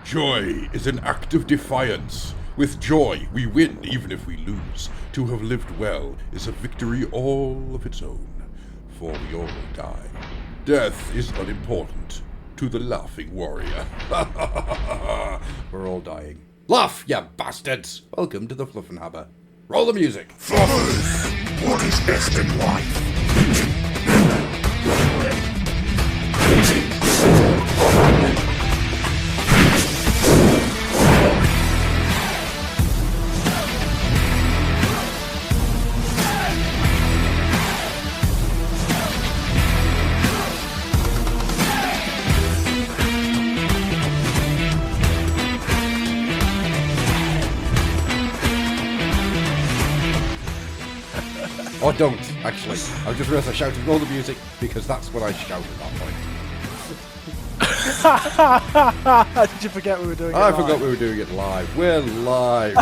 Joy is an act of defiance. With joy, we win even if we lose. To have lived well is a victory all of its own, for we all die. Death is unimportant to the laughing warrior. We're all dying. Laugh, you bastards! Welcome to the Fluffenhammer. Roll the music. Fluffers, what is best in life? Or don't, actually. I just realised I shouted roll the music because that's what I shouted at that point. Did you forget we were doing it I live? forgot we were doing it live. We're live.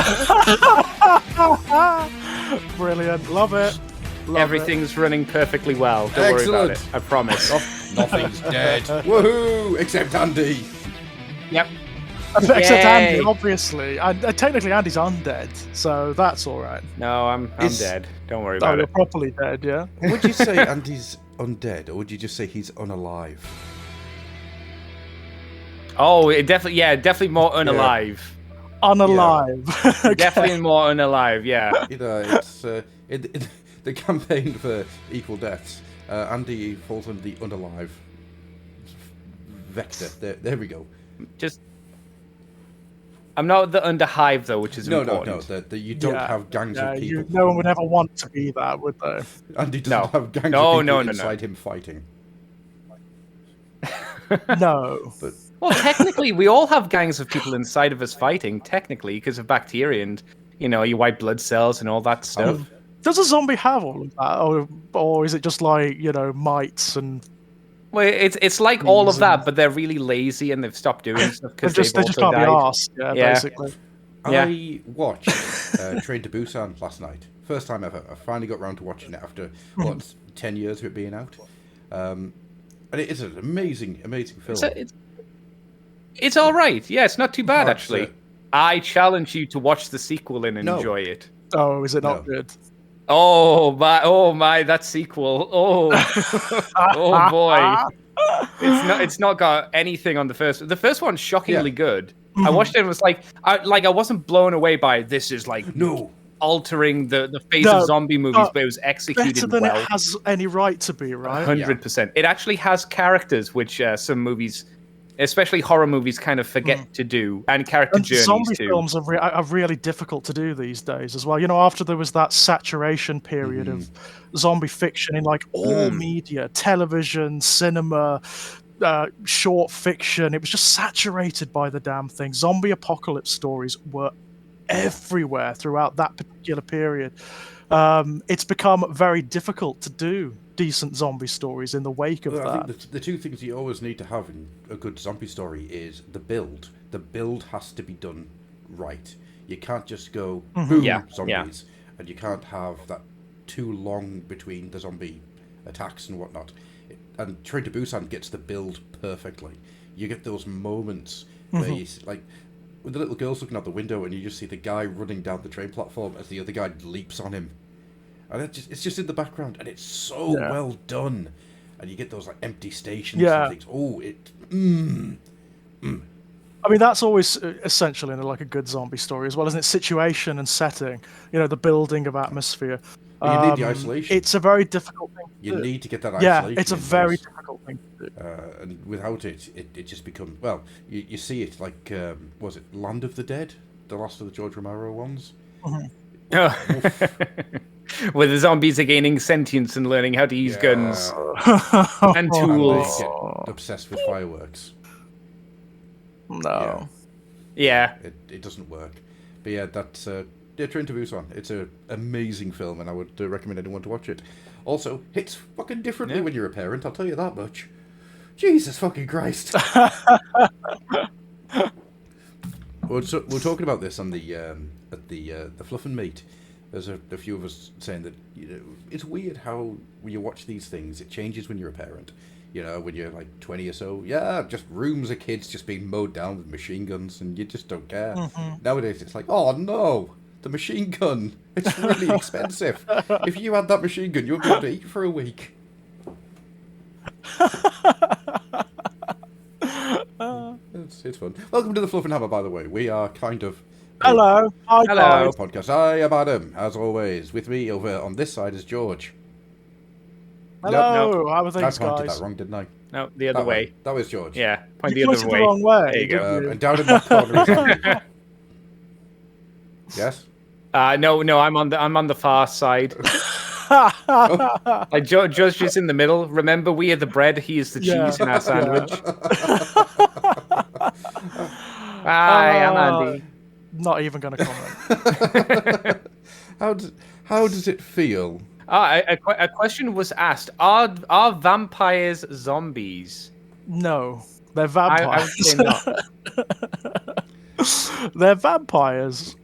Brilliant. Love it. Love Everything's running perfectly well. Don't worry about it. I promise. Nothing's dead. Woohoo! Except Andy. Yep. Except Yay. Andy, obviously. And technically, Andy's undead, so that's all right. No, I'm dead. Don't worry Oh, about you're it. properly dead, yeah? Would you say Andy's undead, or would you just say he's unalive? Oh, definitely more unalive. Unalive. Okay. Definitely more unalive. Yeah. You know, it's in the campaign for equal deaths. Andy falls under the unalive vector. There we go. Just. I'm not the underhive though, which is No, important. you don't Yeah. have gangs of people. No one would ever want to be that, would they? Andy doesn't No. have gangs No, of people no, no, inside him fighting. No. But Well, technically, we all have gangs of people inside of us fighting. Technically, because of bacteria and your white blood cells and all that stuff. Does a zombie have all of that? Or is it just like, mites and... Well, it's like all of Reason. that, but they're really lazy and they've stopped doing stuff because They they've just also can't be died. asked, Yeah. basically. Yeah. I watched Train to Busan last night. First time ever. I finally got round to watching it after, 10 years of it being out. And it is an amazing, amazing film. It's all right. Yeah, it's not too bad, No, actually. I challenge you to watch the sequel and No. enjoy it. Oh, is it not No. good? Oh my, that sequel. Oh, oh boy. It's not got anything on the first. The first one's shockingly good. I watched it and was like I wasn't blown away by this is like No. altering the face No, of zombie movies, but but it was executed Better than well. it has any right to be, right? 100%. It actually has characters which some movies, especially horror movies, kind of forget to do, and character And journeys zombie too. films are really difficult to do these days as well. After there was that saturation period of zombie fiction in like all media, television, cinema, short fiction, it was just saturated by the damn thing. Zombie apocalypse stories were everywhere throughout that particular period. It's become very difficult to do decent zombie stories in the wake of Well, that. I think the two things you always need to have in a good zombie story is the build. The build has to be done right. You can't just go boom Yeah, zombies, and you can't have that too long between the zombie attacks and whatnot. And Train to Busan gets the build perfectly. You get those moments where you like when the little girl's looking out the window and you just see the guy running down the train platform as the other guy leaps on him. And it's just in the background, and it's so well done. And you get those like empty stations and things. Oh, I mean, that's always essential in like a good zombie story as well, isn't it? Situation and setting, the building of atmosphere. But you need the isolation. It's a very difficult thing to You do. need to get that isolation. Yeah, it's a in very place. difficult thing to do. And without it, it just becomes... Well, you see it like... was it Land of the Dead? The last of the George Romero ones? Where the zombies are gaining sentience and learning how to use guns and And they tools. get obsessed with fireworks. No. Yeah. It doesn't work. But yeah, that's... Train to Busan. It's an amazing film, and I would recommend anyone to watch it. Also, hits fucking differently when you're a parent, I'll tell you that much. Jesus fucking Christ. We're talking about this on the at the Fluff and Meat. There's a few of us saying that it's weird how when you watch these things, it changes when you're a parent. You know, when you're like 20 or so, yeah, just rooms of kids just being mowed down with machine guns, and you just don't care. Nowadays, it's like, oh no, the machine gun. It's really expensive. If you had that machine gun, you'd be able to eat for a week. It's fun. Welcome to the Fluffenhammer, by the way. We are kind of... Hello. Hi, Hello. guys. Podcast. I am Adam, as always. With me over on this side is George. Hello. Nope. How are I things, pointed guys? that wrong, didn't I? No, the other way. That was George. Yeah, point You the other pointed way. the wrong way. There you go. didn't you? And down in that corner is Andy. Yes? No, I'm on the far side. George is in the middle. Remember, we are the bread. He is the cheese in our sandwich. Hi, I'm Andy. Not even going to comment. How does it feel? A question was asked: Are vampires zombies? No, they're I vampires. would say not. They're vampires.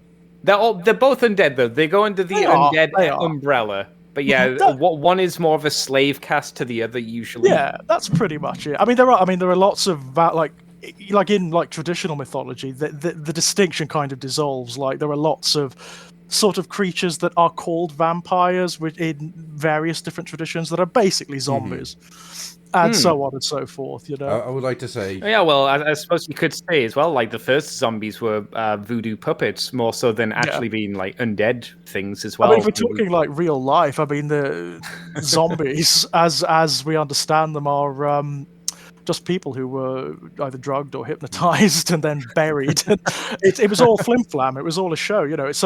They're both undead though. They go under the They are, undead they are. umbrella. But yeah, one is more of a slave caste to the other usually. Yeah, that's pretty much it. I mean, there are lots of like in traditional mythology, the distinction kind of dissolves. Like there are lots of sort of creatures that are called vampires in various different traditions that are basically zombies, and so on and so forth. You know, I would like to say... Yeah, well, I suppose you could say as well, like the first zombies were voodoo puppets more so than actually being like undead things as well. I mean, if we're talking like real life, I mean the zombies, as we understand them, are just people who were either drugged or hypnotized and then buried. It was all flim flam. It was all a show. You know, it's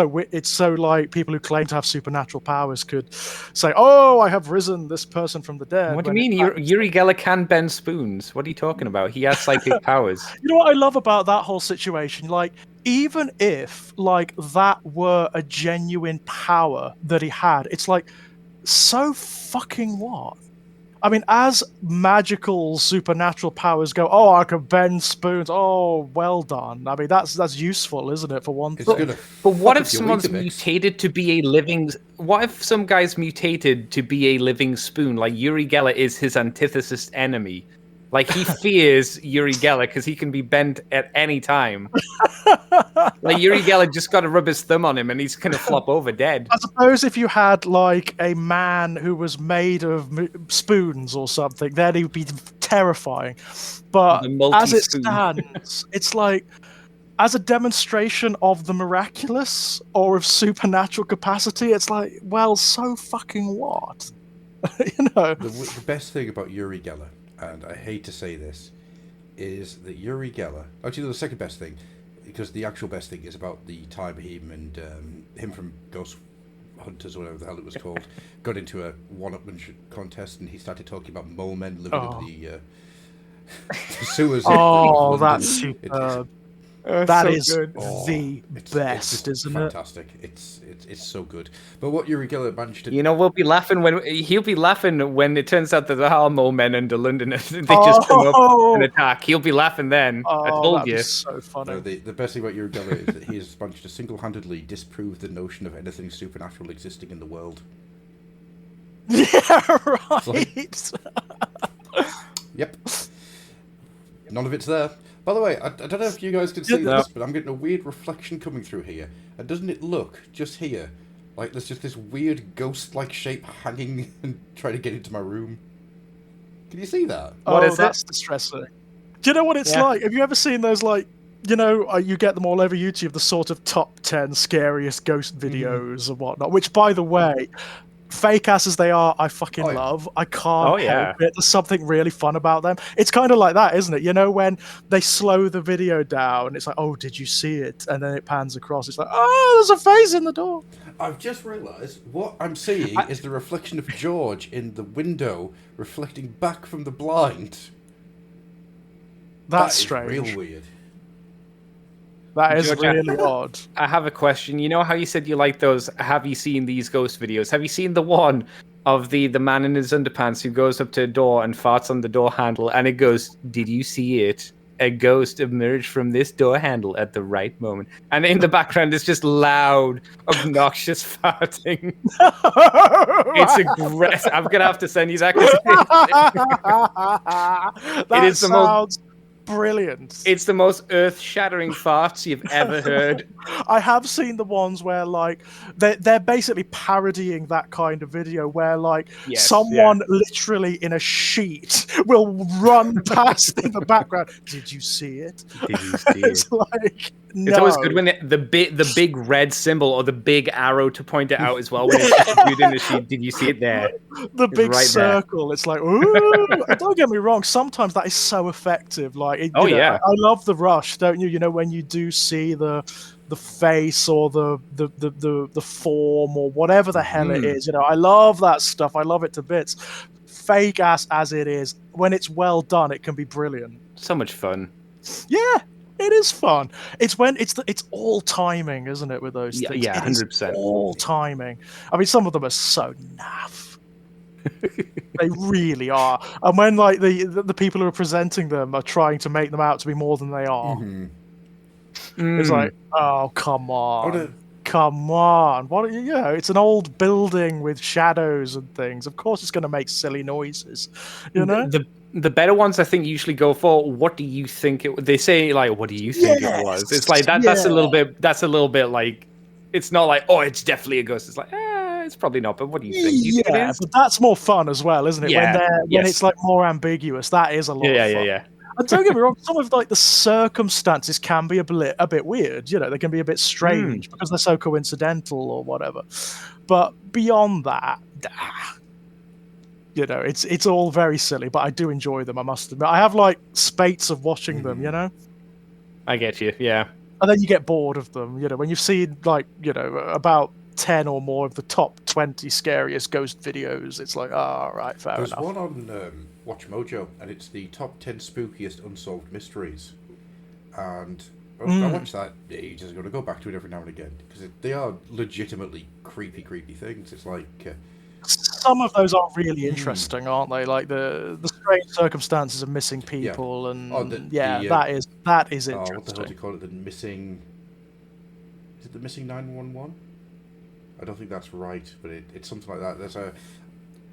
so like people who claim to have supernatural powers could say, "Oh, I have risen this person from the dead." What do you mean? Uri Geller can bend spoons. What are you talking about? He has psychic powers. You know what I love about that whole situation? Like, even if like that were a genuine power that he had, it's like, so fucking what? I mean, as magical supernatural powers go, oh, I can bend spoons. Oh, well done. I mean, that's useful, isn't it? For one thing. But what if someone's mutated to be a living? What if some guy's mutated to be a living spoon? Like Uri Geller is his antithesis enemy. Like he fears Uri Geller because he can be bent at any time. Like Uri Geller just got to rub his thumb on him and he's gonna flop over dead. I suppose if you had like a man who was made of spoons or something, then he would be terrifying. But as it stands, it's like, as a demonstration of the miraculous or of supernatural capacity, it's like, well, so fucking what? You know. The best thing about Uri Geller, and I hate to say this, is that Uri Geller... Actually, the second best thing, because the actual best thing is about the time him from Ghost Hunters, or whatever the hell it was called, got into a one-upmanship contest, and he started talking about mole men living in the sewers. Oh, that's superb. That so is good. the best, isn't fantastic. It's so good. But what Uri Geller managed to... You know, he'll be laughing when it turns out that there are more men under London and they just come up and attack. He'll be laughing then. I told you. So funny. No, the best thing about Uri Geller is that he has managed to single-handedly disprove the notion of anything supernatural existing in the world. Yeah, right. Yep. None of it's there. By the way, I don't know if you guys can see this, but I'm getting a weird reflection coming through here. And doesn't it look, just here, like there's just this weird ghost-like shape hanging and trying to get into my room? Can you see that? What is that's distressing. Do you know what it's like? Have you ever seen those, like, you know, you get them all over YouTube, the sort of top 10 scariest ghost videos and whatnot, which, by the way... Fake ass as they are, I fucking love. I can't help it. There's something really fun about them. It's kind of like that, isn't it? You know, when they slow the video down, it's like, oh, did you see it? And then it pans across. It's like, oh, there's a face in the door. I've just realised what I'm seeing is the reflection of George in the window, reflecting back from the blind. That's strange. Real weird. That is George, really odd. I have a question. You know how you said you like those have you seen these ghost videos? Have you seen the one of the man in his underpants who goes up to a door and farts on the door handle and it goes, did you see it? a ghost emerged from this door handle at the right moment. And in the background, it's just loud, obnoxious farting. It's aggressive. I'm going to have to send you that. That sounds brilliant. It's the most earth-shattering farts you've ever heard. I have seen the ones where like they're basically parodying that kind of video where like someone literally in a sheet will run past in the background. Did you see it? Did you see it? It's like no. It's always good when the big red symbol or the big arrow to point it out as well. When it's just a dude in the sheet, did you see it there? The big right circle. There. It's like, ooh. Don't get me wrong. Sometimes that is so effective. Like, I love the rush, don't you? You know, when you do see the face or the form or whatever the hell it is. You know, I love that stuff. I love it to bits. Fake ass as it is, when it's well done, it can be brilliant. So much fun. Yeah. It is fun. It's when it's all timing, isn't it? With those things, yeah, 100%. All timing. I mean, some of them are so naff. They really are. And when like the people who are presenting them are trying to make them out to be more than they are, it's like, oh come on, come on. What you know? It's an old building with shadows and things. Of course, it's going to make silly noises. You know. The better ones, I think, usually go for what do you think it? They say like, what do you think it was? It's like that. That's a little bit. That's a little bit like. It's not like, oh, it's definitely a ghost. It's like, it's probably not. But what do you think? Do you think it is? But that's more fun as well, isn't it? Yeah, when it's like more ambiguous, that is a lot of fun. Yeah. And don't get me wrong, some of like the circumstances can be a bit weird. You know, they can be a bit strange because they're so coincidental or whatever. But beyond that. You know, it's all very silly, but I do enjoy them, I must admit. I have, like, spates of watching them, you know? I get you, yeah. And then you get bored of them, you know, when you've seen, like, you know, about 10 or more of the top 20 scariest ghost videos, it's like, oh, right, fair enough. There's one on Watch Mojo, and it's the top 10 spookiest unsolved mysteries. And I watched that ages ago. I go back to it every now and again, because they are legitimately creepy things. It's like... some of those are really interesting, aren't they? Like the strange circumstances of missing people, and that is interesting. What the hell do you call it? The missing? Is it the missing 911? I don't think that's right, but it's something like that. There's a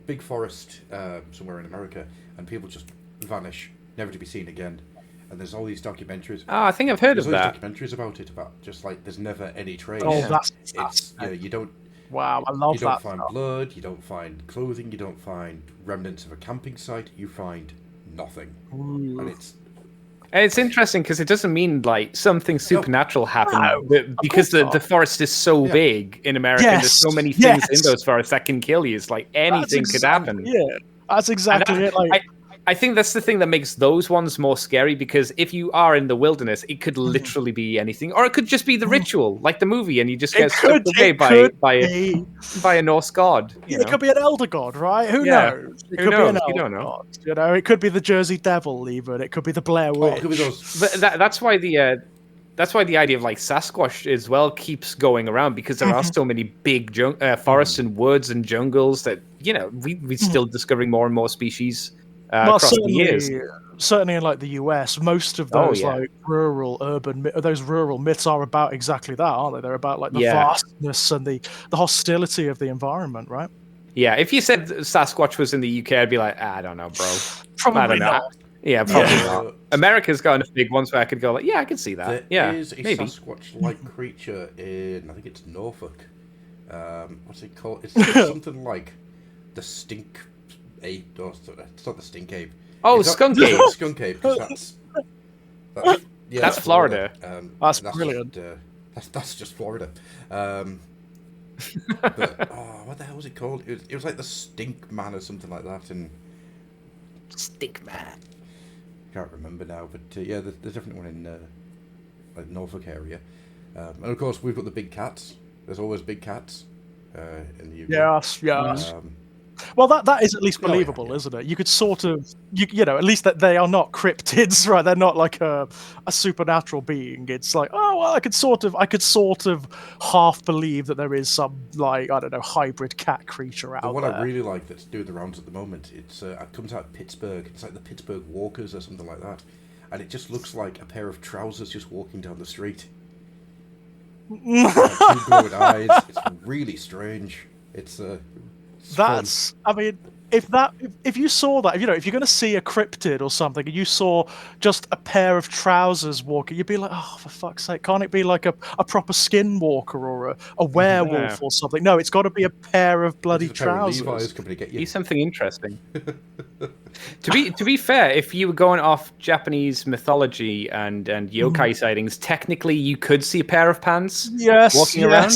big forest somewhere in America, and people just vanish, never to be seen again. And there's all these documentaries. Oh, I think I've heard of that. Documentaries about it, about just like there's never any trace. Oh, that's you don't. Wow, I love that. You don't find blood, you don't find clothing, you don't find remnants of a camping site, you find nothing. Ooh. And it's interesting because it doesn't mean like something supernatural happened because the forest is so big in America. And there's so many things in those forests that can kill you. It's like anything could happen. Yeah, that's exactly it. Like I think that's the thing that makes those ones more scary, because if you are in the wilderness, it could literally be anything, or it could just be the ritual, like the movie, and you just get swept away by a Norse god. It could be an elder god, right? Who knows? It could be an elder god. You know, it could be the Jersey Devil, even. It could be the Blair Witch. it could be those... But that's why the idea of like Sasquatch as well keeps going around, because there are so many big forests and woods and jungles that we're still discovering more and more species. Across the years. Certainly in like the US, most of those like those rural myths are about exactly that, aren't they? They're about like the vastness and the hostility of the environment, right? Yeah, if you said Sasquatch was in the UK, I'd be like, I don't know, bro. Probably not. Yeah, probably not. America's got enough big ones where I could go like, I can see that. There is a Sasquatch-like creature in, I think it's Norfolk. What's it called? It's something like the stink ape. No, it's not the stink ape. Oh, skunk ape. Skunk ape, because that's Florida. That's brilliant. That's just Florida. But what the hell was it called? It was like the Stink Man or something like that. And Stink Man. Can't remember now, but there's definitely one in like Norfolk area. And of course, we've got the big cats. There's always big cats in the UK. Yes. Well, that is at least believable, isn't it? You could sort of, at least that they are not cryptids, right? They're not like a supernatural being. It's like, oh well, I could sort of half believe that there is some, like, I don't know, hybrid cat creature out there. What I really like that's doing the rounds at the moment, it comes out of Pittsburgh. It's like the Pittsburgh Walkers or something like that. and it just looks like a pair of trousers just walking down the street. Two glowing eyes. It's really strange. It's That's. fun. I mean, if you saw that, if you're going to see a cryptid or something, and you saw just a pair of trousers walking, you'd be like, oh, for fuck's sake, can't it be like a proper skinwalker or a werewolf or something? No, it's got to be a pair of bloody Just a pair of trousers. Levi's coming to get you. Be something interesting. To be fair, if you were going off Japanese mythology and yokai sightings, technically you could see a pair of pants walking around.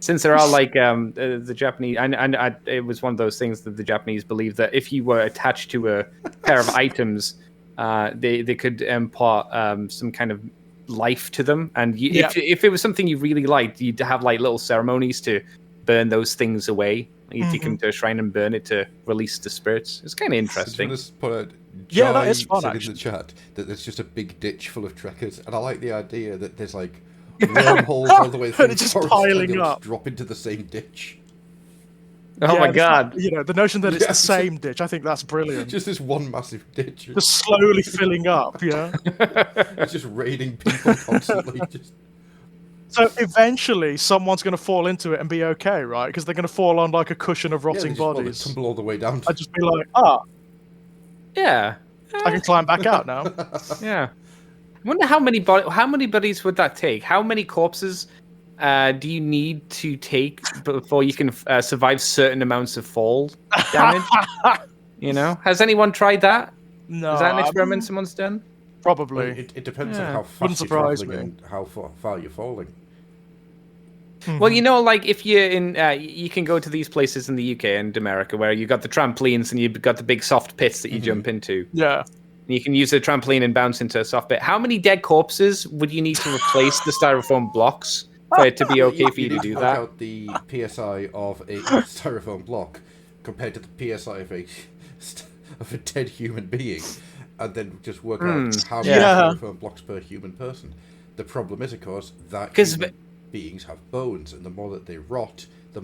Since there are like the Japanese, and it was one of those things that the Japanese believed that if you were attached to a pair of items, they could impart some kind of life to them. And if it was something you really liked, you'd have like little ceremonies to burn those things away. You'd take them to a shrine and burn it to release the spirits. It's kind of interesting. Just put a that is fun, in the chat that there's just a big ditch full of trekkers, and I like the idea that there's like wormholes all the way through And it's just forest, piling and they'll up. just drop into the same ditch. Oh my god! The notion that it's the same ditch, I think that's brilliant. Just this one massive ditch. Just slowly filling up. Yeah. It's just raiding people constantly. So eventually, someone's going to fall into it and be okay, right? Because they're going to fall on like a cushion of rotting bodies. Tumble all the way down. I'd just be like, Yeah. I can climb back out now. Yeah. I wonder how many bodies would that take? How many corpses do you need to take before you can survive certain amounts of fall damage? Has anyone tried that? No. Is that an experiment someone's done? Probably. Well, it depends on how Wouldn't fast you're surprise traveling me. and how far you're falling. Well, like if you're in, you can go to these places in the UK and America where you got the trampolines and you've got the big soft pits that you jump into. Yeah. You can use a trampoline and bounce into a soft pit. How many dead corpses would you need to replace the styrofoam blocks for it to be okay for you to do that? Out the PSI of a styrofoam block compared to the PSI of a dead human being, and then just work out how many styrofoam blocks per human person. The problem is, of course, that human beings have bones, and the more that they rot, the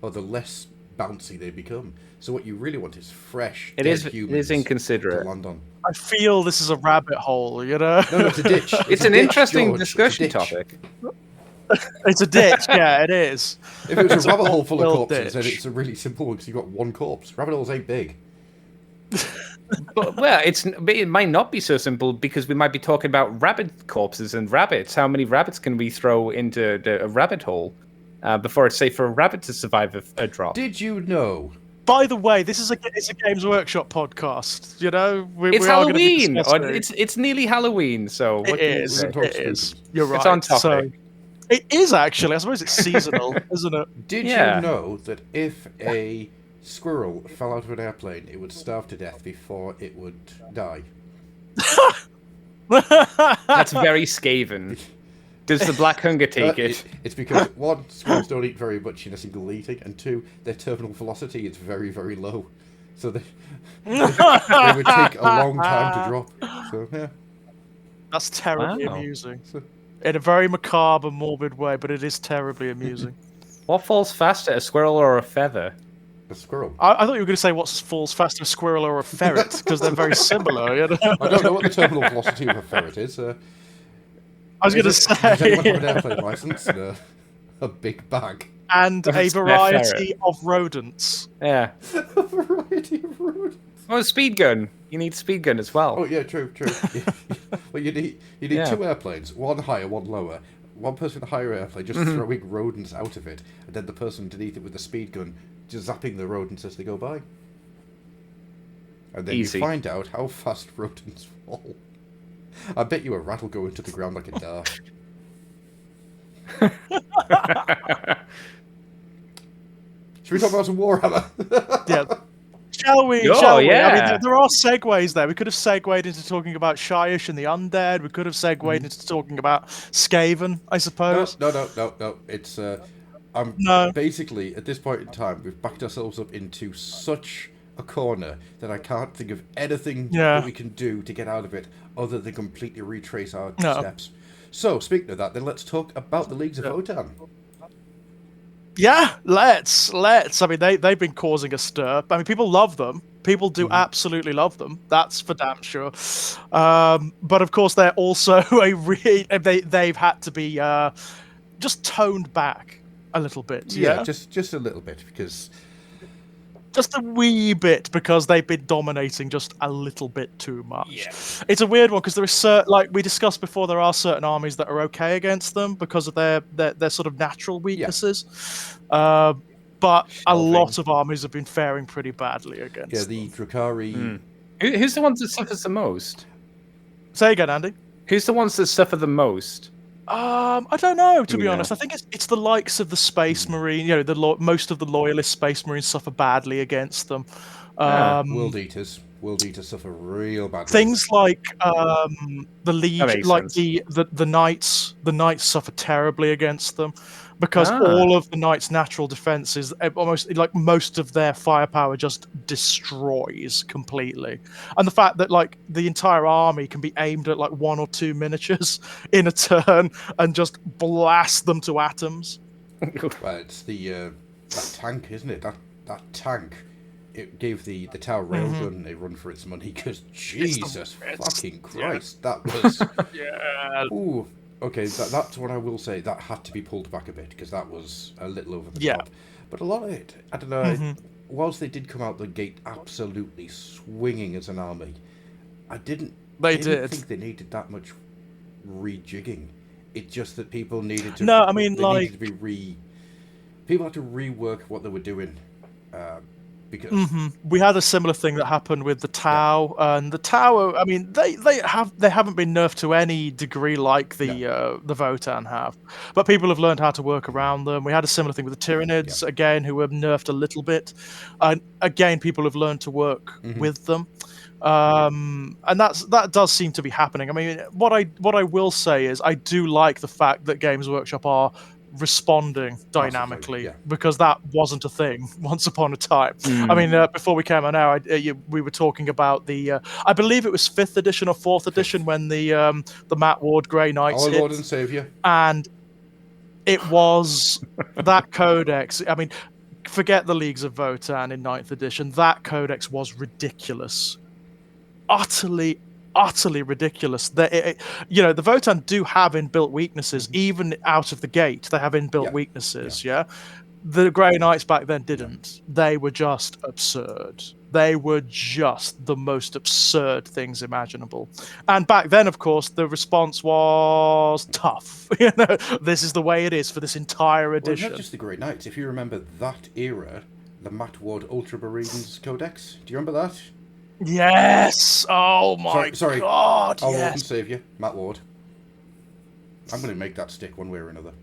less bouncy they become. So what you really want is fresh. It is inconsiderate. To land on. I feel this is a rabbit hole, No, it's a ditch. It's an interesting discussion topic. It's a ditch, yeah, it is. If it was a rabbit hole full of corpses, ditch. then it's a really simple one because you've got one corpse. Rabbit holes ain't big. But, it might not be so simple because we might be talking about rabbit corpses and rabbits. How many rabbits can we throw into a rabbit hole before it's safe for a rabbit to survive a drop? Did you know? By the way, it's a Games Workshop podcast. It's Halloween. It's nearly Halloween, so it is. You're right. It's on topic. So, it is actually. I suppose it's seasonal, isn't it? Did you know that if a squirrel fell out of an airplane, it would starve to death before it would die? That's very scaven. Does the black hunger take it? It's because, one, squirrels don't eat very much in a single eating, and two, their terminal velocity is very, very low. So they would take a long time to drop. So, yeah. That's terribly amusing. In a very macabre, morbid way, but it is terribly amusing. What falls faster, a squirrel or a feather? A squirrel. I thought you were going to say what falls faster, a squirrel or a ferret, because they're very similar. I don't know what the terminal velocity of a ferret is. I was going to say... Does anyone have an airplane license and a big bag? And a variety of rodents. Yeah. A variety of rodents? Oh, a speed gun. You need speed gun as well. Oh, yeah, true. Well, you need two airplanes, one higher, one lower. One person in the higher airplane just throwing rodents out of it, and then the person underneath it with the speed gun just zapping the rodents as they go by. And then Easy. You find out how fast rodents fall. I bet you a rat will go into the ground like a dart. Should we talk about some Warhammer? Yeah. Shall we? Oh, Shall we? yeah. I mean, there are segues there. We could have segued into talking about Shyish and the undead. We could have segued into talking about Skaven, I suppose. No. It's basically at this point in time we've backed ourselves up into such a corner that I can't think of anything that we can do to get out of it other than completely retrace our steps. So speaking of that, then let's talk about the Leagues of Votann. Yeah, let's. I mean, they've been causing a stir. I mean, people love them. People do absolutely love them. That's for damn sure. But of course, they're also they've had to be just toned back a little bit. Yeah, just a little bit, because just a wee bit, because they've been dominating just a little bit too much. Yeah. It's a weird one, because there is like we discussed before, there are certain armies that are okay against them because of their sort of natural weaknesses. But a lot of armies have been faring pretty badly against the them. Drukhari. Who's the ones that suffers the most? Say again, Andy. Who's the ones that suffer the most? I don't know, to Do be we honest. know? I think it's the likes of the Space Marine. You know, most of the loyalist Space Marines suffer badly against them. World Eaters suffer real badly. Things like the Legion, makes like sense. the Knights. The Knights suffer terribly against them, because all of the Knights' natural defenses, almost like most of their firepower, just destroys completely. And the fact that like the entire army can be aimed at like 1 or 2 miniatures in a turn and just blast them to atoms. Well, it's the that tank, isn't it? That tank. It gave the Tower Railgun a run for its money, because Jesus fucking Christ, that was Ooh. Okay, that's what I will say. That had to be pulled back a bit, because that was a little over the top. But a lot of it, I don't know. Whilst they did come out the gate absolutely swinging as an army, I didn't think they needed that much rejigging. It's just that people needed to. No, I mean, needed to be people had to rework what they were doing. Because we had a similar thing that happened with the Tau, and the Tau. I mean, they haven't been nerfed to any degree like the Votan have, but people have learned how to work around them. We had a similar thing with the Tyranids again, who were nerfed a little bit, and again, people have learned to work with them, and that does seem to be happening. I mean, what I will say is I do like the fact that Games Workshop are responding dynamically, because that wasn't a thing once upon a time. I mean, before we came on air, we were talking about the I believe it was 5th edition or 4th edition when the Matt Ward Grey Knights our hit, Lord and Saviour, and it was that codex. I mean, forget the Leagues of Votan in 9th edition. That codex was ridiculous, utterly ridiculous. The Votan do have inbuilt weaknesses, even out of the gate. They have inbuilt weaknesses. The Grey Knights back then didn't. They were just absurd. They were just the most absurd things imaginable. And back then, of course, the response was tough. This is the way it is for this entire edition. Well, not just the Grey Knights. If you remember that era, the Matt Ward Ultramarines Codex. Do you remember that? Yes. Oh my sorry. God. Our yes. Lord and Saviour, Matt Ward. I'm going to make that stick one way or another.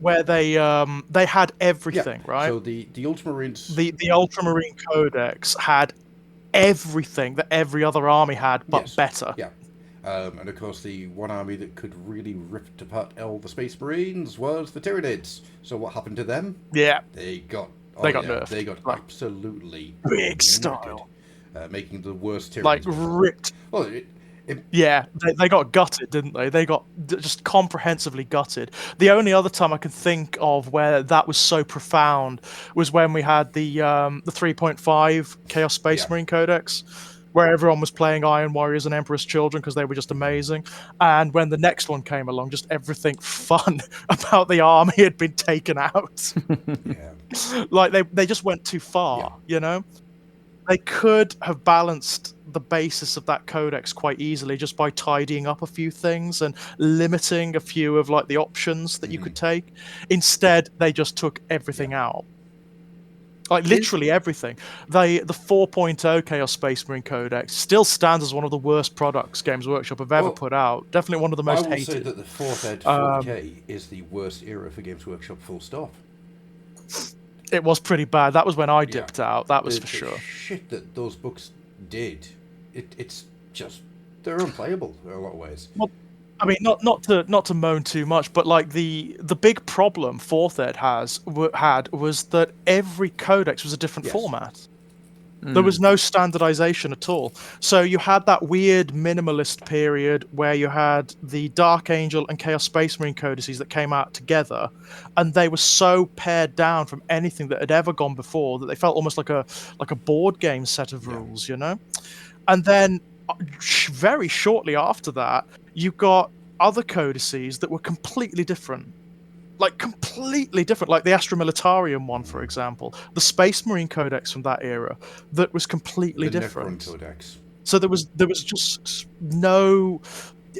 Where they had everything, right? So the Ultramarines, the Ultramarine Codex had everything that every other army had, but better. Yeah. And of course, the one army that could really rip apart all the Space Marines was the Tyranids. So what happened to them? Yeah. They got nerfed. They got absolutely big style. Making the worst Tyranids. Like ripped. Well, they got gutted, didn't they? They got just comprehensively gutted. The only other time I can think of where that was so profound was when we had the 3.5 Chaos Space Marine Codex, where everyone was playing Iron Warriors and Emperor's Children because they were just amazing. And when the next one came along, just everything fun about the army had been taken out. Like they just went too far, They could have balanced the basis of that codex quite easily just by tidying up a few things and limiting a few of like the options that you could take. Instead, they just took everything out. Like literally everything. The 4.0 Chaos Space Marine Codex still stands as one of the worst products Games Workshop have ever put out. Definitely one of the most hated. I will say that the 4th Ed 4K is the worst era for Games Workshop, full stop. It was pretty bad. That was when I dipped out. That was for sure. Shit that those books did, it's just, they're unplayable in a lot of ways. Well, I mean, not to moan too much, but like the big problem 4th Ed had was that every codex was a different format. There was no standardization at all. So you had that weird minimalist period where you had the Dark Angel and Chaos Space Marine codices that came out together, and they were so pared down from anything that had ever gone before that they felt almost like a board game set of rules, you know? And then very shortly after that, you got other codices that were completely different. Like completely different, like the Astra Militarium one, for example, the Space Marine Codex from that era, that was completely different. Necron Codex. So there was just no.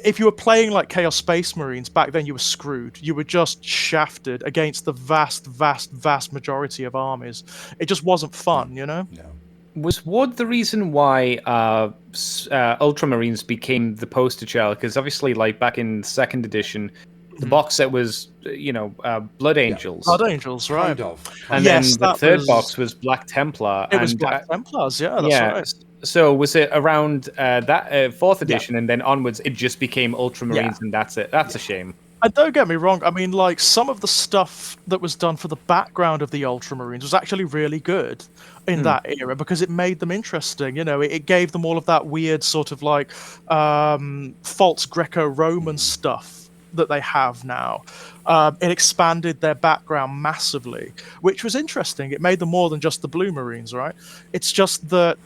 If you were playing like Chaos Space Marines back then, you were screwed. You were just shafted against the vast majority of armies. It just wasn't fun, you know. No. Was Wood the reason why Ultramarines became the poster child? Because obviously, like back in second edition, the box set was, Blood Angels. Blood Angels, right? Kind of. And Yes, then the that third was- box was Black Templar. It was and, Black Templars, yeah, that's right. So was it around that fourth edition and then onwards, it just became Ultramarines and that's it? That's a shame. And don't get me wrong, I mean, like, some of the stuff that was done for the background of the Ultramarines was actually really good in that era because it made them interesting. You know, it gave them all of that weird sort of like false Greco-Roman stuff that they have now. It expanded their background massively, which was interesting. It made them more than just the Blue Marines, right? It's just that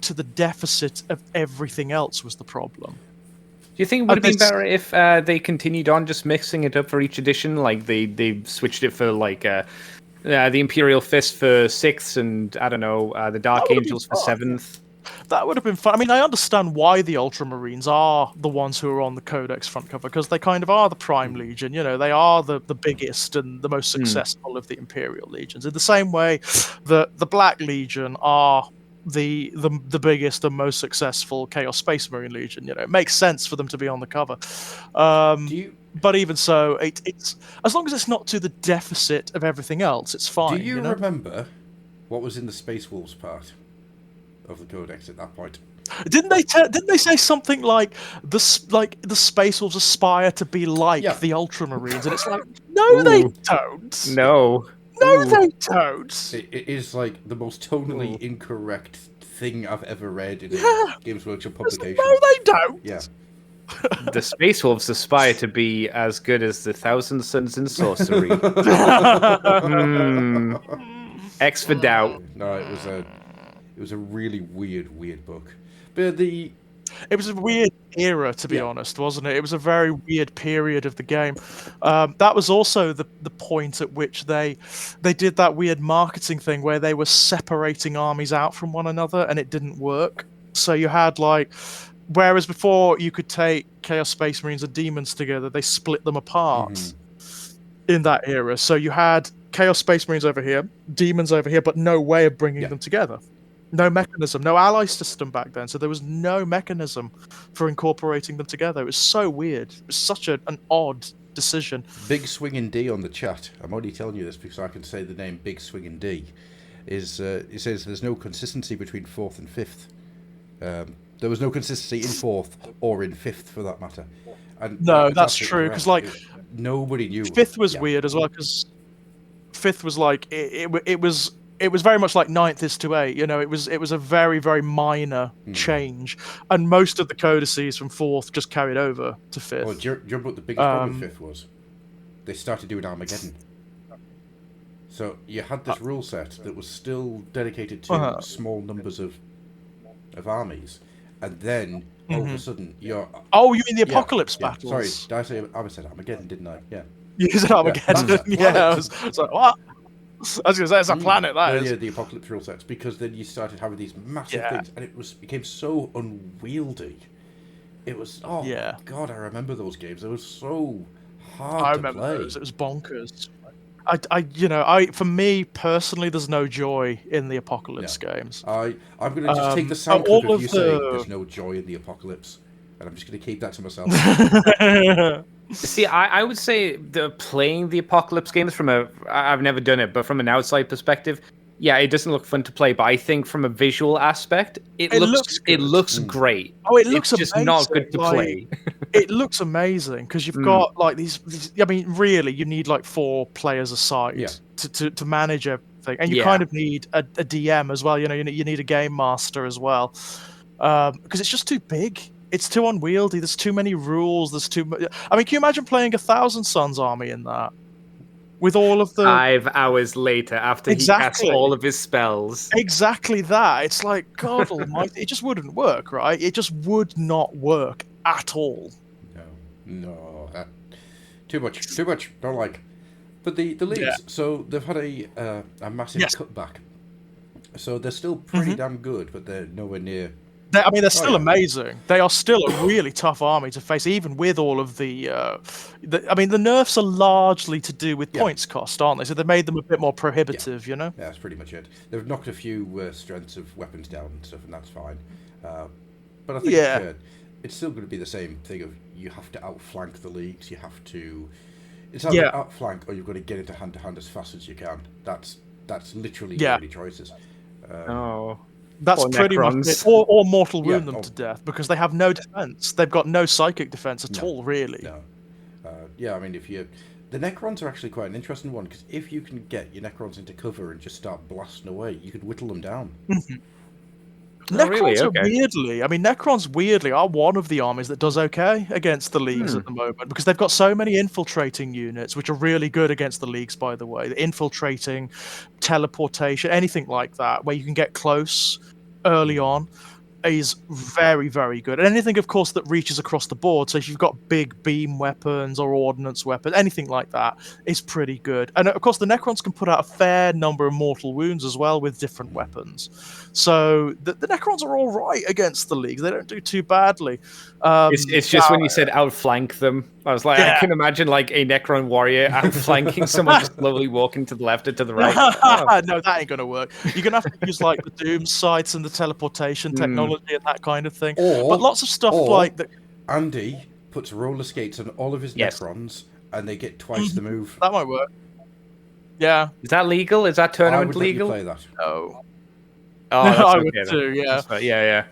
to the deficit of everything else was the problem. Do you think it would have been better if they continued on just mixing it up for each edition? Like they switched it for like the Imperial Fist for 6th and I don't know, the Dark Angels for 7th. That would have been fun. I mean, I understand why the Ultramarines are the ones who are on the Codex front cover, because they kind of are the Prime Legion. You know, they are the biggest and the most successful of the Imperial Legions. In the same way that the Black Legion are the biggest and most successful Chaos Space Marine Legion. You know, it makes sense for them to be on the cover. But even so, it's as long as it's not to the deficit of everything else, it's fine. Do you know? remember what was in the Space Wolves part of the Codex at that point? Didn't they say something like the Space Wolves aspire to be like the Ultramarines? And it's like, no, they don't. No. No, they don't. It is like the most tonally incorrect thing I've ever read in a Games Workshop publication. No, they don't. Yeah. The Space Wolves aspire to be as good as the Thousand Sons in Sorcery. X for doubt. No, it was a really weird book. But it was a weird era, to be honest, wasn't it? It was a very weird period of the game. That was also the point at which they did that weird marketing thing where they were separating armies out from one another, and it didn't work. So you had whereas before you could take Chaos Space Marines and Demons together, they split them apart in that era. So you had Chaos Space Marines over here, Demons over here, but no way of bringing them together. No mechanism, no ally system back then. So there was no mechanism for incorporating them together. It was so weird. It was such an odd decision. Big Swinging D on the chat. I'm only telling you this because I can say the name Big Swinging D. It says there's no consistency between 4th and 5th. There was no consistency in 4th or in 5th for that matter. And no, that's true because nobody knew. 5th was weird as well because 5th was like it was very much like 9th is to 8th. You know, it was a very, very minor change. And most of the codices from 4th just carried over to 5th. Well, do you remember what the biggest problem with 5th was? They started doing Armageddon. So you had this rule set that was still dedicated to small numbers of armies. And then, all of a sudden, you're... Oh, you mean the Apocalypse battles? Sorry, did I say Armageddon, didn't I? Yeah. You said Armageddon. I was like, what? I was going to say, it's a planet, that is. Yeah, the Apocalypse rule sets, because then you started having these massive things, and it became so unwieldy. It was, God, I remember those games. It was so hard to play. Those. It was bonkers. For me personally, there's no joy in the Apocalypse games. I'm going to just take the sound clip of you saying there's no joy in the Apocalypse, and I'm just going to keep that to myself. See, I would say playing the Apocalypse games I've never done it, but from an outside perspective, yeah, it doesn't look fun to play. But I think from a visual aspect, it looks great. Oh, it looks just amazing. Not good to play. It looks amazing because you've got these. I mean, really, you need 4 players a side to manage thing, and you Yeah. kind of need a DM as well. You know, you need a game master as well, because it's just too big. It's too unwieldy. There's too many rules. There's too much. I mean, can you imagine playing a Thousand Suns army in that with all of the 5 hours later, after he casts Exactly. all of his spells. exactly that? It's like God Almighty. It just wouldn't work, right? It just would not work at all. No, too much. Don't like. But the leagues, Yeah. so they've had a massive Yes. cutback. So they're still pretty damn good, but they're nowhere near. I mean, they're still yeah. amazing. They are still a really tough army to face, even with all of the. I mean, the nerfs are largely to do with points cost, aren't they? So they made them a bit more prohibitive, you know. Yeah, that's pretty much it. They've knocked a few strengths of weapons down and stuff, and that's fine. But I think it's still going to be the same thing of you have to outflank the leagues. You have to. It's either outflank or you've got to get into hand to hand as fast as you can. That's literally the only choices. That's Or pretty much Necrons. it. Or mortal wound Yeah, them to death because they have no defense. They've got no psychic defense at all, really. No. I mean, the Necrons are actually quite an interesting one because if you can get your Necrons into cover and just start blasting away, you could whittle them down. Necrons really? Okay. Necrons weirdly are one of the armies that does okay against the leagues at the moment because they've got so many infiltrating units, which are really good against the leagues, by the way. The infiltrating, teleportation, anything like that, where you can get close early on, is very, very good. And anything, of course, that reaches across the board. So if you've got big beam weapons or ordnance weapons, anything like that is pretty good. And of course, the Necrons can put out a fair number of mortal wounds as well with different weapons. So the Necrons are all right against the leagues. They don't do too badly. It's just when you said outflank them, I was like, I can imagine like a Necron warrior outflanking someone just slowly walking to the left or to the right. No, that ain't gonna work. You're gonna have to use like the doom sights and the teleportation technology and that kind of thing. But lots of stuff like that. Andy puts roller skates on all of his Necrons, and they get twice the move. That might work. Yeah. Is that legal? Is that tournament legal? Play that. No. Oh, No, that's I okay would then. too. Yeah. Yeah.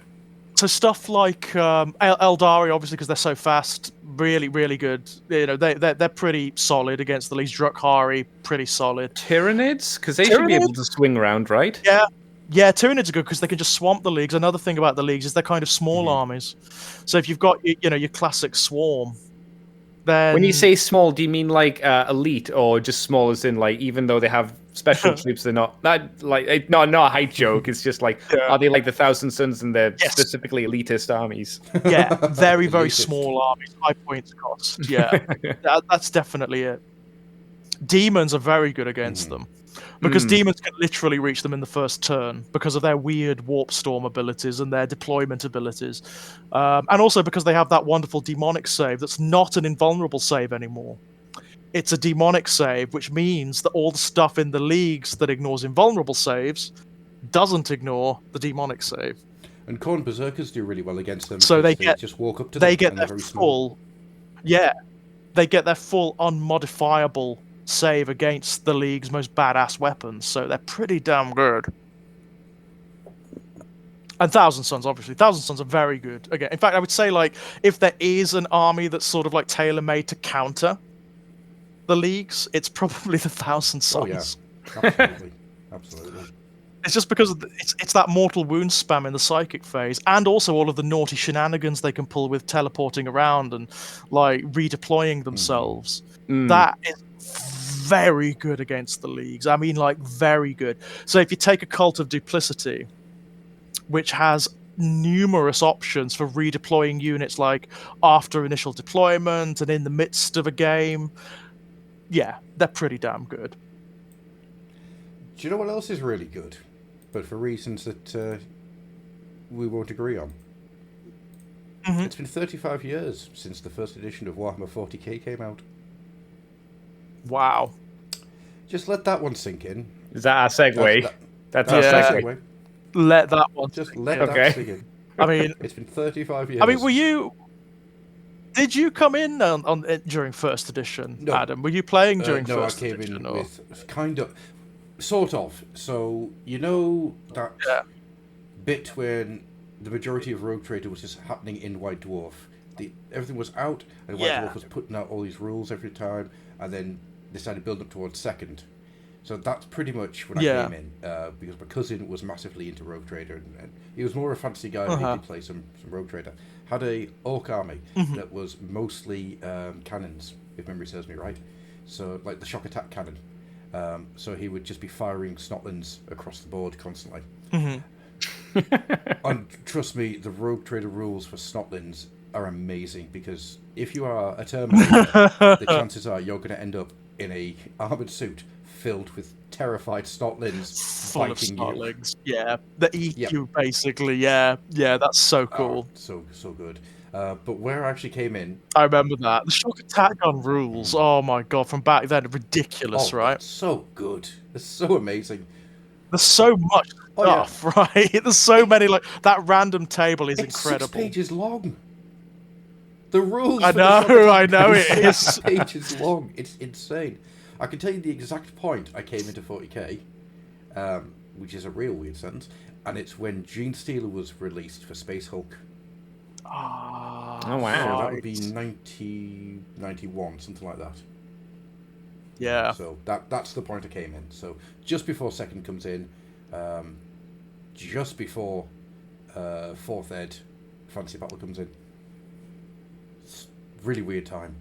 So stuff like Eldari, obviously, because they're so fast, really, really good. You know, they're pretty solid against the leagues. Drukhari, pretty solid. Tyranids? Because they should be able to swing around, right? Yeah, Tyranids are good because they can just swamp the leagues. Another thing about the leagues is they're kind of small armies. So if you've got your classic swarm, then When you say small, do you mean like elite or just small as in like even though they have special troops, they're not like not a height joke. It's just like are they like the Thousand Suns and they're specifically elitist armies? Yeah, very, very small armies, high points cost. Yeah, that's definitely it. Demons are very good against them because demons can literally reach them in the first turn because of their weird warp storm abilities and their deployment abilities, and also because they have that wonderful demonic save that's not an invulnerable save anymore. It's a demonic save, which means that all the stuff in the leagues that ignores invulnerable saves doesn't ignore the demonic save. And Khorne Berserkers do really well against them. So they just walk up to them. They get and their they're very small. they get their full unmodifiable save against the league's most badass weapons. So they're pretty damn good. And Thousand Suns, obviously. Thousand Suns are very good. Again, in fact, I would say like if there is an army that's sort of like tailor-made to counter the leagues, it's probably the Thousand Suns. Oh yeah, absolutely. It's just because it's that mortal wound spam in the psychic phase, and also all of the naughty shenanigans they can pull with teleporting around and like redeploying themselves. That is very good against the leagues. I mean, like very good. So if you take a Cult of Duplicity, which has numerous options for redeploying units, like after initial deployment and in the midst of a game. Yeah, they're pretty damn good. Do you know what else is really good? But for reasons that we won't agree on. It's been 35 years since the first edition of Warhammer 40k came out. Wow. Just let that one sink in. Is that our segue? That's our segue. Let that one. Just let that sink in. I mean, it's been 35 years. I mean, did you come in on during first edition, no. Adam? Were you playing during first edition? No, I came in with kind of, sort of. So you know that bit when the majority of Rogue Trader was just happening in White Dwarf. Everything was out, and White Dwarf was putting out all these rules every time, and then they started building up towards second. So that's pretty much when I came in, because my cousin was massively into Rogue Trader, and he was more a fantasy guy, but he did play some Rogue Trader. Had a Orc army that was mostly cannons, if memory serves me right. So, like the shock attack cannon. So he would just be firing Snotlings across the board constantly. And trust me, the Rogue Trader rules for Snotlings are amazing, because if you are a Terminator, the chances are you're going to end up in a armored suit filled with terrified Snotlings Full of biting Snotlings. Yeah, that eat you basically. Yeah, that's so cool. So good. But where I actually came in, I remember that the shock attack gun rules. Oh my god, from back then, ridiculous, right? It's so good. It's so amazing. There's so much stuff, right? There's so many, like that random table is incredible. 6 pages long. The rules. I know it is 6 pages long. It's insane. I can tell you the exact point I came into 40k, which is a real weird sentence, and it's when Gene Stealer was released for Space Hulk. Oh wow! So that would be 1991, something like that. Yeah. So that's the point I came in. So just before second comes in, just before fourth ed fantasy battle comes in. It's a really weird time.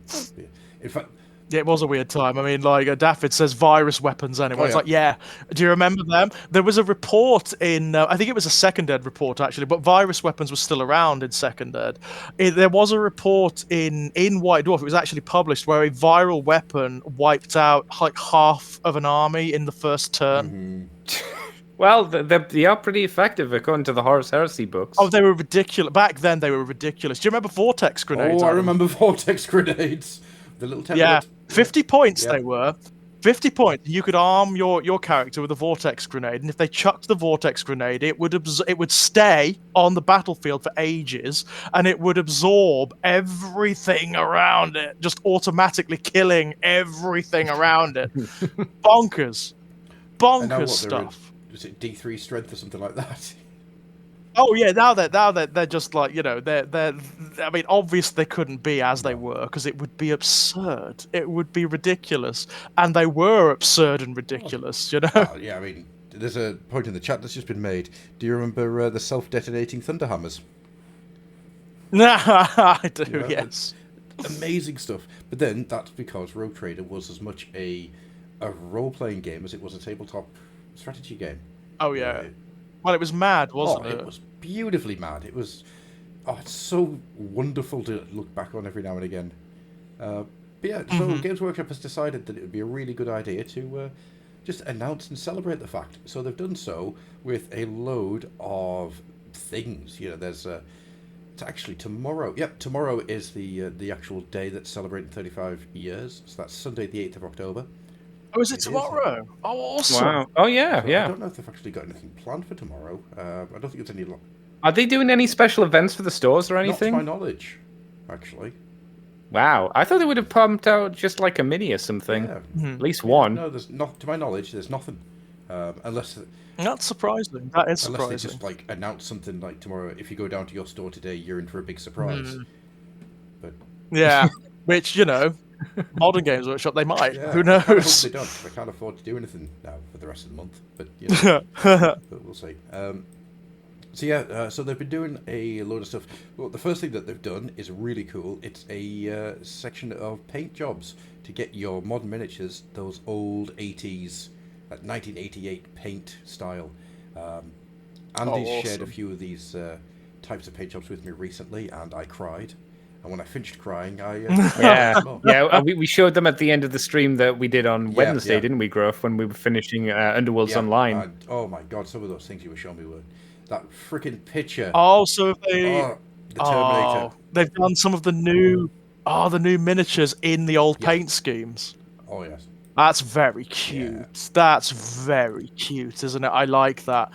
In fact. Yeah, it was a weird time. I mean, like, Daffyd says virus weapons anyway. It's like, do you remember them? There was a report in, I think it was a second ed report, actually, but virus weapons were still around in second ed. There was a report in White Dwarf, it was actually published, where a viral weapon wiped out, like, half of an army in the first turn. Well, they are pretty effective, according to the Horus Heresy books. Oh, they were ridiculous. Back then, they were ridiculous. Do you remember vortex grenades? Oh, I remember vortex grenades. The little template. Yeah, 50 points they were. 50 points. You could arm your character with a vortex grenade, and if they chucked the vortex grenade, it would stay on the battlefield for ages, and it would absorb everything around it, just automatically killing everything around it. Bonkers stuff. Was it D3 strength or something like that? Oh yeah, now they're just like, you know, they're I mean, obviously they couldn't be as they were, because it would be absurd. It would be ridiculous, and they were absurd and ridiculous, you know. Yeah, I mean, there's a point in the chat that's just been made. Do you remember the self-detonating Thunderhammers? I do, yes. Amazing stuff. But then that's because Rogue Trader was as much a role-playing game as it was a tabletop strategy game. Oh yeah. Well, it was mad, wasn't it? It was beautifully mad. It was... Oh, it's so wonderful to look back on every now and again. But yeah, so Games Workshop has decided that it would be a really good idea to just announce and celebrate the fact. So they've done so with a load of things. You know, there's... it's actually tomorrow. Yep, tomorrow is the actual day that's celebrating 35 years. So that's Sunday the 8th of October. Oh, is it tomorrow? Oh, awesome. Wow. Oh, yeah, I don't know if they've actually got anything planned for tomorrow. I don't think it's any... Are they doing any special events for the stores or anything? Not to my knowledge, actually. Wow. I thought they would have pumped out just like a mini or something. Yeah. At least one. No, there's not. To my knowledge, there's nothing. Unless... That's surprising. That is surprising. Unless they just, like, announce something like tomorrow. If you go down to your store today, you're in for a big surprise. But... Yeah, which, you know... Modern Games Workshop, they might. Yeah, Who knows? They don't. They can't afford to do anything now for the rest of the month. But, you know, but we'll see. So yeah, so they've been doing a load of stuff. Well, the first thing that they've done is really cool. It's a section of paint jobs to get your modern miniatures, those old 80s, 1988 paint style. Andy's shared a few of these types of paint jobs with me recently, and I cried. And when I finished crying, we showed them at the end of the stream that we did on Wednesday, didn't we, Gruff, when we were finishing Underworlds Online? And, oh my god, some of those things you were showing me were that freaking picture. Oh, so they the Terminator. They've done some of the new miniatures in the old paint schemes. Oh yes, that's very cute. Yeah. That's very cute, isn't it? I like that.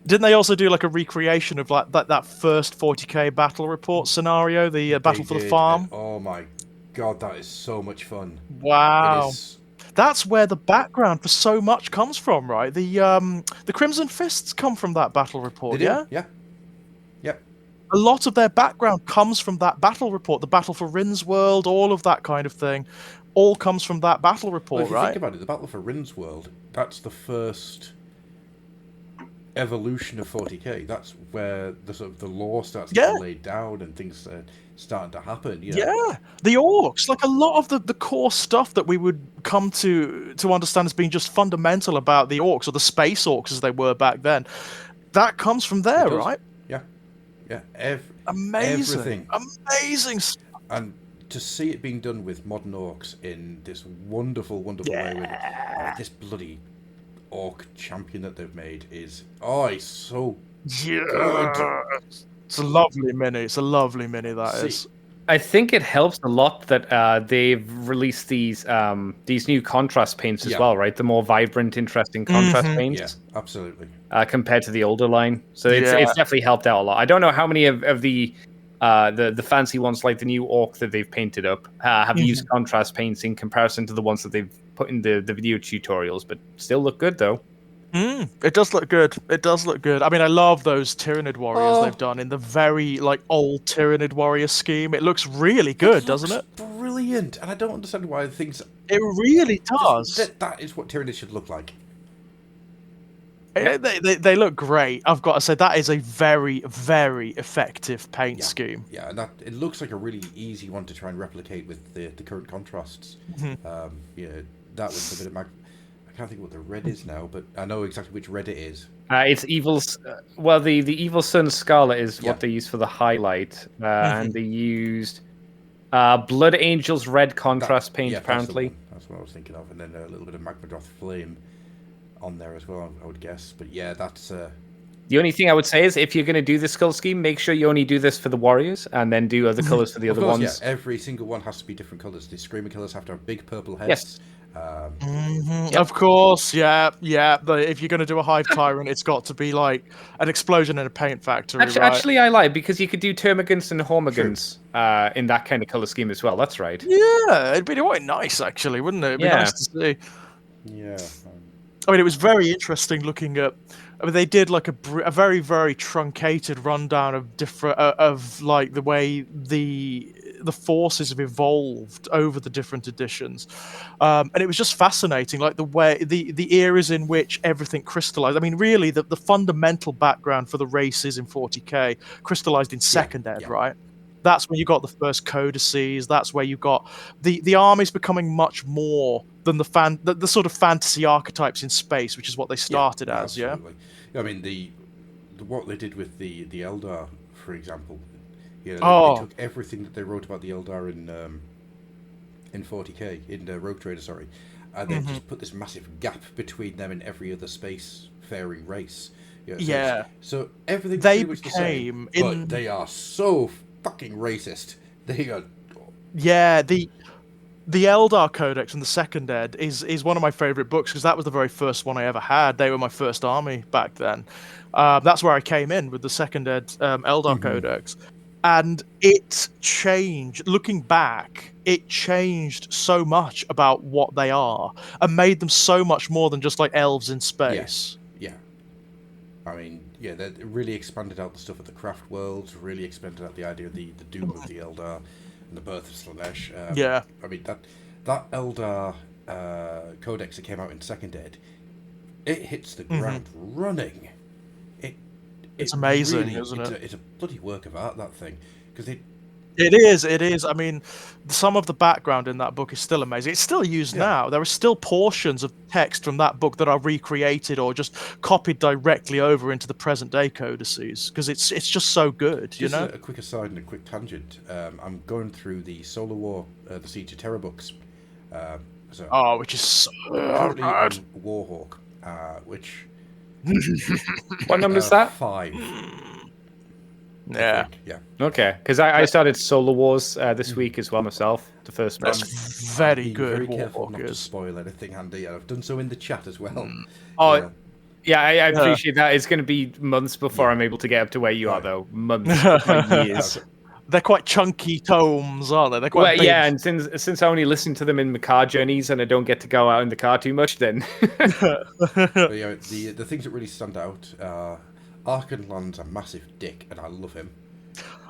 Didn't they also do like a recreation of like that first 40k battle report scenario, the battle for the farm? Oh my god, that is so much fun! Wow, that's where the background for so much comes from, right? The Crimson Fists come from that battle report. They do? Yeah. A lot of their background comes from that battle report, the battle for Rin's World, all of that kind of thing. all comes from that battle Well, report, if you right? think about it, the Battle for Rindsworld, that's the first evolution of 40k. That's where the sort of the lore starts getting laid down and things are starting to happen. You know? Yeah, the orcs, like a lot of the core stuff that we would come to understand as being just fundamental about the orcs, or the space orcs as they were back then, that comes from there, It does. right? Yeah, yeah. Amazing, Everything. amazing. And to see it being done with modern orcs in this wonderful, wonderful way with this bloody orc champion that they've made is it's so Yeah, it's a lovely mini. It's a lovely mini. That See, is. I think it helps a lot that they've released these new contrast paints as well, right? The more vibrant, interesting contrast paints. Yeah, absolutely. Compared to the older line, so it's Yeah. definitely helped out a lot. I don't know how many of the fancy ones, like the new orc that they've painted up, have used contrast paints in comparison to the ones that they've put in the video tutorials, but still look good though. It does look good. It does look good. I mean, I love those Tyranid warriors they've done in the very old Tyranid warrior scheme. It looks really good, doesn't it? Brilliant, and I don't understand why things. It really does. That is what Tyranid should look like. They look great. I've got to say that is a very, very effective paint scheme. Yeah, and it looks like a really easy one to try and replicate with the current contrasts. That was a bit of I can't think what the red is now, but I know exactly which red it is. It's Evil's. Well, the Evil Sun Scarlet is what they used for the highlight, and they used Blood Angel's red contrast paint. Apparently, that's what I was thinking of, and then a little bit of Magmadroth Flame on there as well, I would guess. But yeah, that's. The only thing I would say is, if you're going to do this color scheme, make sure you only do this for the warriors, and then do other colors for the other ones. Yeah, every single one has to be different colors. The Screamer killers have to have big purple heads. Yes. Of course, yeah. But if you're going to do a Hive Tyrant, it's got to be like an explosion in a paint factory. Actually, I like, because you could do Termagants and Hormagants in that kind of color scheme as well. That's right. Yeah, it'd be quite nice, actually, wouldn't it? It'd be nice to see. Yeah. I mean, it was very interesting looking at. I mean, they did like a very, very truncated rundown of different of like the way the forces have evolved over the different editions, and it was just fascinating, like the way the eras in which everything crystallized. I mean, really, the fundamental background for the races in 40k crystallized in second ed, right? That's when you got the first codices. That's where you got the armies becoming much more than the sort of fantasy archetypes in space, which is what they started as. Absolutely. I mean, the what they did with the Eldar, for example. They took everything that they wrote about the Eldar in 40k, in Rogue Trader, sorry, and then just put this massive gap between them and every other space faring race. So everything they became the same, but they are so fucking racist. They are. Yeah, the Eldar Codex and the Second Ed is one of my favorite books, because that was the very first one I ever had. They were my first army back then. That's where I came in with the Second Ed Eldar Codex. And it changed, looking back, it changed so much about what they are and made them so much more than just like elves in space. Yeah. I mean, they really expanded out the stuff of the craft worlds, really expanded out the idea of the doom of the Eldar and the birth of Slanesh. I mean, that Eldar Codex that came out in Second Ed, it hits the ground running. It's amazing, really, isn't it? It's a bloody work of art, that thing. Because It is. I mean, some of the background in that book is still amazing. It's still used now. There are still portions of text from that book that are recreated or just copied directly over into the present day codices, because it's just so good. Just a quick aside and a quick tangent. I'm going through the Solar War, the Siege of Terror books. Which is so currently on good. Warhawk, which. What number is that? 5. Yeah. Yeah. Okay, because I started Solar Wars this week as well myself. The first one. That's very good. Very careful not to spoil anything, Andy. I've done so in the chat as well. Yeah, I appreciate that. It's going to be months before I'm able to get up to where you are, though. Months, not years. They're quite chunky tomes, aren't they? They're quite big. Yeah, and since I only listen to them in my car journeys and I don't get to go out in the car too much, then. But, the things that really stand out are Archenland's a massive dick, and I love him.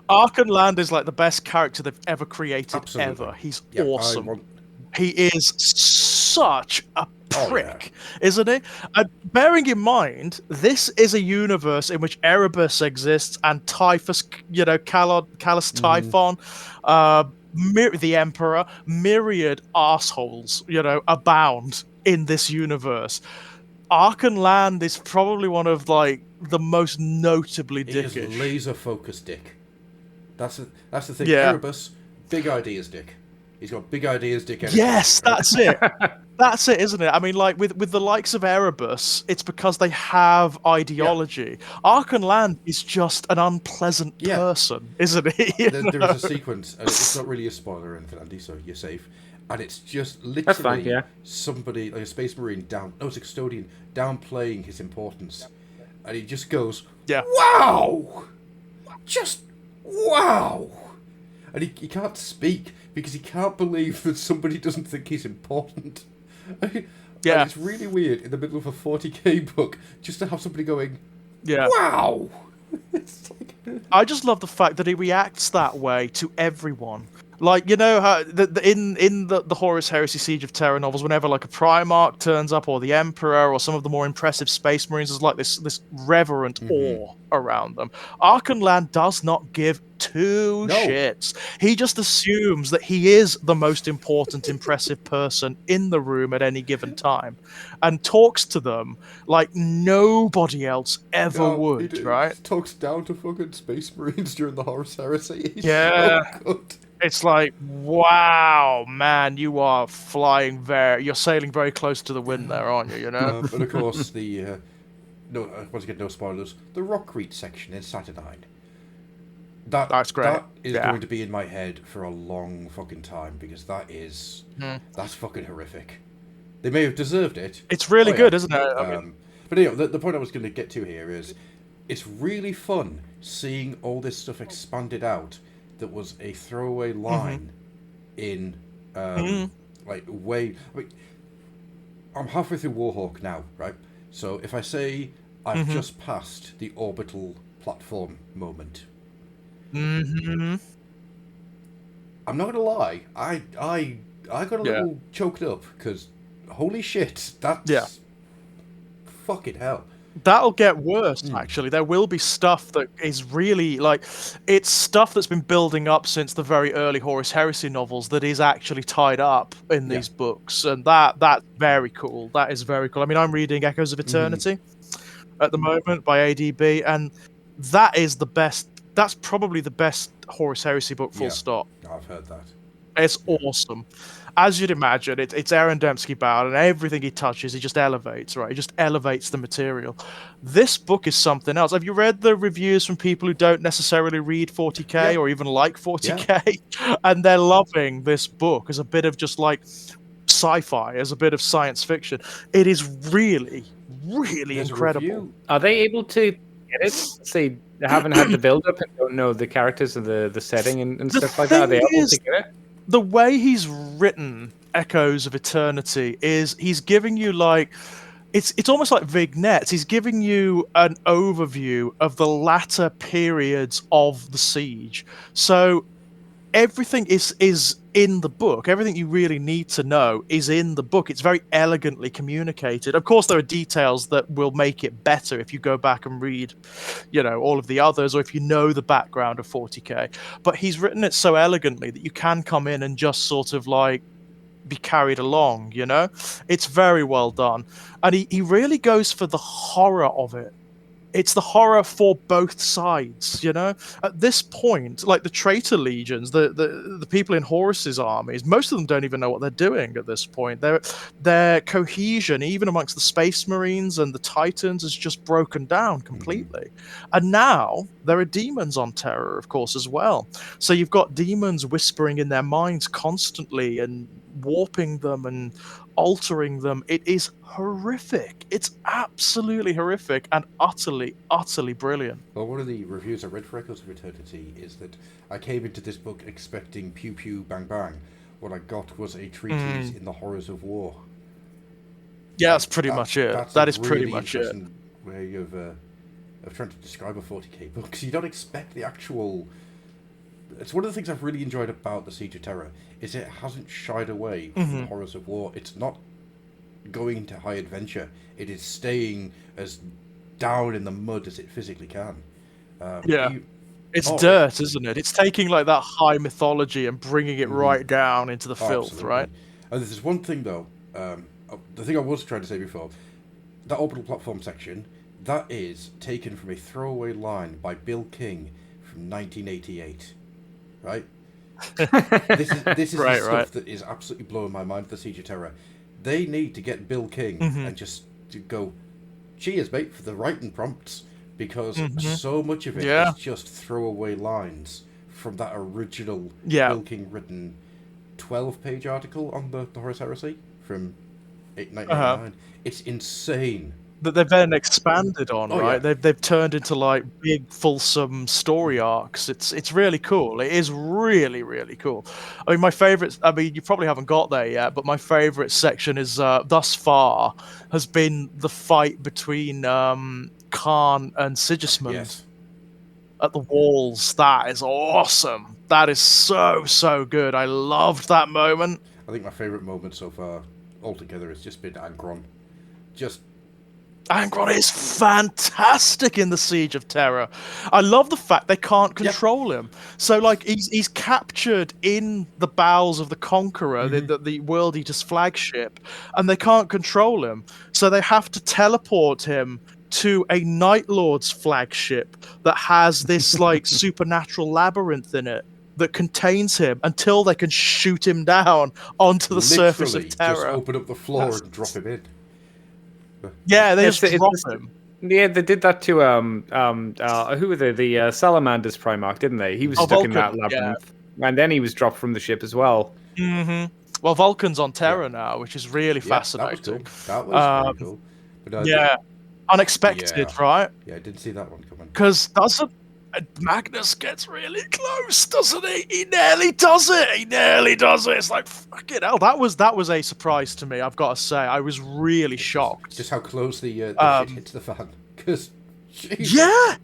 Archenland is like the best character they've ever created. Absolutely. Ever. He's awesome. He is such a Oh, yeah. prick, isn't he? And bearing in mind, this is a universe in which Erebus exists and Typhus, Callus Typhon, the Emperor, myriad assholes, abound in this universe. Arkan Land is probably one of the most notably He is dickish. laser focused dick. That's the thing. Yeah. Erebus, big ideas dick. He's got big ideas dick energy. Yes, that's it. That's it, isn't it? I mean, like with the likes of Erebus, it's because they have ideology. Arkan Land is just an unpleasant person, isn't he? There is a sequence, and it's not really a spoiler or anything, Andy, so you're safe. And it's just literally somebody, like a space marine it's a custodian, downplaying his importance. And he just goes, wow! Just wow! And he can't speak because he can't believe that somebody doesn't think he's important. And it's really weird in the middle of a 40k book just to have somebody going, wow! It's like... I just love the fact that he reacts that way to everyone. Like, you know how in the Horus Heresy Siege of Terror novels, whenever like a Primarch turns up, or the Emperor, or some of the more impressive Space Marines, there's like this reverent awe around them. Arkan Land does not give two shits. He just assumes that he is the most important, impressive person in the room at any given time, and talks to them like nobody else ever would. Right? Talks down to fucking Space Marines during the Horus Heresy. He's so good. It's like, wow, man, you're sailing very close to the wind there, aren't you? You know. But of course, once again, no spoilers. The Rockreach section is Saturnine. That's great. That is going to be in my head for a long fucking time because that's fucking horrific. They may have deserved it. It's really good, isn't it? But anyway, the point I was going to get to here is, it's really fun seeing all this stuff expanded out. That was a throwaway line in way. I mean, I'm halfway through Warhawk now, right? So if I say I've just passed the orbital platform moment, I'm not gonna lie, I got a little choked up because holy shit, that's fucking hell. That'll get worse, actually. There will be stuff that is really, it's stuff that's been building up since the very early Horus Heresy novels that is actually tied up in these books. And that's very cool. That is very cool. I mean, I'm reading Echoes of Eternity at the moment by ADB, and that's probably the best Horus Heresy book, full stop. I've heard that. It's awesome. As you'd imagine, it's Aaron Dembski bound, and everything he touches, he just elevates, right? He just elevates the material. This book is something else. Have you read the reviews from people who don't necessarily read 40k or even like 40k? Yeah. And they're loving this book as a bit of just like sci-fi, as a bit of science fiction. It is really, really incredible. Are they able to get it? Say they haven't had the build-up and don't know the characters and the setting and stuff like that. Are they able to get it? The way he's written Echoes of Eternity is he's giving you it's almost like vignettes. He's giving you an overview of the latter periods of the siege. So everything is in the book. Everything you really need to know is in the book. It's very elegantly communicated. Of course, there are details that will make it better if you go back and read, all of the others, or if you know the background of 40k. But he's written it so elegantly that you can come in and just sort of be carried along, It's very well done. And he really goes for the horror of it. It's the horror for both sides, At this point, like the traitor legions, the people in Horus's armies, most of them don't even know what they're doing at this point. Their cohesion, even amongst the Space Marines and the Titans, is just broken down completely. And now there are demons on Terror, of course, as well. So you've got demons whispering in their minds constantly and warping them and altering them. It is horrific. It's absolutely horrific and utterly, utterly brilliant. Well, one of the reviews I read for Echoes of Eternity is that I came into this book expecting pew pew bang bang. What I got was a treatise in the horrors of war. Yeah, that's pretty much it. That is pretty much it. Way of trying to describe a 40k book, because you don't expect the actual it's one of the things I've really enjoyed about the Siege of Terror is it hasn't shied away from the horrors of war. It's not going into high adventure. It is staying as down in the mud as it physically can. Yeah. You- It's oh, dirt, isn't it? It's taking like that high mythology and bringing it right down into the filth, absolutely. right? And there's one thing though. The thing I was trying to say before, that orbital platform section, that is taken from a throwaway line by Bill King from 1988, right? This is Right, the stuff right. that is absolutely blowing my mind. The Siege of Terror, they need to get Bill King and just to go, cheers, mate, for the writing prompts, because so much of it Yeah. is just throwaway lines from that original Yeah. Bill King written 12-page article on the Horus Heresy from 1989. It's insane. That they've then expanded on, Oh, right? yeah. They've turned into like big, fulsome story arcs. It's really cool. It is really, really cool. I mean, my favorite. I mean, you probably haven't got there yet, but my favorite section is thus far has been the fight between Khan and Sigismund Yes. at the walls. That is awesome. That is so good. I loved that moment. I think my favourite moment so far altogether has just been Angron. Just Angron is fantastic in the Siege of Terror. I love the fact they can't control him. So, like, he's captured in the bowels of the Conqueror, the World Eater's flagship, and they can't control him. So they have to teleport him to a Night Lord's flagship that has this, like, supernatural labyrinth in it that contains him until they can shoot him down onto the surface of just Terror. open up the floor and drop him in. Yeah, they It's- just it's- drop it's- him. Yeah, they did that to who were they? The Salamanders Primarch, didn't they? He was stuck in that Vulcan, labyrinth, and then he was dropped from the ship as well. Well, Vulcan's on Terra now, which is really Yeah, fascinating. that was very cool. But, Yeah, unexpected, yeah. right? Yeah, I didn't see that one coming. Because Magnus gets really close, doesn't he? He nearly does it. It's like, fucking hell. That was a surprise to me. I've got to say, I was really shocked. Just how close the shit hits the fan. Because, Yeah,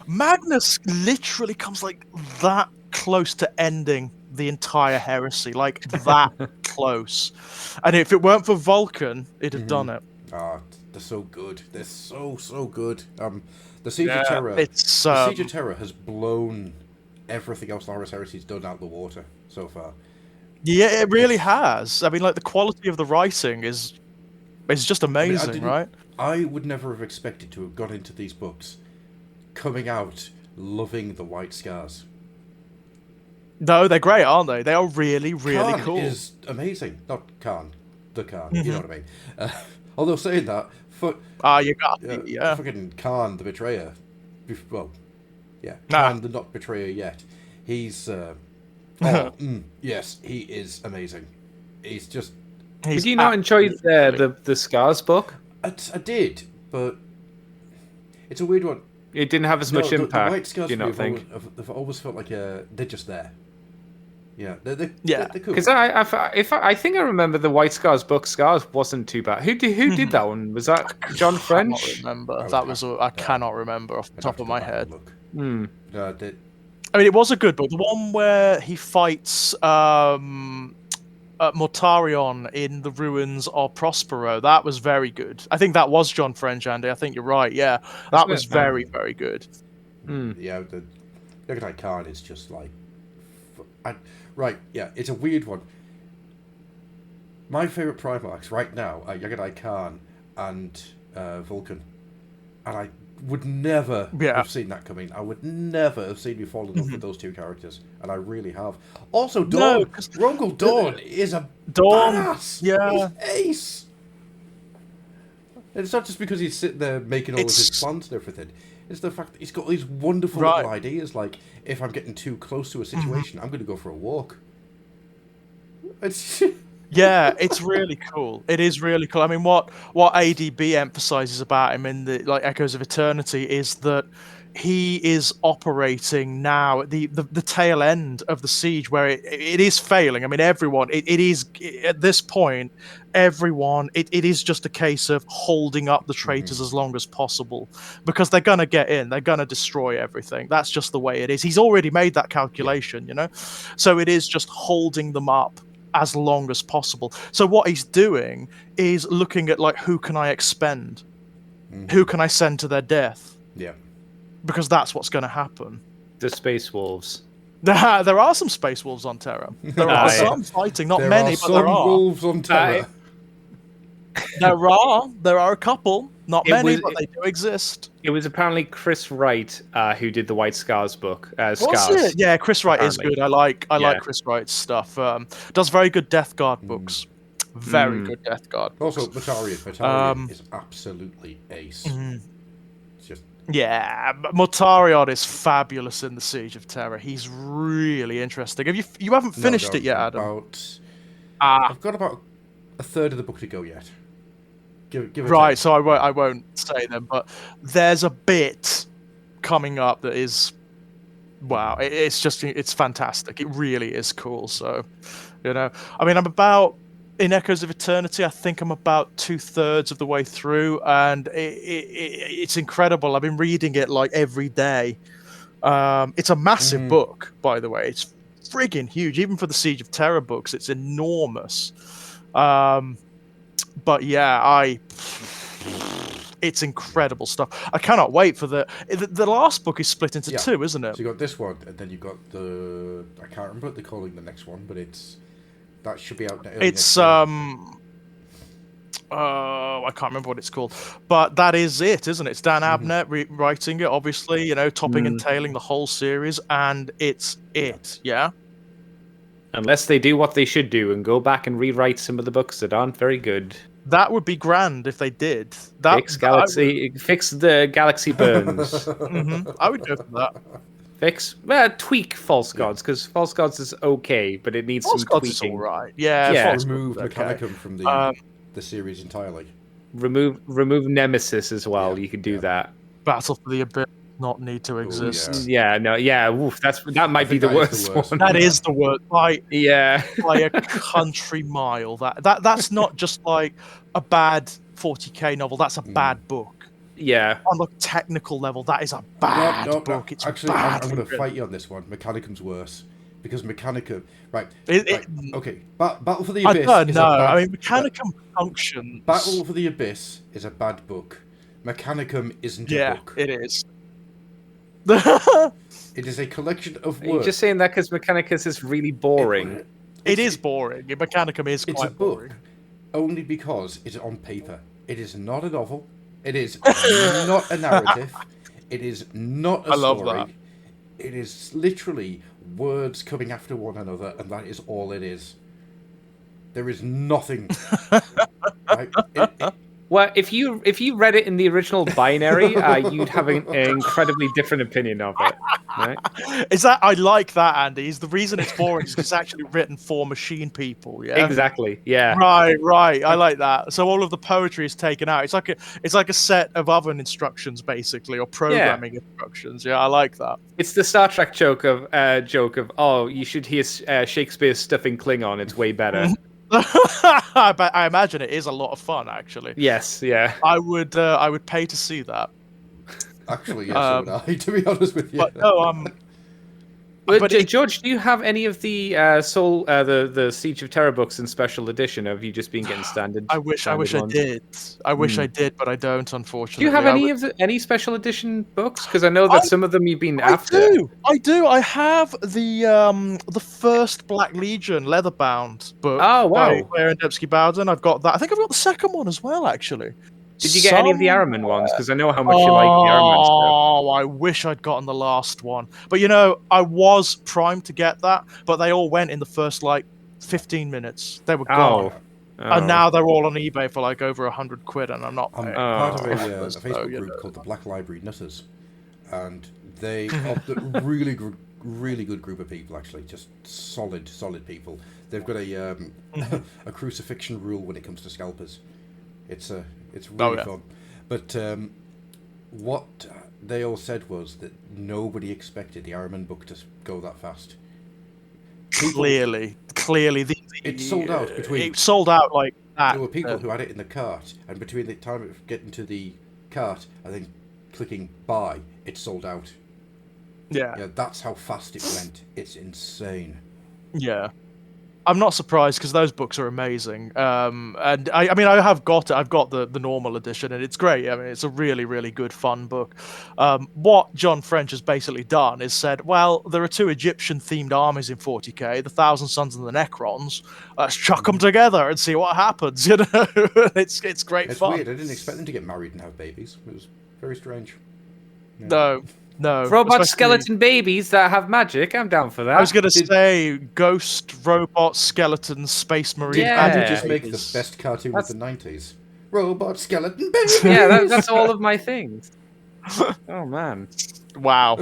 Magnus literally comes like that close to ending the entire heresy, like that close. And if it weren't for Vulcan, it'd have done it. they're so good. They're so good. The Siege Yeah, of Terror. it's, The Siege of Terror has blown everything else the Horus Heresy's done out the water so far. Yeah, it really has. I mean, like the quality of the writing is just I mean, amazing, right? I would never have expected to have got into these books coming out loving the White Scars. No, they're great, aren't they? They are really, really Khan cool. is amazing. Not Khan, the Khan. You know what I mean? Although saying that, You got yeah. fucking Khan the Betrayer. Well, yeah, Nah. Khan the not Betrayer yet. He's yes, he is amazing. He's just. He's Did you not enjoy the Scars book? I did, but it's a weird one. It didn't have as much the impact. White Scars Do you for me not think? they've always felt like they're just there. Yeah, they're cool. Because I think I remember the White Scars book. Scars wasn't too bad. Who did that one? Was that John I French? cannot remember. That was I cannot remember off the I'd top have to of go my back and head. look. Hmm. No, I mean, it was a good book. The one where he fights Mortarion in the ruins of Prospero. That was very good. I think that was John French, Andy. I think you're right. Yeah, that was very, very good. Yeah, the Yagadai Khan is just like, right. Yeah, it's a weird one. My favorite Primarchs right now are Yagadai Khan and Vulcan, and I would never have seen that coming. I would never have seen me fall in love with those two characters, and I really have. Also, Dawn, Rogel Dawn is a badass. Yeah, he's ace. And it's not just because he's sitting there making all of his plans and everything. It's the fact that he's got these wonderful little ideas, like, if I'm getting too close to a situation, I'm going to go for a walk. It's yeah, it's really cool. It is really cool. I mean, what ADB emphasizes about him in the Echoes of Eternity is that he is operating now at the tail end of the siege, where it is failing. I mean, everyone, it is at this point, everyone, it is just a case of holding up the traitors as long as possible, because they're going to get in, they're going to destroy everything. That's just the way it is. He's already made that calculation, you know? So it is just holding them up as long as possible. So what he's doing is looking at, like, who can I expend? Who can I send to their death? Yeah. Because that's what's going to happen. The Space Wolves. There are some Space Wolves on Terra. There are some fighting, not many, but there are. Wolves on Terra. There are a couple, not many, but they do exist. It was apparently Chris Wright who did the White Scars book. Was Scars, it? Yeah, Chris Wright apparently. is good. I like Chris Wright's stuff. Does very good Death Guard books. Very good Death Guard books. Also, Mortarion is absolutely ace. It's just... Yeah, Mortarion is fabulous in the Siege of Terror. He's really interesting. You haven't finished it yet, Adam? I've got about a third of the book to go yet. Give it right, so I won't say them, but there's a bit coming up that is, wow, it's fantastic. It really is cool. So, you know, I mean, in Echoes of Eternity, I think I'm about 2/3 of the way through, and it's incredible. I've been reading it like every day. It's a massive book, by the way. It's friggin' huge. Even for the Siege of Terror books, it's enormous. But yeah, it's incredible stuff. I cannot wait for the last book is split into two, isn't it? So you got this one, and then you got I can't remember what they're calling the next one, but that should be out now. It's I can't remember what it's called, but that is it, isn't it? It's Dan Abnett writing it, obviously, you know, topping and tailing the whole series, and it's it, yeah. Unless they do what they should do and go back and rewrite some of the books that aren't very good. That would be grand if they did. Fix the Galaxy Burns. I would go for that. Tweak False Gods, because False Gods is okay, but it needs some tweaking. Is all right. Yeah. Remove Mechanicum from the series entirely. Remove Nemesis as well. You could do that. Battle for the Abyss not need to exist. Oof, that might be the worst one. That is the worst. By a country mile. That's not just like a bad 40k novel. That's a bad book. Yeah. On the technical level, that is a bad book. No. It's actually, I'm going to fight you on this one. Mechanicum's worse. Because Mechanicum... Right. Okay. Battle for the Abyss Mechanicum functions. Battle for the Abyss is a bad book. Mechanicum isn't a book. Yeah, it is. It is a collection of words. You're just saying that because Mechanicus is really boring. It is boring. Mechanicum is quite boring. Book only because it's on paper. It is not a novel. It is not a narrative. It is not a story. Love that. It is literally words coming after one another, and that is all it is. There is nothing. Right? Well, if you read it in the original binary, you'd have an incredibly different opinion of it. Right? I like that, Andy. The reason it's boring is it's actually written for machine people. Yeah. Exactly. Yeah. Right. I like that. So all of the poetry is taken out. It's like a set of oven instructions, basically, or programming instructions. Yeah, I like that. It's the Star Trek joke of you should hear Shakespeare's stuff in Klingon. It's way better. I imagine it is a lot of fun, actually. Yes, yeah. I would pay to see that. Actually, yes, so would I, to be honest with you. But no, George, do you have any of the the Siege of Terror books in special edition? Or have you just been getting standard? I wish I did. I wish I did, but I don't, unfortunately. Do you have any special edition books? Because I know that some of them you've been after. I do. I have the first Black Legion leatherbound book. Oh wow! By Claire Endebsky Bowden. I've got that. I think I've got the second one as well, actually. Did you get any of the Araman ones? Because I know how much you like the Araman stuff. Oh, I wish I'd gotten the last one. But, you know, I was primed to get that, but they all went in the first, 15 minutes. They were gone. And now they're all on eBay for, over £100, and I'm not paying. Part of a Facebook group called the Black Library Nutters. And they are a really good group of people, actually. Just solid people. They've got a crucifixion rule when it comes to scalpers. It's really fun. But what they all said was that nobody expected the Iron book to go that fast. Clearly, it sold out between. It sold out like that. There were people who had it in the cart, and between the time of getting to the cart and then clicking buy, it sold out. Yeah, that's how fast it went. It's insane. Yeah. I'm not surprised because those books are amazing. And I mean, I have got it. I've got the normal edition, and it's great. I mean, it's a really, really good, fun book. What John French has basically done is said, well, there are two Egyptian-themed armies in 40k, the Thousand Sons and the Necrons. Let's chuck them together and see what happens. You know, it's great It's fun. weird. I didn't expect them to get married and have babies. It was very strange. Yeah. No. Robot skeleton babies that have magic. I'm down for that. I was going to say ghost, robot, skeleton, space marine. Yeah. And just make the best cartoon of the 90s. Robot skeleton babies. Yeah, that's all of my things. Oh man. Wow.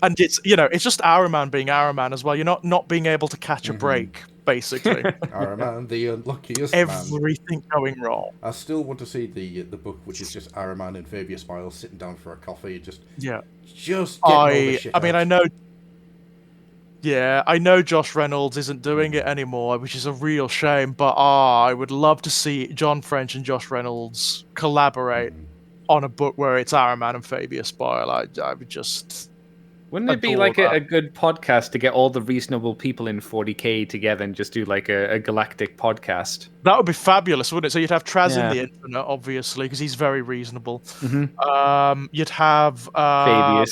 And it's just Iron Man being Iron Man as well. You're not being able to catch a break, basically. Iron Man, the unluckiest man. Everything going wrong. I still want to see the book, which is just Iron Man and Fabius Miles sitting down for a coffee and just getting all the shit out. I know Josh Reynolds isn't doing it anymore, which is a real shame. But I would love to see John French and Josh Reynolds collaborate on a book where it's Iron Man and Fabius Bile. I would just. Wouldn't it be like a good podcast to get all the reasonable people in 40k together and just do like a galactic podcast? That would be fabulous, wouldn't it? So you'd have Traz in the Infinite, obviously, because he's very reasonable. Mm-hmm. You'd have Fabius.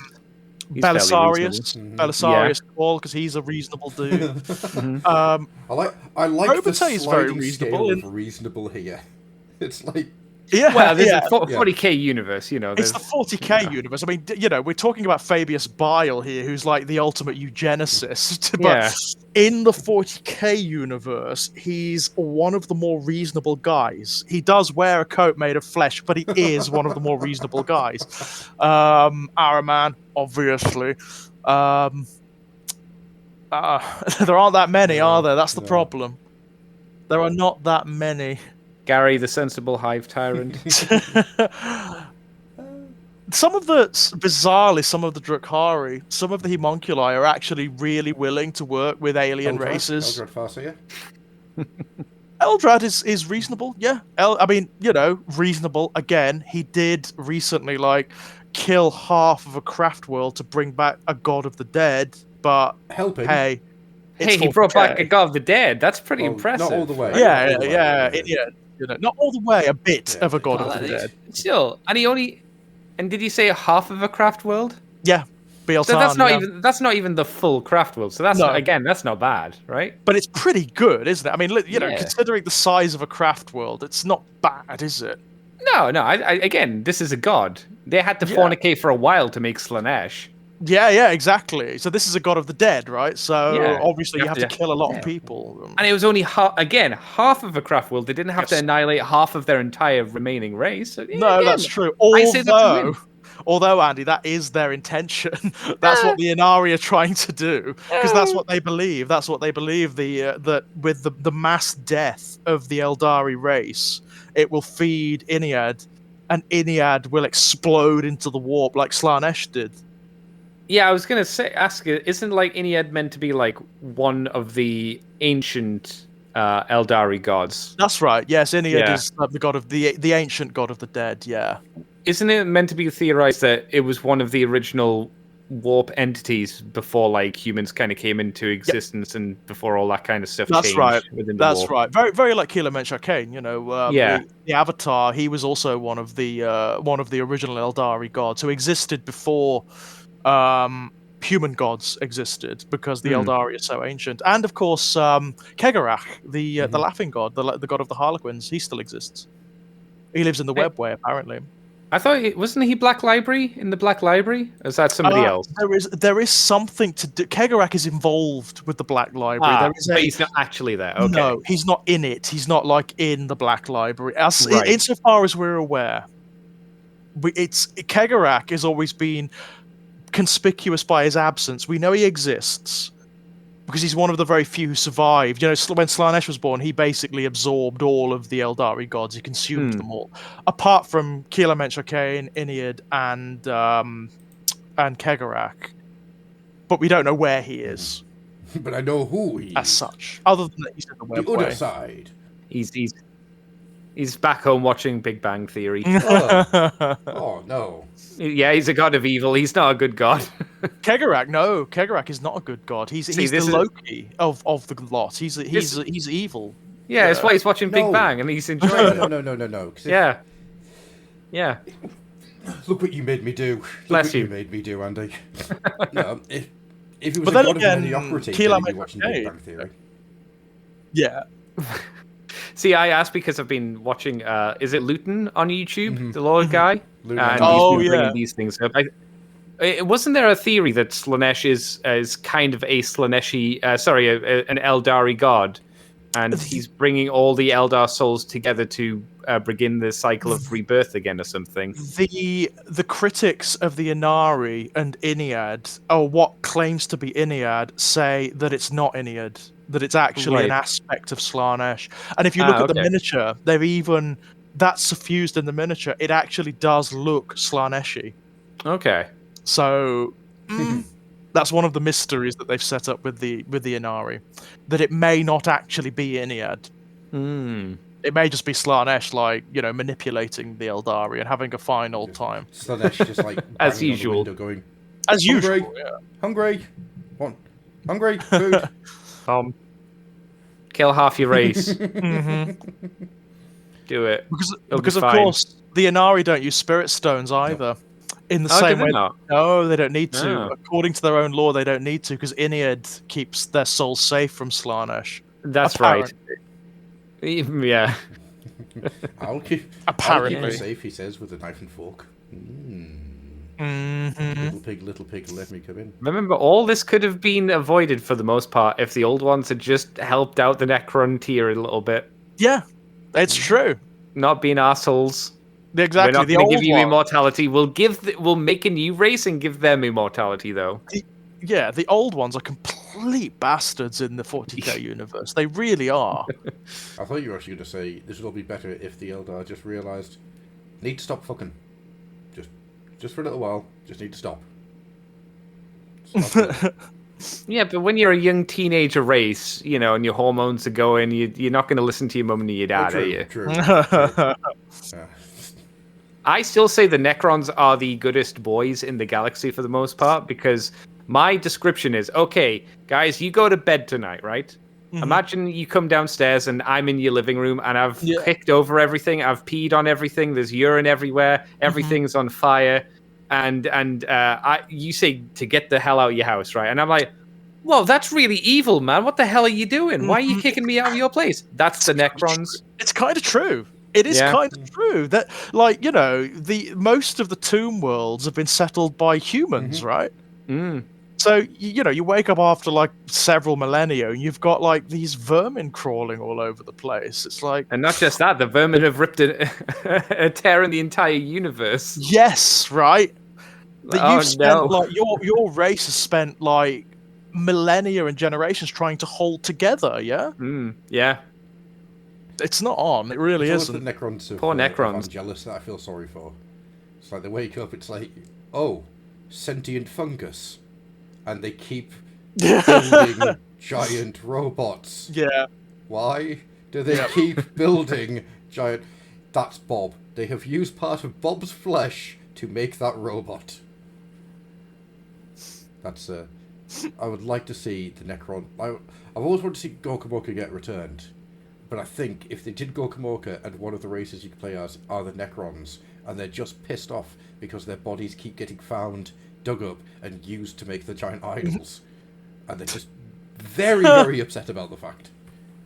Belisarius Paul, because he's a reasonable dude. I like Robotay the is sliding very reasonable scale of reasonable here. It's like. Yeah, well, there's a 40k universe, It's the 40k universe. I mean, we're talking about Fabius Bile here, who's like the ultimate eugenicist. But in the 40k universe, he's one of the more reasonable guys. He does wear a coat made of flesh, but he is one of the more reasonable guys. Iron Man, obviously. There aren't that many, are there? That's the problem. There are not that many. Gary, the sensible hive tyrant. Bizarrely, some of the Drukhari, some of the homunculi are actually really willing to work with alien races. Eldrad Farseer? Eldrad is reasonable, yeah. Reasonable. Again, he did recently, kill half of a craft world to bring back a God of the Dead, but helping. Hey, he brought back a God of the Dead. That's pretty impressive. Not all the way. Yeah. Not all the way, a bit of a God of the Dead. Still, and did you say half of a craft world? Yeah, Beatin, so that's not even the full craft world. So that's that's not bad, right? But it's pretty good, isn't it? I mean, considering the size of a craft world, it's not bad, is it? No. Again, this is a god. They had to fornicate for a while to make Slanesh. Yeah, exactly. So this is a God of the Dead, right? So obviously you have to kill a lot of people. And it was only half of a craft world. They didn't have to annihilate half of their entire remaining race. So, that's true. Although, Andy, that is their intention. That's what the Inari are trying to do, because that's what they believe. That's what they believe. That with the mass death of the Eldari race, it will feed Iniad, and Iniad will explode into the warp like Slanesh did. Yeah, I was going to ask you, isn't Iniad meant to be one of the ancient Eldari gods? That's right. Yes, Iniad is the god of the ancient god of the dead. Yeah. Isn't it meant to be theorized that it was one of the original warp entities before humans kind of came into existence and before all that kind of stuff changed within the That's warp? right. Very, very like Keeler Mensch Arcane. The Avatar. He was also one of the original Eldari gods who existed before human gods existed, because the Eldari are so ancient. And of course, Kegarach, the laughing god, the god of the Harlequins, he still exists. He lives in the Webway, apparently. I thought wasn't he Black Library in the Black Library? Or is that somebody else? There is something to do. Kegarach is involved with the Black Library. But he's not actually there. Okay. No, he's not in it. He's not in the Black Library. Insofar as we're aware, Kegarach has always been conspicuous by his absence. We know he exists, because he's one of the very few who survived. You know, when Slaanesh was born, he basically absorbed all of the Eldari gods. He consumed them all, apart from Keelah-Menshar-Cain, Inead, and Kegarak. But we don't know where he is. But I know who he is. As such. Other than that, he's in the The webway. other side. He's back home watching Big Bang Theory. Oh, no. Yeah, he's a god of evil. He's not a good god. Kegarak is not a good god. He's the Loki of the lot. He's evil. Yeah, that's why he's watching Big Bang and he's enjoying it. No. Yeah. Look what you made me do. Bless you. You made me do, Andy. No, if it was But a then god again, of mediocrity, Keelah then he'd be watching Big Bang Theory. Yeah. See, I asked because I've been watching. Is it Luton on YouTube, the Lord guy? Luton. And he's been bringing these things up. Wasn't there a theory that Slaanesh is kind of a Slaaneshi, an Eldari god, and he's bringing all the Eldar souls together to begin the cycle of rebirth again, or something? The critics of the Inari and Inead, or what claims to be Inead, say that it's not Inead, that it's actually an aspect of Slaanesh. And if you look at the miniature, that's suffused in the miniature. It actually does look Slaaneshi. Okay. So that's one of the mysteries that they've set up with the Inari, that it may not actually be Inead. It may just be Slaanesh, manipulating the Eldari and having a fine old time. Slaanesh just as usual, going, as hungry, usual, yeah. Hungry, want hungry food. Kill half your race. Do it. Because of course the Inari don't use spirit stones either. In the same way, no, they don't need to. No. According to their own law, they don't need to because Inead keeps their souls safe from Slaanesh. That's right. Yeah. I'll keep Apparently. it safe, he says, with a knife and fork. Little pig, let me come in. Remember, all this could have been avoided for the most part if the old ones had just helped out the Necron tier a little bit. Yeah, it's true. Not being assholes. Exactly. We're not going to give you immortality. We'll make a new race and give them immortality, though. The old ones are complete bastards in the 40k universe. They really are. I thought you were actually going to say this would all be better if the Eldar just realised need to stop fucking. Just for a little while. Just need to stop. Yeah, but when you're a young teenager race, and your hormones are going, you're not going to listen to your mum and your dad, are you? True. I still say the Necrons are the goodest boys in the galaxy for the most part, because my description is, okay, guys, you go to bed tonight, right? Imagine you come downstairs and I'm in your living room and I've picked over everything, I've peed on everything, there's urine everywhere, everything's on fire, and you say to get the hell out of your house, right? And I'm like, whoa, that's really evil, man. What the hell are you doing? Why are you kicking me out of your place? That's the Necrons. It's kind of true. It is kind of true that, the most of the tomb worlds have been settled by humans, right? So, you wake up after, several millennia, and you've got, these vermin crawling all over the place. It's like... And not just that, the vermin have ripped a tear in the entire universe. Yes, right? You've spent, your race has spent, millennia and generations trying to hold together, yeah? Yeah. It's not on. It really isn't. The Necrons Poor Necrons. I'm jealous that I feel sorry for. It's like they wake up, it's like, oh, sentient fungus. And they keep building giant robots. Yeah. Why do they keep building giant... That's Bob. They have used part of Bob's flesh to make that robot. That's, I would like to see the Necron... I've always wanted to see Gorkamorka get returned. But I think if they did Gorkamorka and one of the races you can play as are the Necrons, and they're just pissed off because their bodies keep getting found, dug up, and used to make the giant idols, and they're just very, very upset about the fact.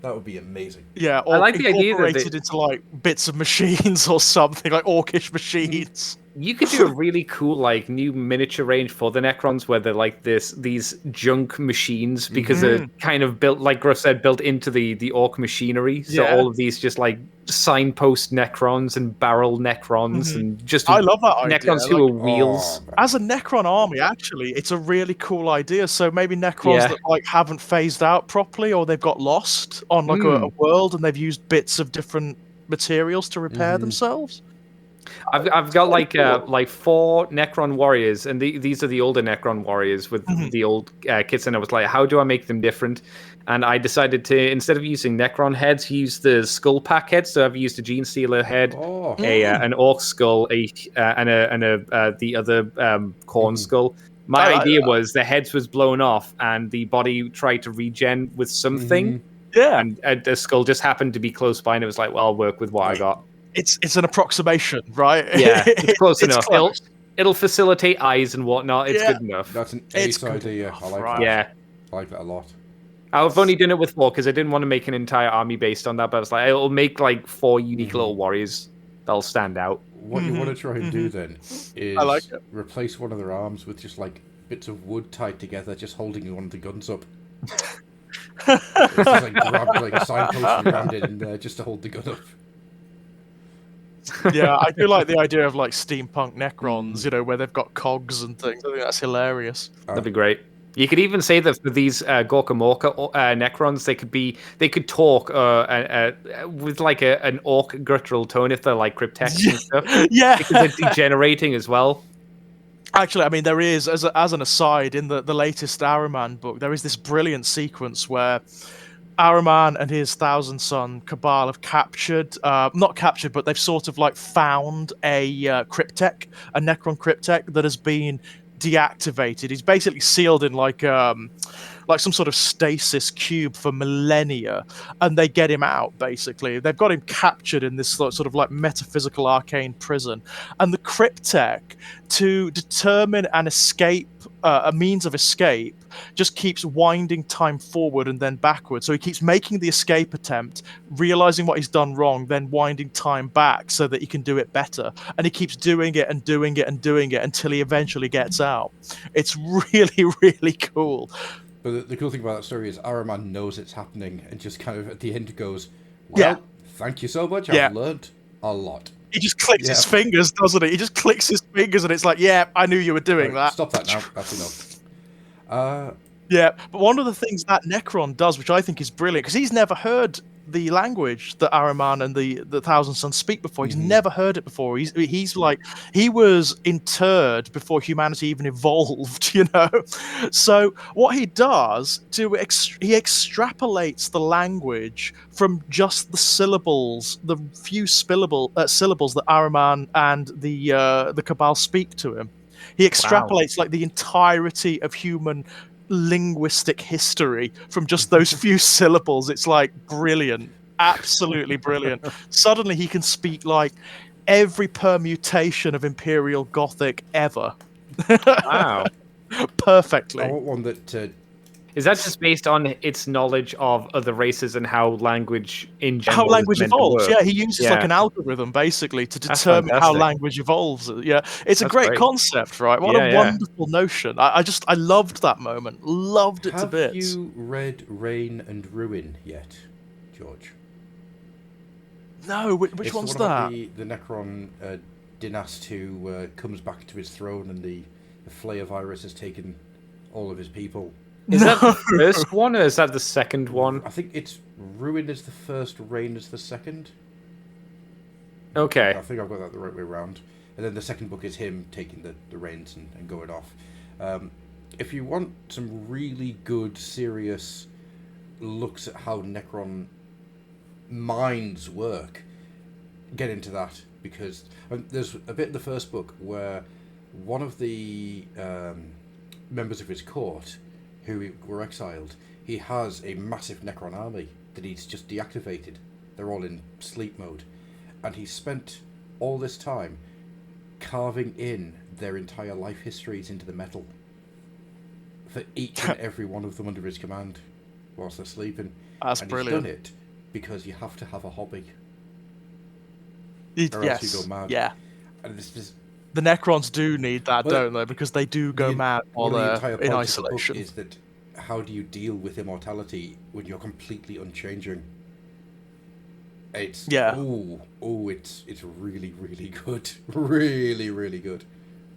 That would be amazing. Yeah, or I like the idea that incorporated into bits of machines or something, like orcish machines. You could do a really cool like new miniature range for the Necrons where they're like these junk machines because they're kind of built, like Gruff said, built into the orc machinery. So Yeah. all of these just like signpost Necrons and barrel Necrons and just I love that idea. Necrons who Like, are wheels. man. as a Necron army, actually, it's a really cool idea. So maybe Necrons Yeah. that like haven't phased out properly, or they've got lost on like a world, and they've used bits of different materials to repair themselves. I've got like 4 Necron warriors, and these are the older Necron warriors with the old kits. And I was like, how do I make them different? And I decided to, instead of using Necron heads, use the skull pack heads. So I've used a Gene Stealer head, an Orc skull, and the other Corn skull. My idea was the heads was blown off, and the body tried to regen with something. Yeah, and the skull just happened to be close by, and it was like, well, I'll work with what I got. it's an approximation, right? Yeah, it's close enough. close. It'll facilitate eyes and whatnot. It's good enough. That's an It's ace good idea. enough, I like right. that. Yeah. I like that a lot. I've only done it with 4 because I didn't want to make an entire army based on that. But I was like, it'll make like 4 unique little warriors that'll stand out. What you want to try and do then is I like it. replace one of their arms with just like bits of wood tied together, just holding one of the guns up. It's just like grab like a signpost and rammed it in there just to hold the gun up. Yeah, I do like the idea of like steampunk Necrons, you know, where they've got cogs and things. I think that's hilarious. That'd be great. You could even say that for these Gorka Morka Necrons, they could talk with like an orc guttural tone if they're like cryptex and stuff. Yeah. Because they're degenerating as well. Actually, I mean, there is, as an aside, in the latest Ahriman book, there is this brilliant sequence where Ahriman and his Thousand Son Cabal have captured, not captured, but they've sort of like found a cryptek, a Necron cryptek that has been deactivated. He's basically sealed in like some sort of stasis cube for millennia, and they get him out. Basically, they've got him captured in this sort of like metaphysical arcane prison, and the cryptek, to determine an escape, a means of escape, just keeps winding time forward and then backward. So he keeps making the escape attempt, realizing what he's done wrong, then winding time back so that he can do it better. And he keeps doing it and doing it and doing it until he eventually gets out. It's really, really cool. But the cool thing about that story is Ahriman knows it's happening and just kind of at the end goes, well, thank you so much. I've learned a lot. He just clicks his fingers, doesn't he? He just clicks his fingers and it's like, yeah, I knew you were doing that. Stop that now. That's enough. Yeah, but one of the things that Necron does, which I think is brilliant, because he's never heard the language that Ahriman and the Thousand Sons speak before. He's never heard it before. He's like, he was interred before humanity even evolved, you know? So what he does, he extrapolates the language from just the syllables, the few syllables that Ahriman and the Cabal speak to him. He extrapolates like the entirety of human linguistic history from just those few syllables. It's like brilliant, absolutely brilliant. Suddenly he can speak like every permutation of Imperial Gothic ever. Wow. Perfectly. I want one that is that just based on its knowledge of other races and how language in general? How language evolves? Yeah, he uses like Yeah. an algorithm basically to determine how fantastic. language evolves. Yeah, it's a That's great great. concept, right? What a wonderful notion. I loved that moment. Loved it to bits. Have you read Reign and Ruin yet, George? No, which It's one's the one about that? the Necron dynast who comes back to his throne and the Flayer virus has taken all of his people. Is that the first one, or is that the second one? I think it's Ruin is the first, Reign is the second. Okay. I think I've got that the right way around. And then the second book is him taking the reins and going off. If you want some really good, serious looks at how Necron minds work, get into that, because there's a bit in the first book where one of the members of his court who were exiled, he has a massive Necron army that he's just deactivated. They're all in sleep mode. And he spent all this time carving in their entire life histories into the metal for each and every one of them under his command whilst they're sleeping. That's and brilliant. He's done it because you have to have a hobby. Or else Yes. you go mad. Yeah. And it's just The Necrons do need that, Well, don't they? Because they do go mad while one of the they're entire in points of the book isolation. is that how do you deal with immortality when you're completely unchanging? It's it's really, really good. Really, really good.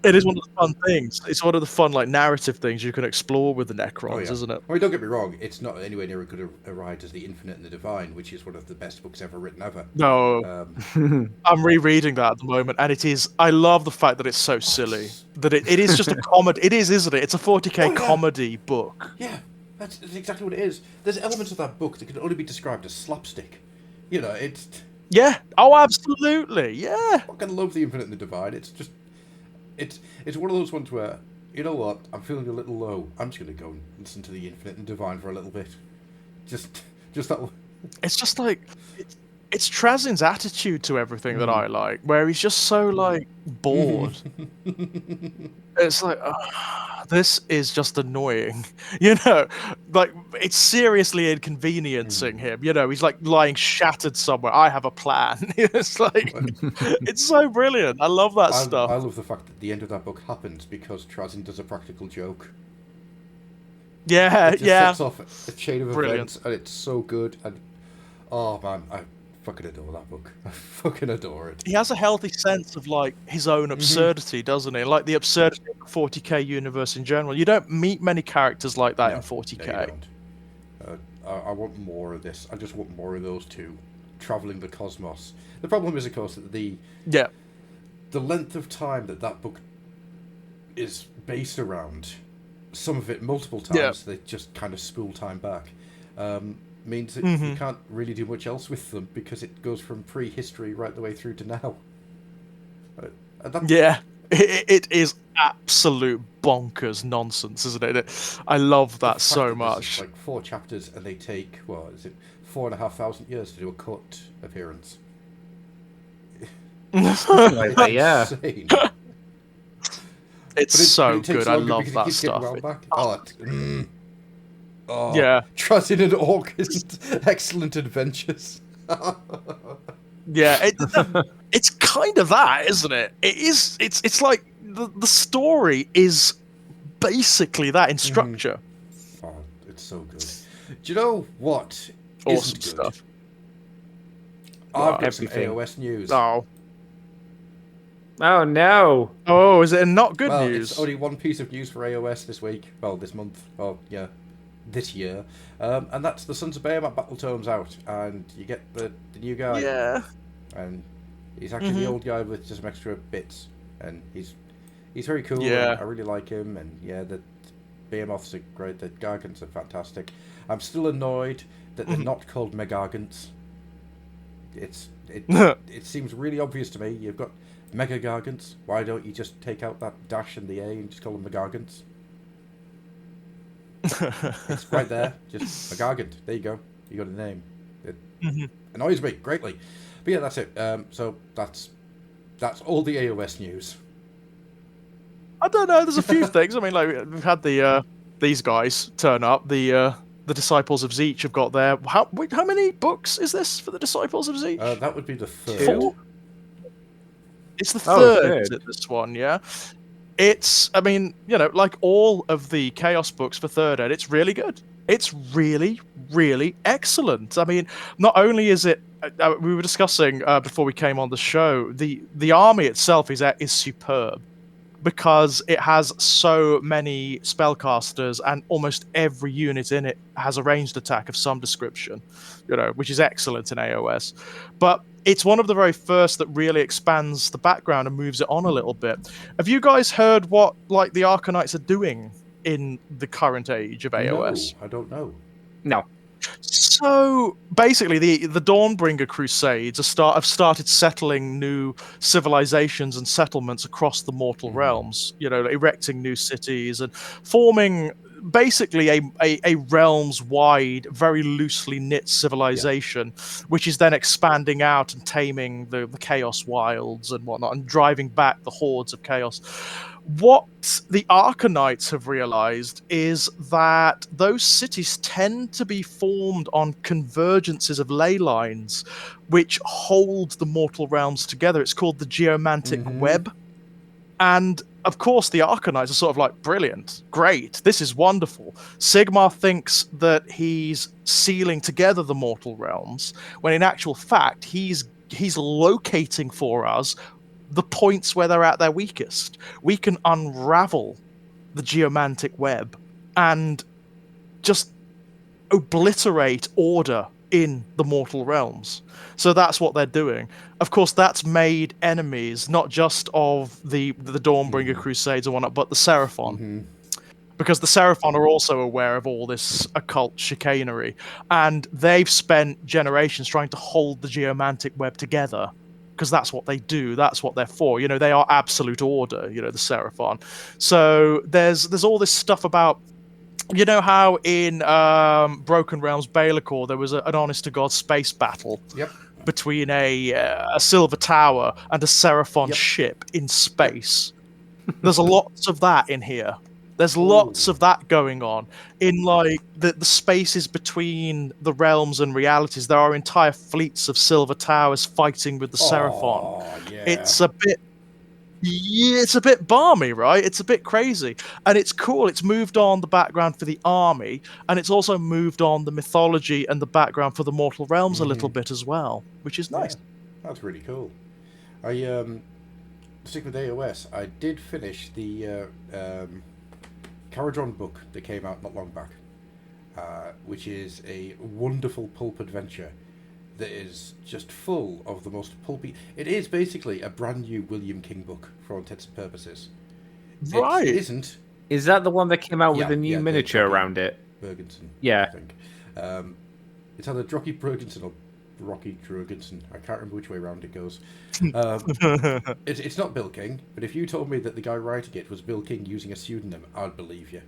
It is one of the fun things. It's one of the fun, like, narrative things you can explore with the Necrons, Oh, yeah. isn't it? I mean, don't get me wrong, it's not anywhere near as good a ride as The Infinite and the Divine, which is one of the best books ever written ever. No, Um, I'm rereading that at the moment, and it is. I love the fact that it's so silly. That it is just a comedy. It is, isn't it? It's a 40k comedy book. Yeah, that's exactly what it is. There's elements of that book that can only be described as slapstick. You know, it's... Yeah. Oh, absolutely. Yeah. I fucking love The Infinite and the Divine. It's just... It's one of those ones where, you know what, I'm feeling a little low. I'm just going to go and listen to The Infinite and Divine for a little bit. Just that... It's just like... It's Trazin's attitude to everything that I like, where he's just so, like, bored. It's like, this is just annoying. You know, like, it's seriously inconveniencing him. You know, he's like lying shattered somewhere. I have a plan. It's like, it's so brilliant. I love that stuff. I love the fact that the end of that book happens because Trazin does a practical joke. Yeah, It just sets off a chain of events, and it's so good. And oh man, I fucking adore that book. I fucking adore it. He has a healthy sense of, like, his own absurdity, doesn't he? Like the absurdity of the 40k universe in general. You don't meet many characters like that in 40k. No, you don't. I want more of this. I just want more of those two traveling the cosmos. The problem is, of course, that the length of time that book is based around, some of it multiple times, they just kind of spool time back. Means that you can't really do much else with them because it goes from prehistory right the way through to now. It is absolute bonkers nonsense, isn't it? I love that so much. Like 4 chapters, and they take 4,500 years to do a cut appearance. Yeah, insane. It's so good. I love that stuff. Trazin and August, excellent adventures. It's kind of that, isn't it? It is. It's like the story is basically that in structure. Oh, it's so good. Do you know what? Awesome stuff. I've got some AOS news. Oh no! Oh, is it not good news? It's only one piece of news for AOS this week. Well, this month. Oh, yeah. This year, and that's the Sons of Behemoth Battle Tomes out, and you get the new guy. Yeah. And he's actually the old guy with just some extra bits, and he's very cool. Yeah. I really like him, and the Behemoths are great. The Gargants are fantastic. I'm still annoyed that they're not called Megargants. It seems really obvious to me. You've got Mega Gargants. Why don't you just take out that dash and the A and just call them Megargants? It's right there, just a Gargant. There you go. You got a name. It annoys me greatly, but yeah, that's it. So that's all the AOS news. I don't know. There's a few things. I mean, like we've had these guys turn up. The Disciples of Zeech have got there. How many books is this for the Disciples of Zeech? That would be the 3rd. 4? It's the 3rd. Is it this one? Yeah. It's, I mean, like all of the Chaos books for 3rd Ed, it's really good. It's really, really excellent. I mean, not only is it, we were discussing before we came on the show, the army itself is superb because it has so many spellcasters and almost every unit in it has a ranged attack of some description, which is excellent in AOS. But it's one of the very first that really expands the background and moves it on a little bit. Have you guys heard what like the Arcanites are doing in the current age of AOS? No, I don't know. No. So basically, the Dawnbringer Crusades have started settling new civilizations and settlements across the mortal realms. Erecting new cities and forming basically a realms-wide, very loosely knit civilization, which is then expanding out and taming the Chaos Wilds and whatnot, and driving back the hordes of Chaos. What the Arcanites have realized is that those cities tend to be formed on convergences of ley lines, which hold the mortal realms together. It's called the geomantic web. And of course, the Arcanites are sort of like, brilliant, great, this is wonderful. Sigmar thinks that he's sealing together the mortal realms, when in actual fact, he's locating for us the points where they're at their weakest. We can unravel the geomantic web and just obliterate order in the mortal realms. So that's what they're doing. Of course, that's made enemies not just of the Dawnbringer Crusades and whatnot, but the Seraphon. Because the Seraphon are also aware of all this occult chicanery, and they've spent generations trying to hold the geomantic web together, because that's what they do, that's what they're for. You know, they are absolute order, you know, the Seraphon. So there's all this stuff about, you know how in Broken Realms Baelacor there was an honest-to-God space battle between a Silver Tower and a Seraphon ship in space? There's lots of that in here. There's lots of that going on. In, like, the spaces between the realms and realities, there are entire fleets of Silver Towers fighting with the Seraphon. It's a bit... Yeah, it's a bit balmy, right? It's a bit crazy. And it's cool. It's moved on the background for the army, and it's also moved on the mythology and the background for the mortal realms a little bit as well, which is nice. Yeah, that's really cool. I stick with AOS. I did finish the Caradron book that came out not long back, which is a wonderful pulp adventure that is just full of the most pulpy... It is basically a brand new William King book for all intents and purposes. Right. It isn't. Is that the one that came out with a new miniature around it? Bergensen, yeah. I think. It's either Rocky Bergensen or Rocky Drogensen. I can't remember which way around it goes. It's not Bill King, but if you told me that the guy writing it was Bill King using a pseudonym, I'd believe you.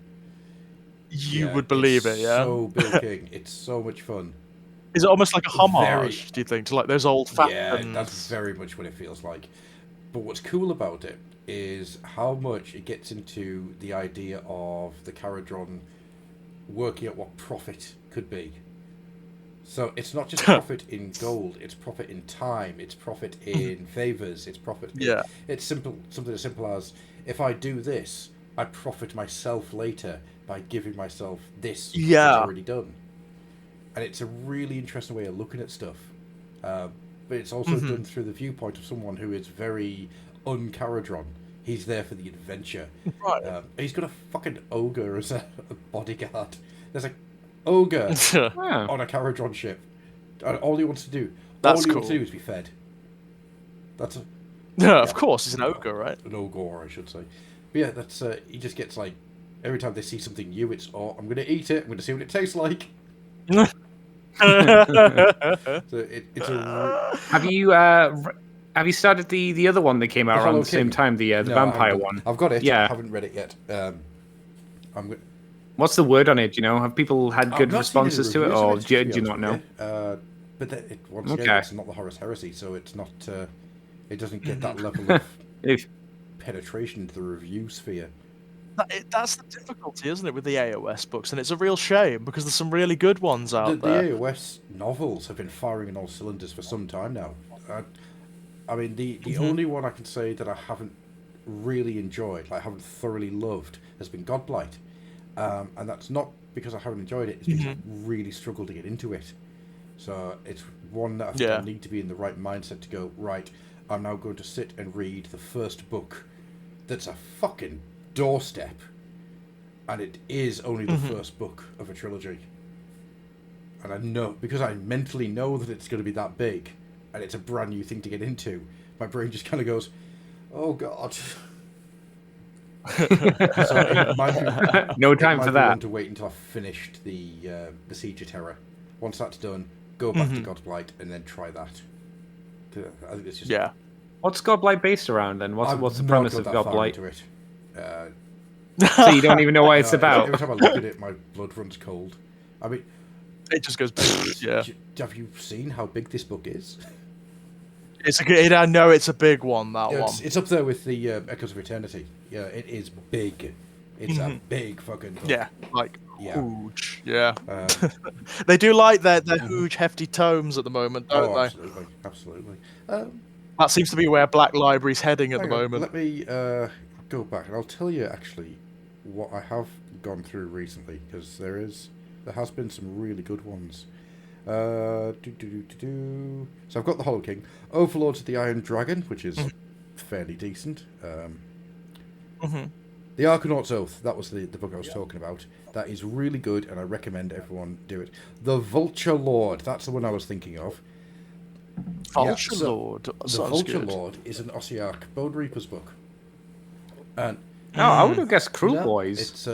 You would believe it, yeah? So Bill King. It's so much fun. Is it almost like a homage, do you think, to like those old fashioned... Yeah, that's very much what it feels like. But what's cool about it is how much it gets into the idea of the Caradron working out what profit could be. So it's not just profit in gold, it's profit in time, it's profit in favours, it's profit... It's simple, something as simple as, if I do this, I profit myself later by giving myself this that's already done. And it's a really interesting way of looking at stuff. But it's also done through the viewpoint of someone who is very un-Caradron. He's there for the adventure. Right. He's got a fucking ogre as a bodyguard. There's a ogre on a Caradron ship. And all he wants to do, wants to do is be fed. That's a... Yeah, of course, he's an ogre, right? An ogre, I should say. But yeah, that's he just gets like, every time they see something new, it's, oh, I'm going to eat it, I'm going to see what it tastes like. So it's a... Have you started the other one that came out around the same time, the vampire one? I've got it. Yeah. I haven't read it yet. What's the word on it? Do you know? Have people had good responses to it, or do you not know? But once again, it's not the Horus Heresy, so it's not. It doesn't get that level of penetration into the review sphere. That's the difficulty, isn't it, with the AOS books? And it's a real shame, because there's some really good ones out there. The AOS novels have been firing on all cylinders for some time now. I mean, the only one I can say that I haven't really enjoyed, like I haven't thoroughly loved, has been Godblight. And that's not because I haven't enjoyed it, it's because I've really struggled to get into it. So it's one that I think I need to be in the right mindset to go, right, I'm now going to sit and read the first book that's a fucking doorstep, and it is only the first book of a trilogy. And I know, because I mentally know that it's going to be that big, and it's a brand new thing to get into, my brain just kind of goes, oh god. So no time for that. To wait until I've finished the Siege of Terror. Once that's done, go back to Godblight and then try that. I think it's just What's Godblight based around then? What's the premise of Godblight? It. So you don't even know what it's about. Every time I look at it, my blood runs cold. I mean, it just goes. Have you seen how big this book is? I know it's a big one. One. It's up there with the Echoes of Eternity. Yeah, it is big. It's a big fucking book. Yeah, like huge. Yeah, they do like their huge, hefty tomes at the moment, don't they? Absolutely. That seems to be where Black Library's heading at the Hang on, moment. let me go back, and I'll tell you actually what I have gone through recently, because there has been some really good ones. So I've got the Hollow King, Overlords of the Iron Dragon, which is fairly decent. The Argonaut's Oath, that was the book I was talking about. That is really good, and I recommend everyone do it. The Vulture Lord, that's the one I was thinking of. Vulture Lord. The Vulture Lord is an Ossiarch Bone Reaper's book. And I would have guessed Cruel yeah, Boys. It's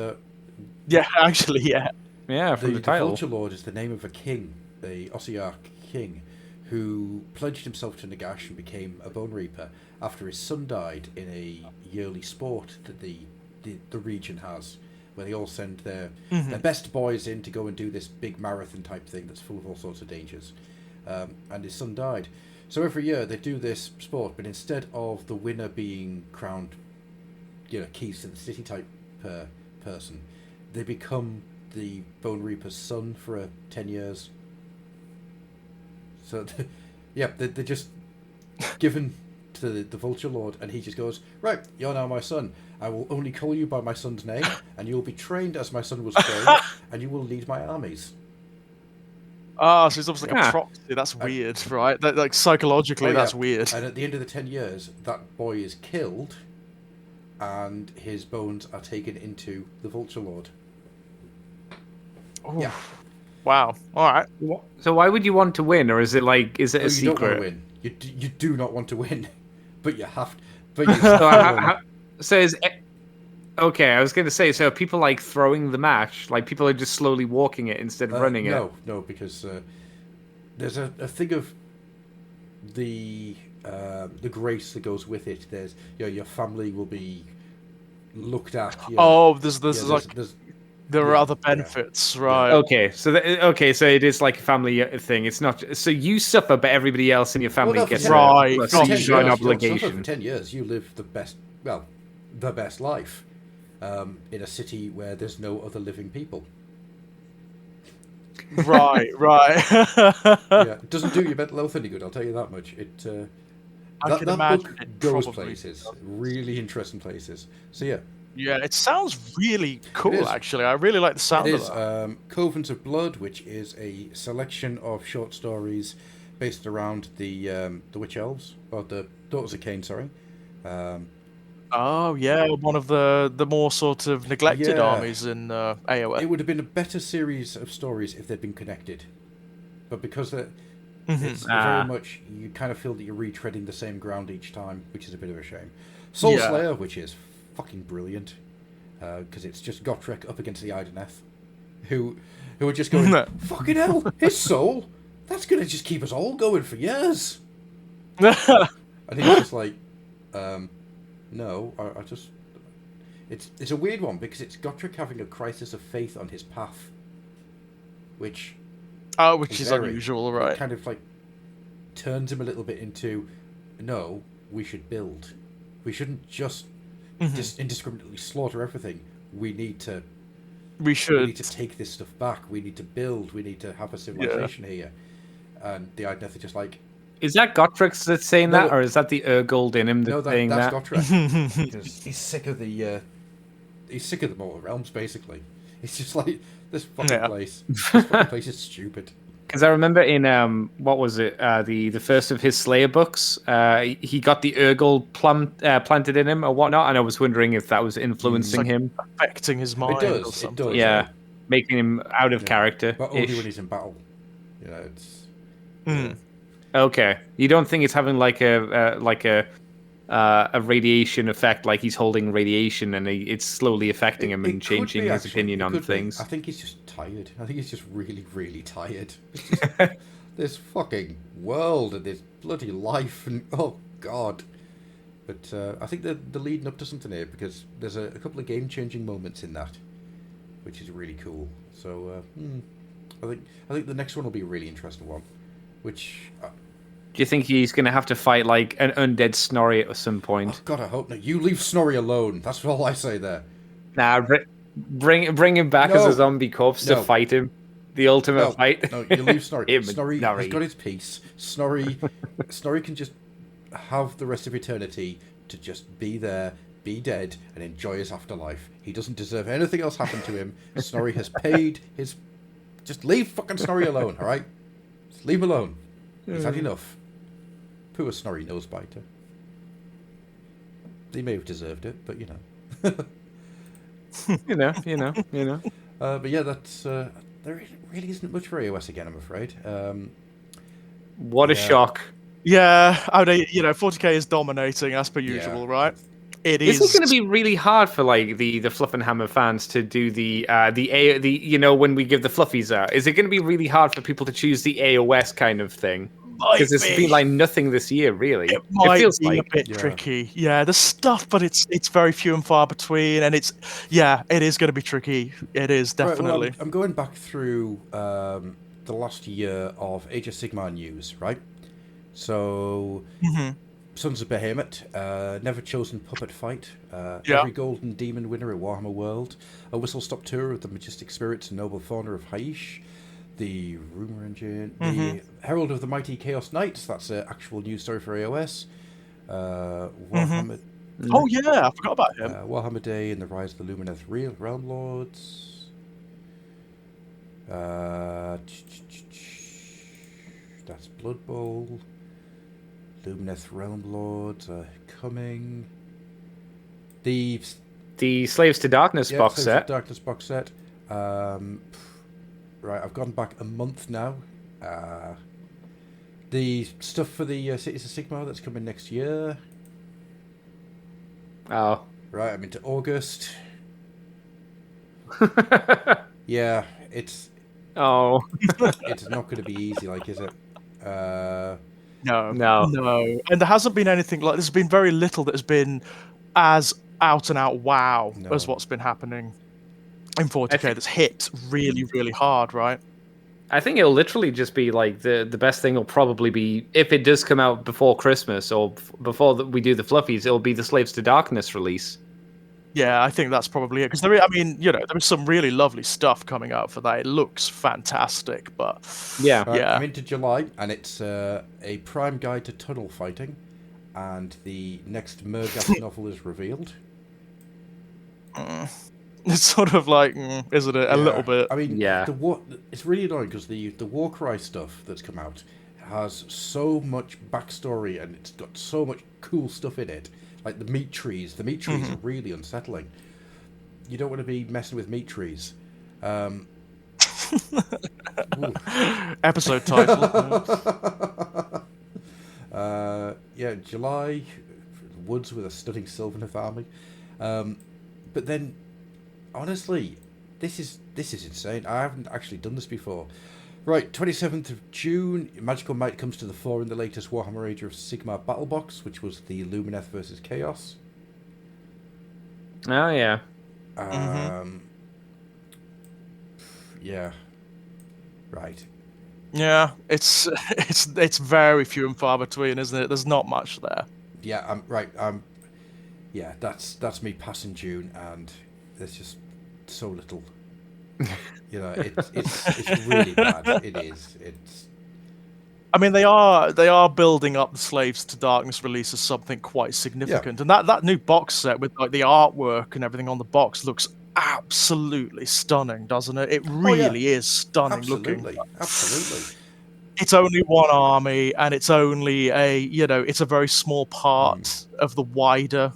Yeah, actually, yeah. Yeah, from the title. The Vulture Lord is the name of a king, the Ossiarch king, who pledged himself to Nagash and became a Bone Reaper after his son died in a yearly sport that the region has, where they all send their best boys in to go and do this big marathon type thing that's full of all sorts of dangers. And his son died. So every year they do this sport, but instead of the winner being crowned, keys to the city type person, they become the Bone Reaper's son for 10 years. So, they're just given to the Vulture Lord, and he just goes, right, you're now my son. I will only call you by my son's name, and you'll be trained as my son was trained, and you will lead my armies. So it's almost like a proxy. That's weird, right? Like psychologically, that's weird. And at the end of the 10 years, that boy is killed, and his bones are taken into the Vulture Lord. Ooh. Yeah. Wow. All right. So why would you want to win, or is it a secret? You don't want to win. You do not want to win, but you have to. But so is okay. I was going to say, so are people like throwing the match, like people are just slowly walking it instead of running it? No, because there's a thing of the grace that goes with it. There's your family will be looked at. There are other benefits, right? Okay, so so it is like a family thing. It's not so you suffer, but everybody else in your family gets right. So you show an obligation. For 10 years, you live the best life in a city where there's no other living people. Right. It doesn't do your mental health any good. I'll tell you that much. That book goes places, really interesting places. So yeah. Yeah, it sounds really cool, actually. I really like the sound of that. Covens of Blood, which is a selection of short stories based around the Witch Elves, or the Daughters of Cain, sorry. One of the more sort of neglected armies in AOA. It would have been a better series of stories if they'd been connected. But because it's very much, you kind of feel that you're retreading the same ground each time, which is a bit of a shame. Soul Slayer, which is fucking brilliant, because it's just Gotrek up against the Ideneth, who are just going, fucking hell, his soul, that's gonna just keep us all going for years. And he's just like, no, I just, it's a weird one because it's Gotrek having a crisis of faith on his path, which is unusual, right? It kind of like turns him a little bit into, no, we should build. We shouldn't just indiscriminately slaughter everything. We should take this stuff back. We need to build. We need to have a civilization here. And the Ideneth are just like... Is that Gotrek that's saying that, or is that the Urgold in him that's saying that? No, that's Gotrek. Because he's sick of the Mortal Realms, basically. He's just like, this fucking place. This fucking place is stupid. Because I remember in what was it, the first of his Slayer books, he got the Urgold planted in him or whatnot, and I was wondering if that was influencing him, affecting his mind. It does. Yeah, making him out of character. But only when he's in battle. It's. Okay, you don't think it's having like a radiation effect, like he's holding radiation and it's slowly affecting him and changing his opinion on things? I think he's just tired. I think he's just really, really tired. This fucking world and this bloody life and oh god. But I think they're leading up to something here because there's a couple of game-changing moments in that, which is really cool. So I think the next one will be a really interesting one. Which do you think he's going to have to fight like an undead Snorri at some point? Oh god, I hope not. You leave Snorri alone. That's all I say there. Nah, bring him back as a zombie corpse to fight him. The ultimate fight. No, you leave Snorri. Snorri has got his piece. Snorri can just have the rest of eternity to just be there, be dead, and enjoy his afterlife. He doesn't deserve anything else happen to him. Snorri has paid his... Just leave fucking Snorri alone, alright? Just leave him alone. He's had enough. Poor Snorri Nosebiter. He may have deserved it, but you know. you know. But yeah, that's... there really isn't much for AOS again, I'm afraid. What a shock. Yeah, I mean, 40k is dominating as per usual, right? It is. Isn't it going to be really hard for like the Fluffenhammer fans to do the when we give the fluffies out? Is it going to be really hard for people to choose the AOS kind of thing? Because it's been like nothing this year, really. It might feels be like a bit tricky. Yeah, there's stuff, but it's very few and far between, and it is going to be tricky. It is definitely. Right, well, I'm going back through the last year of Age of Sigmar news, right? So, Sons of Behemoth, Never Chosen Puppet Fight, every Golden Demon winner at Warhammer World, a whistle-stop tour of the Majestic Spirits and Noble Fauna of Haish, the Rumour Engine, the Herald of the Mighty Chaos Knights, that's an actual news story for AOS, Warhammer... Oh yeah, I forgot about him. Warhammer Day and the Rise of the Lumineth Realm Lords. That's Blood Bowl. Lumineth Realm Lords are coming. The Slaves to Darkness box Slaves set. To Darkness box set. Right, I've gone back a month now. The stuff for the Cities of Sigmar that's coming next year. Oh. Right, I'm into August. Yeah, it's... Oh. It's not going to be easy, like, is it? No. And there hasn't been anything like... There's been very little that has been as out-and-out wow as what's been happening in 40k that's hit really, really hard, right? I think it'll literally just be like the best thing will probably be, if it does come out before Christmas or before we do the fluffies, it'll be the Slaves to Darkness release. Yeah, I think that's probably it. Because there's some really lovely stuff coming out for that. It looks fantastic, but I'm into July, and it's a prime guide to tunnel fighting, and the next Murgath novel is revealed. It's sort of like, isn't it? A little bit. I mean, it's really annoying because the Warcry stuff that's come out has so much backstory and it's got so much cool stuff in it. Like the meat trees. The meat trees are really unsettling. You don't want to be messing with meat trees. Episode title. July, woods with a stunning Sylvaneth army. But then, honestly, this is insane. I haven't actually done this before. Right, 27th of June, Magical Might comes to the fore in the latest Warhammer Age of Sigmar Battle Box, which was the Lumineth versus Chaos. Oh, yeah. Yeah. Right. Yeah, it's very few and far between, isn't it? There's not much there. Yeah, yeah, that's me passing June, and there's just so little. It's really bad. It is. I mean, they are building up the Slaves to Darkness release as something quite significant, and that new box set with like the artwork and everything on the box looks absolutely stunning, doesn't it? It really is stunning looking. Absolutely. It's only one army, and it's only it's a very small part of the wider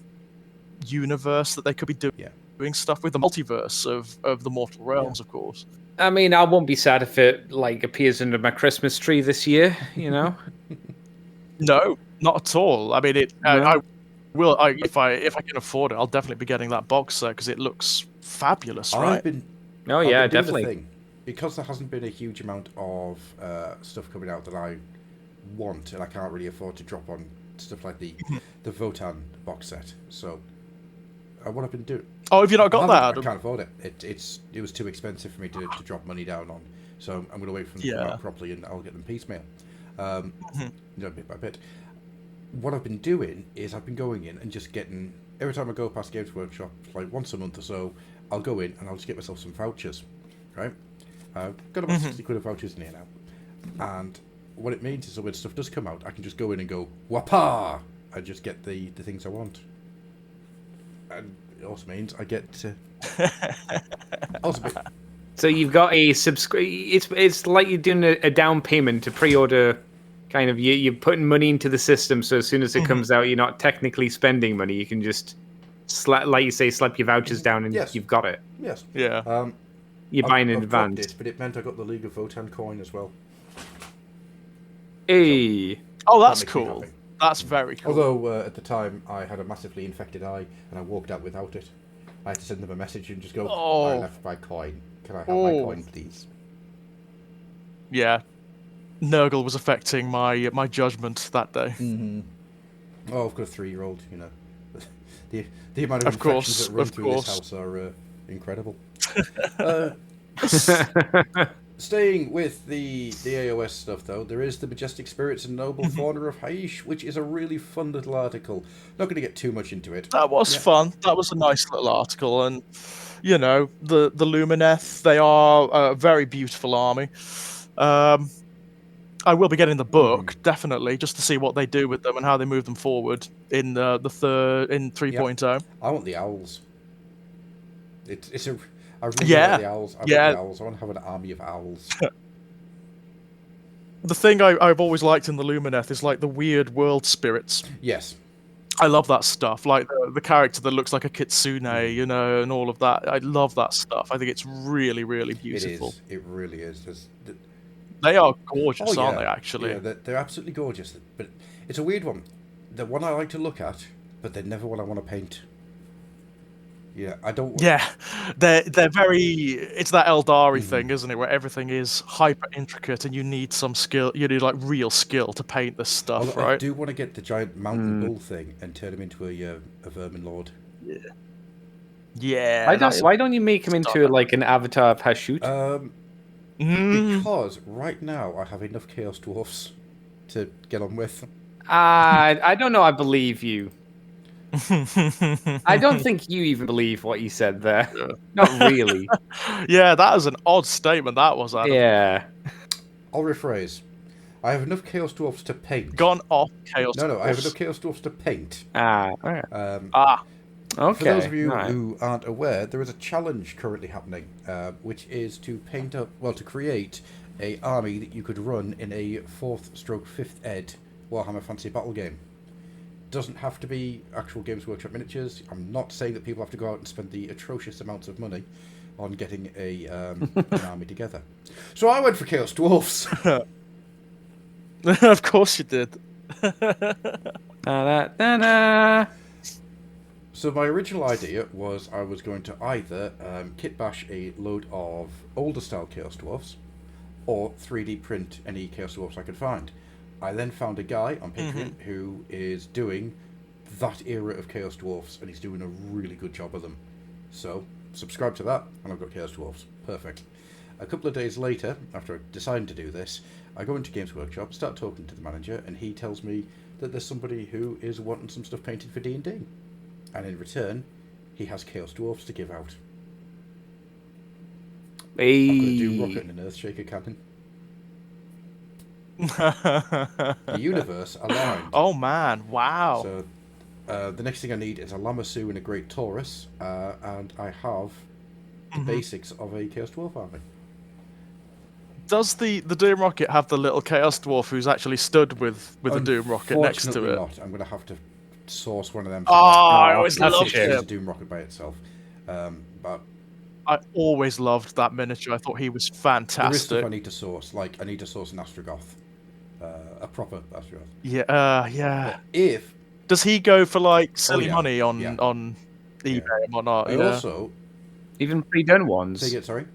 universe that they could be doing stuff with, the multiverse of the Mortal Realms, of course. I mean, I won't be sad if it like appears under my Christmas tree this year. No, not at all. I mean, I will. If I can afford it, I'll definitely be getting that box set because it looks fabulous, right? Definitely. Because there hasn't been a huge amount of stuff coming out that I want, and I can't really afford to drop on stuff like the Votan box set. So, what I've been doing. Oh, have you not got that? I can't afford it. It was too expensive for me to drop money down on. So I'm going to wait for them to come out properly, and I'll get them piecemeal, bit by bit. What I've been doing is I've been going in and just getting, every time I go past Games Workshop, like once a month or so, I'll go in and I'll just get myself some vouchers, right? I've got about 60 quid of vouchers in here now, and what it means is that when stuff does come out, I can just go in and go wapa, and just get the things I want. And it also means I get to. So you've got a It's like you're doing a down payment to pre-order. Kind of, you're putting money into the system, so as soon as it comes out, you're not technically spending money. You can just, like you say, slap your vouchers down and you've got it. Yes. Yeah. You're buying in I've advance. It, but it meant I got the League of Votan coin as well. Hey. Oh, that's That makes me cool. happy. That's very cool. Although at the time I had a massively infected eye and I walked out without it. I had to send them a message and just go, I left my coin. Can I have my coin, please? Yeah. Nurgle was affecting my judgment that day. Mm-hmm. Oh, I've got a 3-year-old, you know. The amount of infections that run through this house are incredible. Staying with the AOS stuff, though, there is the Majestic Spirits and Noble Fauna of Haish, which is a really fun little article. Not going to get too much into it. That was fun. That was a nice little article, and you know, the Lumineth, they are a very beautiful army. I will be getting the book definitely, just to see what they do with them and how they move them forward in the 3.0. I want the owls. I really like the owls. I want the owls. I want to have an army of owls. The thing I've always liked in the Lumineth is like the weird world spirits. Yes. I love that stuff, like the character that looks like a kitsune, you know, and all of that. I love that stuff. I think it's really, really beautiful. It is. It really is. They are gorgeous, aren't they, actually? Yeah, they're absolutely gorgeous. But it's a weird one. They're one I like to look at, but they're never one I want to paint. Yeah, I don't... Yeah, they're very... It's that Eldari thing, isn't it, where everything is hyper intricate and you need some skill, you need, like, real skill to paint this stuff, right? I do want to get the giant mountain bull thing and turn him into a vermin lord. Yeah. Yeah. Why don't you make him into, like, an avatar Pashut? Because right now I have enough Chaos Dwarfs to get on with. I don't know. I believe you. I don't think you even believe what you said there. Not really. Yeah, that was an odd statement. That was. Adam. Yeah. I'll rephrase. I have enough Chaos Dwarfs to paint. Gone off Chaos. No, I have enough Chaos Dwarfs to paint. Okay. For those of you who aren't aware, there is a challenge currently happening, which is to to create a army that you could run in a 4th/5th ed Warhammer Fantasy Battle game. Doesn't have to be actual Games Workshop miniatures. I'm not saying that people have to go out and spend the atrocious amounts of money on getting an army together. So I went for Chaos Dwarfs. Of course you did. So my original idea was I was going to either kit bash a load of older style Chaos Dwarfs or 3D print any Chaos Dwarfs I could find. I then found a guy on Patreon who is doing that era of Chaos Dwarfs, and he's doing a really good job of them. So subscribe to that, and I've got Chaos Dwarfs. Perfect. A couple of days later, after I decided to do this, I go into Games Workshop, start talking to the manager, and he tells me that there's somebody who is wanting some stuff painted for D&D. And in return, he has Chaos Dwarfs to give out. Hey. I'm going to do Rocket and an Earthshaker cannon. The universe aligned. Oh man, wow. So the next thing I need is a Lamassu and a Great Taurus, and I have the basics of a Chaos Dwarf army. Does the Doom Rocket have the little Chaos Dwarf who's actually stood with the Doom Rocket next to it? Not. I'm going to have to source one of them. I always loved it. A Doom Rocket by itself. But I always loved that miniature. I thought he was fantastic. There is stuff I need to source. Like, I need to source an Astrogoth. A proper Astrogoth. Yeah. If... Does he go for, like, silly money on eBay and whatnot? And also... Even pre-done ones. Say again, sorry?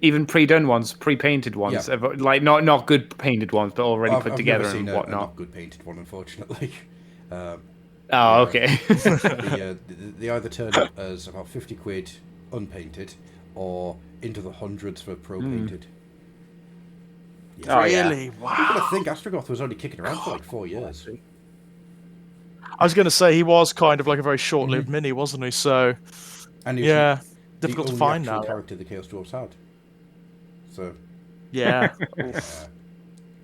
Even pre-done ones, pre-painted ones. Like, not good painted ones, but already put together and whatnot. A not good painted one, unfortunately. Okay. They either turn up as about 50 quid unpainted, or into the hundreds for pro-painted. Yeah. Really? Wow. You've got to think Astrogoth was only kicking around for like 4 years. I was going to say, he was kind of like a very short-lived mini, wasn't he? So, and he was difficult to find now. The character the Chaos Dwarfs had. So, yeah.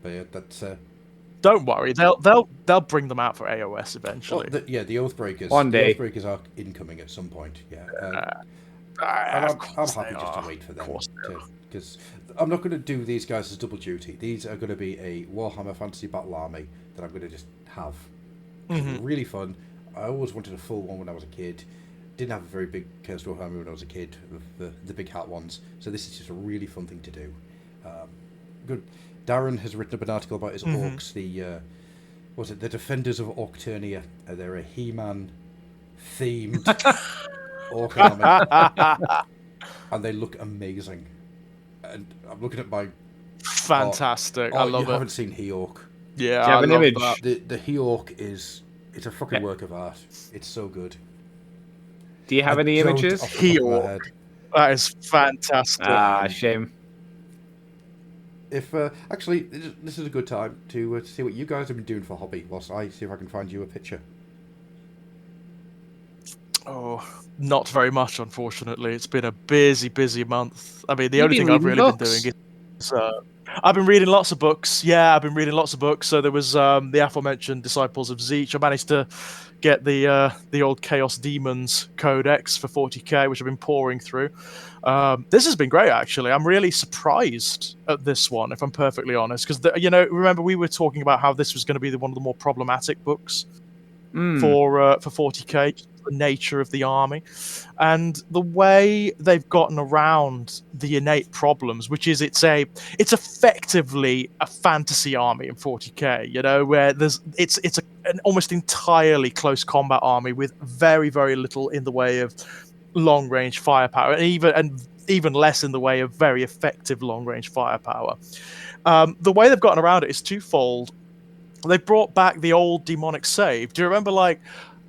But yeah, that's Don't worry, they'll bring them out for AOS eventually. the Oathbreakers. One day. The Oathbreakers are incoming at some point. Yeah. And Of I'm course happy they just are. to wait for Of them course they are. because I'm not going to do these guys as double duty. These are going to be a Warhammer Fantasy Battle Army that I'm going to just have. Really fun. I always wanted a full one when I was a kid. Didn't have a very big Cursed Warhammer when I was a kid, the big hat ones. So this is just a really fun thing to do. Good. Darren has written up an article about his orcs. The Defenders of Orcturnia? They're a He-Man themed orc army, and they look amazing. And I'm looking at my Fantastic! I love you it. haven't seen He-Orc. Yeah, Do you have I an love image? that. The He-Orc it's a fucking work of art. It's so good. Do you have any don't images? off the top of my He-Orc. head. That is fantastic. Ah, shame. If actually, this is a good time to see what you guys have been doing for hobby. Whilst I see if I can find you a picture. Oh, not very much, unfortunately. It's been a busy month. I mean, the You've only been thing I've reading really books. been doing is I've been reading lots of books. Yeah, I've been reading lots of books. So there was the aforementioned Disciples of Zeech. I managed to get the old Chaos Demons Codex for 40k, which I've been pouring through. This has been great, actually. I'm really surprised at this one, if I'm perfectly honest, because remember we were talking about how this was going to be one of the more problematic books for 40k, the nature of the army, and the way they've gotten around the innate problems, which is it's effectively a fantasy army in 40k, where it's an almost entirely close combat army with very, very little in the way of long range firepower, and even less in the way of very effective long range firepower. The way they've gotten around it is twofold. They brought back the old demonic save. Do you remember,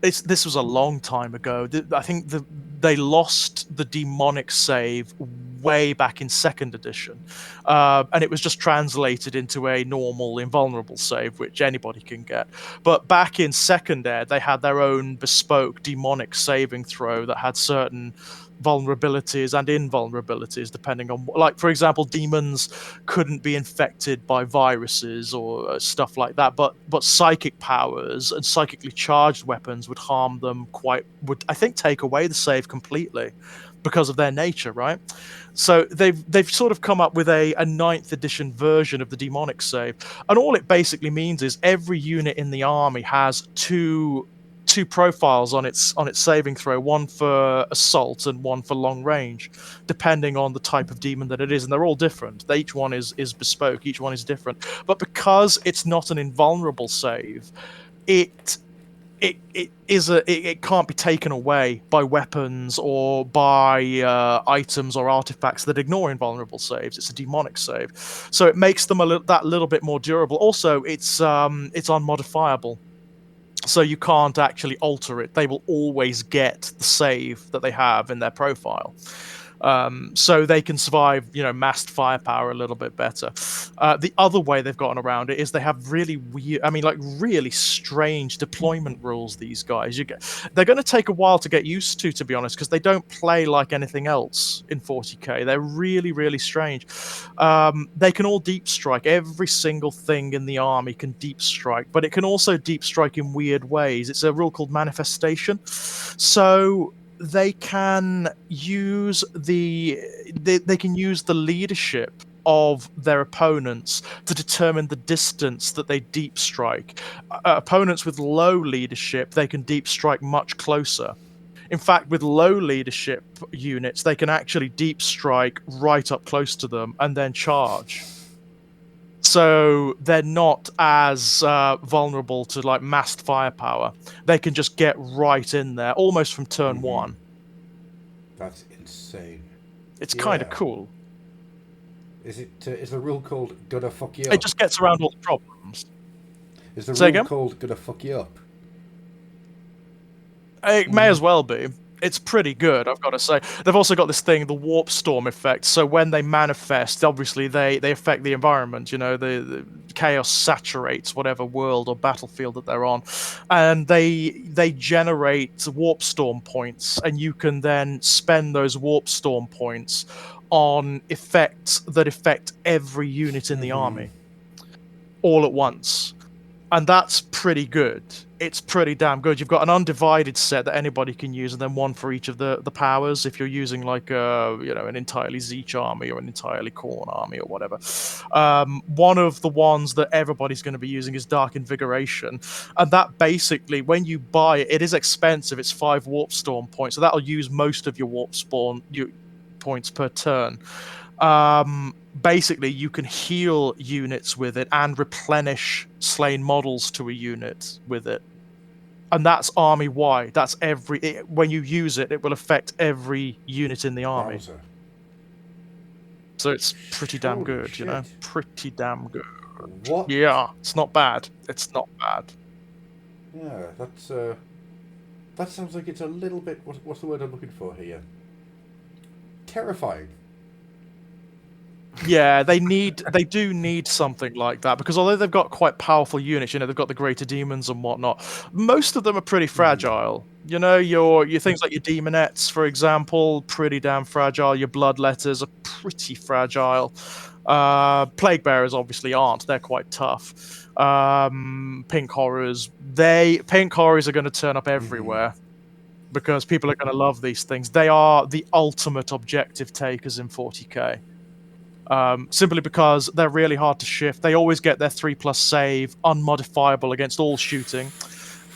this was a long time ago. I think they lost the demonic save way back in 2nd edition. And it was just translated into a normal invulnerable save, which anybody can get. But back in 2nd ed, they had their own bespoke demonic saving throw that had certain vulnerabilities and invulnerabilities depending on, for example, demons couldn't be infected by viruses or stuff like that, but psychic powers and psychically charged weapons would harm them would I think take away the save completely because of their nature, right? So they've sort of come up with a 9th edition version of the demonic save, and all it basically means is every unit in the army has two profiles on its saving throw, one for assault and one for long range, depending on the type of demon that it is, and they're all different. Each one is bespoke, each one is different. But because it's not an invulnerable save, it can't be taken away by weapons or by items or artifacts that ignore invulnerable saves. It's a demonic save, so it makes them that little bit more durable. Also, it's unmodifiable. So you can't actually alter it. They will always get the save that they have in their profile. So they can survive, massed firepower a little bit better. The other way they've gotten around it is they have really weird, really strange deployment rules, these guys. They're going to take a while to get used to be honest, because they don't play like anything else in 40k. They're really, really strange. They can all deep strike. Every single thing in the army can deep strike, but it can also deep strike in weird ways. It's a rule called manifestation. So they can use the leadership of their opponents to determine the distance that they deep strike. Opponents with low leadership, they can deep strike much closer. In fact, with low leadership units, they can actually deep strike right up close to them and then charge. So they're not as vulnerable to massed firepower. They can just get right in there, almost from turn one. That's insane. It's kind of cool. Is the rule called "gonna fuck you up"? It just gets around all the problems. Is the Say rule again? called "gonna fuck you up"? It may as well be. It's pretty good, I've got to say. They've also got this thing, the warp storm effect. So when they manifest, obviously they affect the environment. The chaos saturates whatever world or battlefield that they're on, and they generate warp storm points, and you can then spend those warp storm points on effects that affect every unit in the army. all at once. And that's pretty good. It's pretty damn good. You've got an undivided set that anybody can use, and then one for each of the powers. If you're using like an entirely Zeech army or an entirely Khorne army or whatever, one of the ones that everybody's going to be using is Dark Invigoration, and that basically, when you buy it, it is expensive. It's 5 Warp Storm points, so that'll use most of your Warp Spawn points per turn. Basically, you can heal units with it and replenish slain models to a unit with it. And that's army-wide. That's when you use it, it will affect every unit in the army. Wowzer. So it's pretty damn Holy good, you know? shit. Pretty damn good. What? Yeah, it's not bad. It's not bad. Yeah, that sounds like it's a little bit... What's the word I'm looking for here? Terrifying. Yeah, they do need something like that, because although they've got quite powerful units, they've got the greater demons and whatnot, most of them are pretty fragile. Your things like your demonettes, for example, pretty damn fragile. Your bloodletters are pretty fragile. Plague bearers obviously aren't. They're quite tough. Pink horrors are going to turn up everywhere. Because people are going to love these things. They are the ultimate objective takers in 40k. Simply because they're really hard to shift. They always get their 3+ save, unmodifiable against all shooting,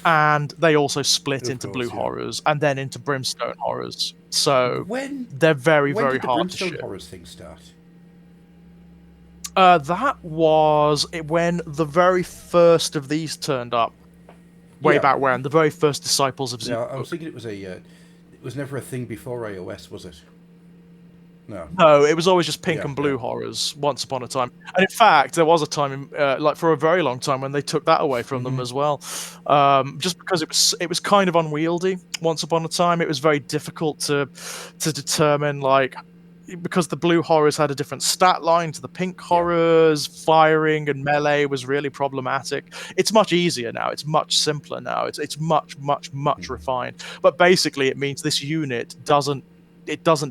and they also split into blue horrors and then into brimstone horrors. So they're very, very hard to shift. When did the brimstone horrors thing start? That was when the very first of these turned up. Way back when, the very first Disciples of Zeech. Yeah, I was thinking it was never a thing before AOS, was it? No, it was always just pink and blue horrors once upon a time. And in fact, there was a time, for a very long time, when they took that away from them as well. Just because it was kind of unwieldy once upon a time. It was very difficult to determine, because the blue horrors had a different stat line to the pink horrors, firing and melee was really problematic. It's much easier now. It's much simpler now. It's much, much, much refined. But basically, it means this unit doesn't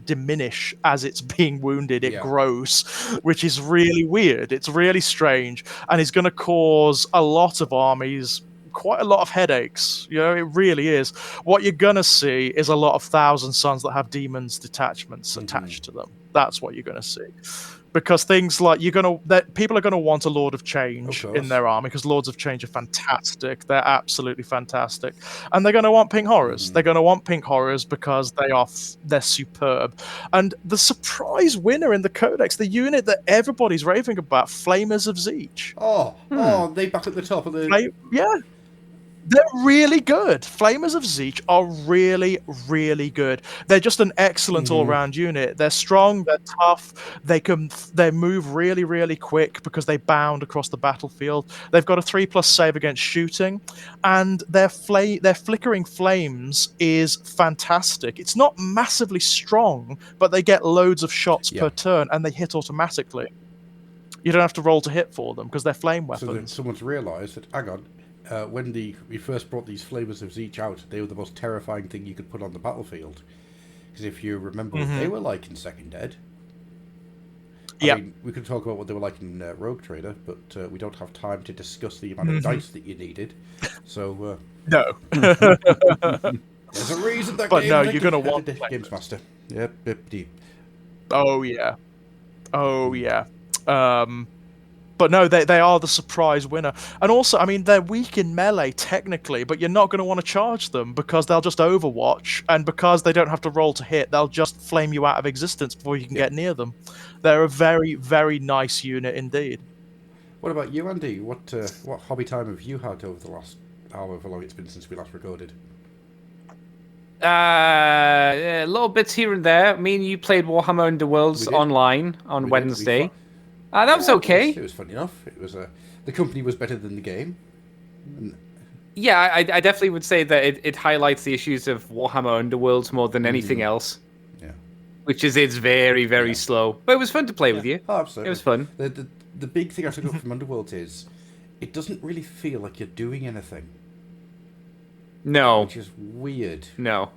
diminish as it's being wounded. It grows, which is really weird. It's really strange, and it's going to cause a lot of armies quite a lot of headaches. It really is. What you're going to see is a lot of Thousand Sons that have demons detachments attached to them. That's what you're going to see. Because things like people are going to want a Lord of Change in their army, because Lords of Change are fantastic. They're absolutely fantastic, and they're going to want pink horrors. They're going to want pink horrors because they're superb. And the surprise winner in the Codex, the unit that everybody's raving about, Flamers of Zeech. They back at the top of the. They're really good. Flamers of Zeech are really, really good. They're just an excellent all-round unit. They're strong, they're tough, they move really, really quick because they bound across the battlefield. They've got a 3+ save against shooting, and their flickering flames is fantastic. It's not massively strong, but they get loads of shots per turn, and they hit automatically. You don't have to roll to hit for them because they're flame weapons. So someone's realised that, hang on, when we first brought these Flamers of Zeech out, they were the most terrifying thing you could put on the battlefield. Because if you remember what they were like in Second Ed, I mean, we could talk about what they were like in Rogue Trader, but we don't have time to discuss the amount of dice that you needed. So no, there's a reason that. But no, you're going to want Games Master. Yep. Oh yeah. But no, they are the surprise winner. And also, I mean, they're weak in melee, technically, but you're not going to want to charge them because they'll just overwatch, and because they don't have to roll to hit, they'll just flame you out of existence before you can get near them. They're a very, very nice unit indeed. What about you, Andy? What hobby time have you had over the last however long it's been since we last recorded? Little bits here and there. Me and you played Warhammer Underworlds online on Wednesday. That was okay. It was fun enough. It was the company was better than the game. Yeah, I definitely would say that it highlights the issues of Warhammer Underworlds more than anything else. Yeah, which is it's very, very slow. But it was fun to play with you. Oh, absolutely. It was fun. The big thing I took up from Underworlds is it doesn't really feel like you're doing anything. No. Which is weird. No.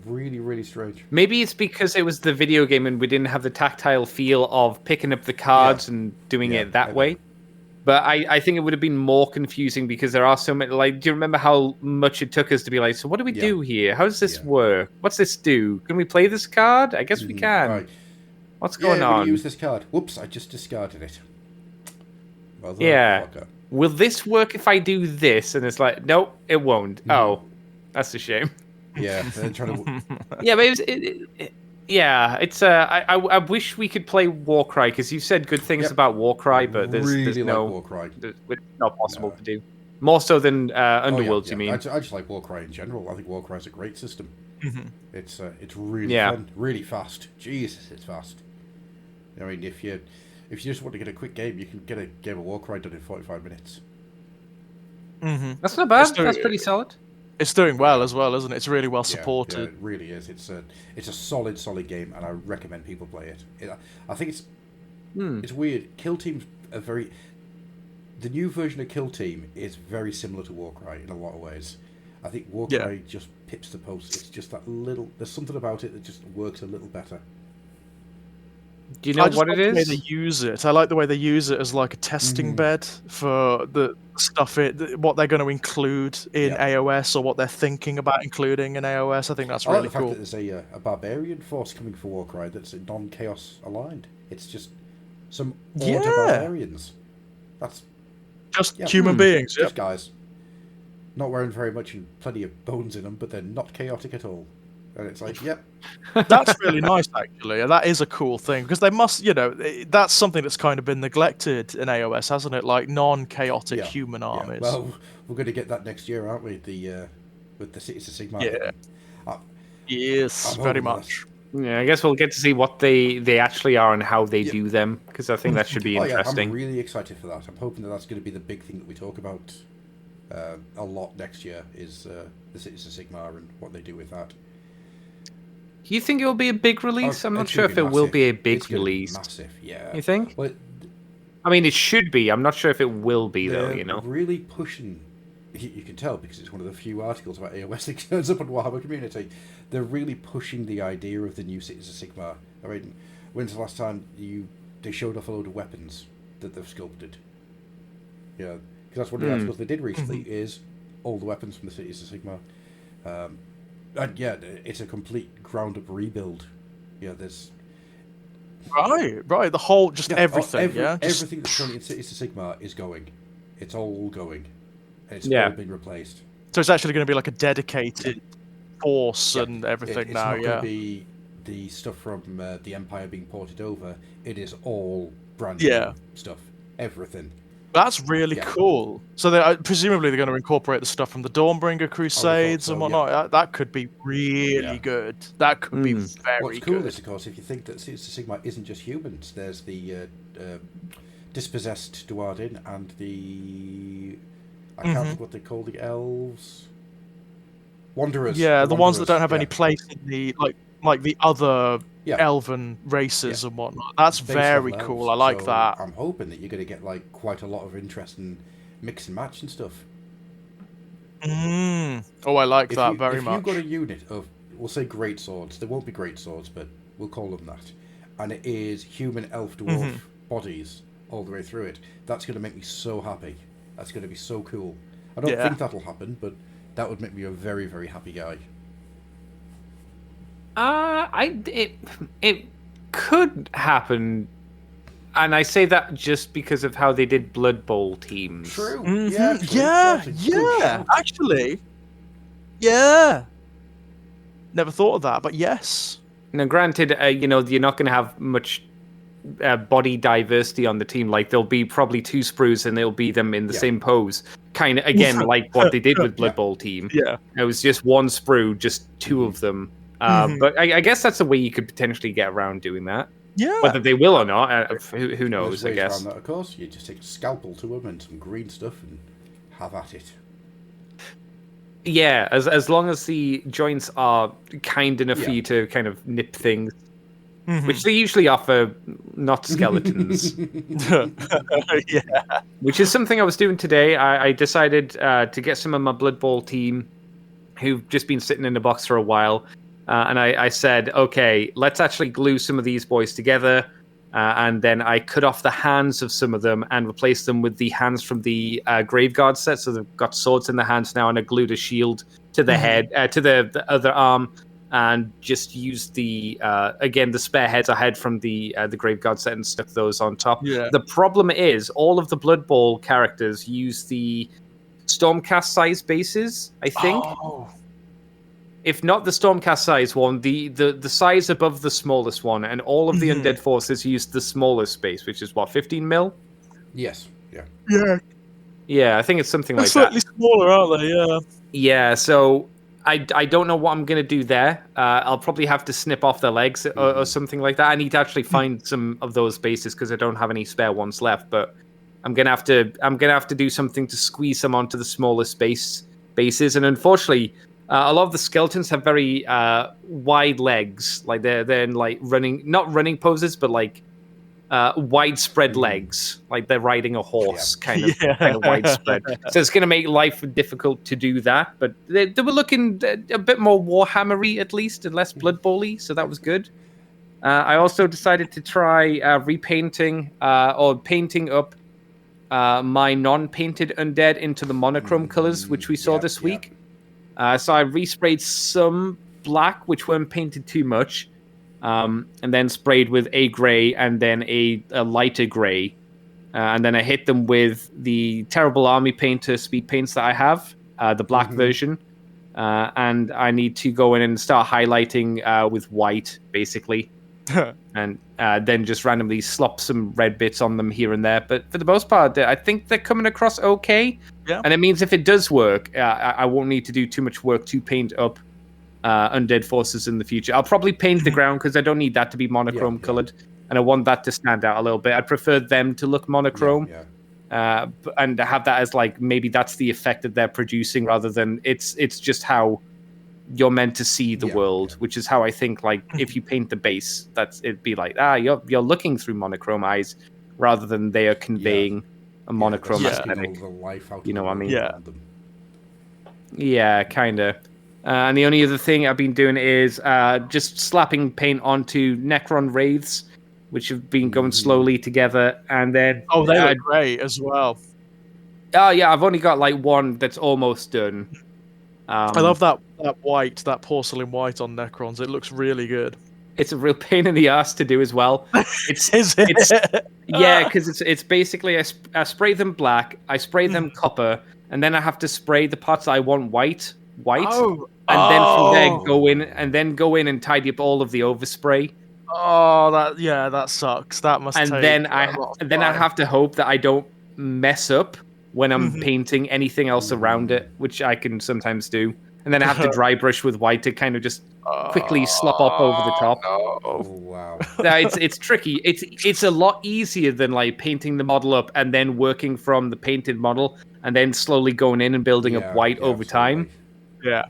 Really, really strange. Maybe it's because it was the video game and we didn't have the tactile feel of picking up the cards and doing it that way. But I think it would have been more confusing because there are so many. Like, do you remember how much it took us to be like, so what do we do here? How does this work? What's this do? Can we play this card? I guess we can. Right. What's going I'm on? gonna use this card. Whoops! I just discarded it. Yeah. Motherfucker. Will this work if I do this? And it's like, nope, it won't. Oh, that's a shame. Yeah, they're trying to. Yeah, but it's. I wish we could play Warcry because you said good things about Warcry, but there's no Warcry. It's not possible to do. More so than Underworld, you mean? I just like Warcry in general. I think Warcry is a great system. It's really fun, really fast. Jesus, it's fast. I mean, if you just want to get a quick game, you can get a game of Warcry done in 45 minutes. That's not bad. That's pretty solid. It's doing well as well, isn't it? It's really well supported. Yeah, it really is. It's a solid game, and I recommend people play it. I think it's weird. Kill Team's the new version of Kill Team is very similar to Warcry in a lot of ways. I think Warcry just pips the post. It's just that little. There's something about it that just works a little better. Do you know what it I like the way is? they use it. I like the way they use it as like a testing bed for the stuff what they're going to include in AOS or what they're thinking about including in AOS. I think that's really I like the cool. fact that there's a barbarian force coming for Warcry that's non-chaos aligned. It's just some order barbarians. That's just human beings. Just guys. Not wearing very much and plenty of bones in them, but they're not chaotic at all. And it's like, That's really nice, actually. That is a cool thing because they must, that's something that's kind of been neglected in AOS, hasn't it? Like non-chaotic human armies. Well, we're going to get that next year, aren't we? With the Cities of Sigmar. Yeah. Yes, very much. Yeah, I guess we'll get to see what they actually are and how they do them because I think that should be interesting. I'm really excited for that. I'm hoping that's going to be the big thing that we talk about a lot next year is the Cities of Sigmar and what they do with that. You think it will be a big release? I'm not sure if it will be a big release. Massive, yeah. You think? Well, I mean, it should be. I'm not sure if it will be, though, really pushing... You can tell because it's one of the few articles about AOS that turns up on Warhammer Community. They're really pushing the idea of the new Cities of Sigmar. I mean, when's the last time they showed off a load of weapons that they've sculpted? Yeah, because that's one of the articles they did recently, is all the weapons from the Cities of Sigmar. And yeah, it's a complete ground-up rebuild. Yeah, there's... Right. The whole, everything, everything that's currently in Cities of Sigmar is going. It's all going. And it's all been replaced. So it's actually going to be like a dedicated force and everything now, It's not going to be the stuff from the Empire being ported over. It is all brand new stuff. Everything. That's really cool. So presumably they're going to incorporate the stuff from the Dawnbringer Crusades and whatnot. Yeah. That could be really good. That could be very good. What's cool is, of course, if you think that Cities of Sigmar isn't just humans, there's the dispossessed Duardin and the... I can't remember what they call the elves. Wanderers. Yeah, the ones that don't have any place in the like the other elven races and whatnot. That's very cool. I like that. I'm hoping that you're going to get like quite a lot of interest in mix and match and stuff. Oh, I like that very much. If you've got a unit of, we'll say great swords, there won't be great swords, but we'll call them that, and it is human, elf, dwarf bodies all the way through it, that's going to make me so happy. That's going to be so cool. I don't think that'll happen, but that would make me a very, very happy guy. It could happen, and I say that just because of how they did Blood Bowl teams. True. Actually, never thought of that, but yes. Now, granted, you're not going to have much body diversity on the team. Like, there'll be probably two sprues, and they'll be them in the same pose. Kind of, again, like what they did with Blood Bowl team. Yeah. It was just one sprue, just two of them. But I guess that's a way you could potentially get around doing that. Yeah. Whether they will or not, who knows, I guess. That, of course. You just take a scalpel to them and some green stuff and have at it. Yeah, as long as the joints are kind enough for you to kind of nip things. Which they usually offer, not skeletons. Which is something I was doing today. I decided to get some of my Blood Bowl team who've just been sitting in the box for a while. And I said, okay, let's actually glue some of these boys together. and then I cut off the hands of some of them and replaced them with the hands from the Graveguard set. So they've got swords in the hands now, and I glued a shield to the head, to the other arm, and just used the spare heads I had from the Graveguard set and stuck those on top. Yeah. The problem is all of the Blood Bowl characters use the Stormcast size bases, I think. Oh. If not the Stormcast size one, the size above the smallest one, and all of the undead forces use the smallest space, which is what, 15 mil? Yes. Yeah. Yeah. Yeah, I think it's something They're like slightly that. smaller, aren't they? Yeah. Yeah, so I don't know what I'm going to do there. I'll probably have to snip off their legs or something like that. I need to actually find some of those bases because I don't have any spare ones left, but I'm going to have to do something to squeeze them onto the smallest bases, and unfortunately a lot of the skeletons have very wide legs, like they're in like not running poses, but like widespread legs, like they're riding a horse, kind of widespread. So it's going to make life difficult to do that. But they were looking a bit more Warhammery at least, and less Blood Bowl-y, so that was good. I also decided to try repainting or painting up my non-painted undead into the monochrome colors, which we saw this week. So I resprayed some black, which weren't painted too much, and then sprayed with a gray and then a lighter gray. And then I hit them with the terrible army painter speed paints that I have, the black version. And I need to go in and start highlighting with white, basically. And then just randomly slop some red bits on them here and there. But for the most part, I think they're coming across okay. Yeah. And it means if it does work, I won't need to do too much work to paint up undead forces in the future. I'll probably paint the ground because I don't need that to be monochrome colored. And I want that to stand out a little bit. I'd prefer them to look monochrome. And have that as like, maybe that's the effect that they're producing rather than it's just how you're meant to see the world, which is how I think, like, if you paint the base, it'd be like, you're looking through monochrome eyes rather than they are conveying a monochrome aesthetic. You know what I mean? Yeah, kind of. And the only other thing I've been doing is just slapping paint onto Necron Wraiths, which have been going slowly together, and then... Oh, they look great as well. Oh, yeah, I've only got, like, one that's almost done. I love that porcelain white on Necrons. It looks really good. It's a real pain in the ass to do as well. Is it? Yeah, because it's basically I spray them black, I spray them copper, and then I have to spray the parts that I want white, and then from there go in and tidy up all of the overspray. Oh, that sucks. That must. And then I have to hope that I don't mess up when I'm painting anything else around it, which I can sometimes do. And then I have to dry brush with white to kind of just quickly slop up over the top. Oh, wow. It's tricky. It's a lot easier than like painting the model up and then working from the painted model and then slowly going in and building up white over time. Yeah.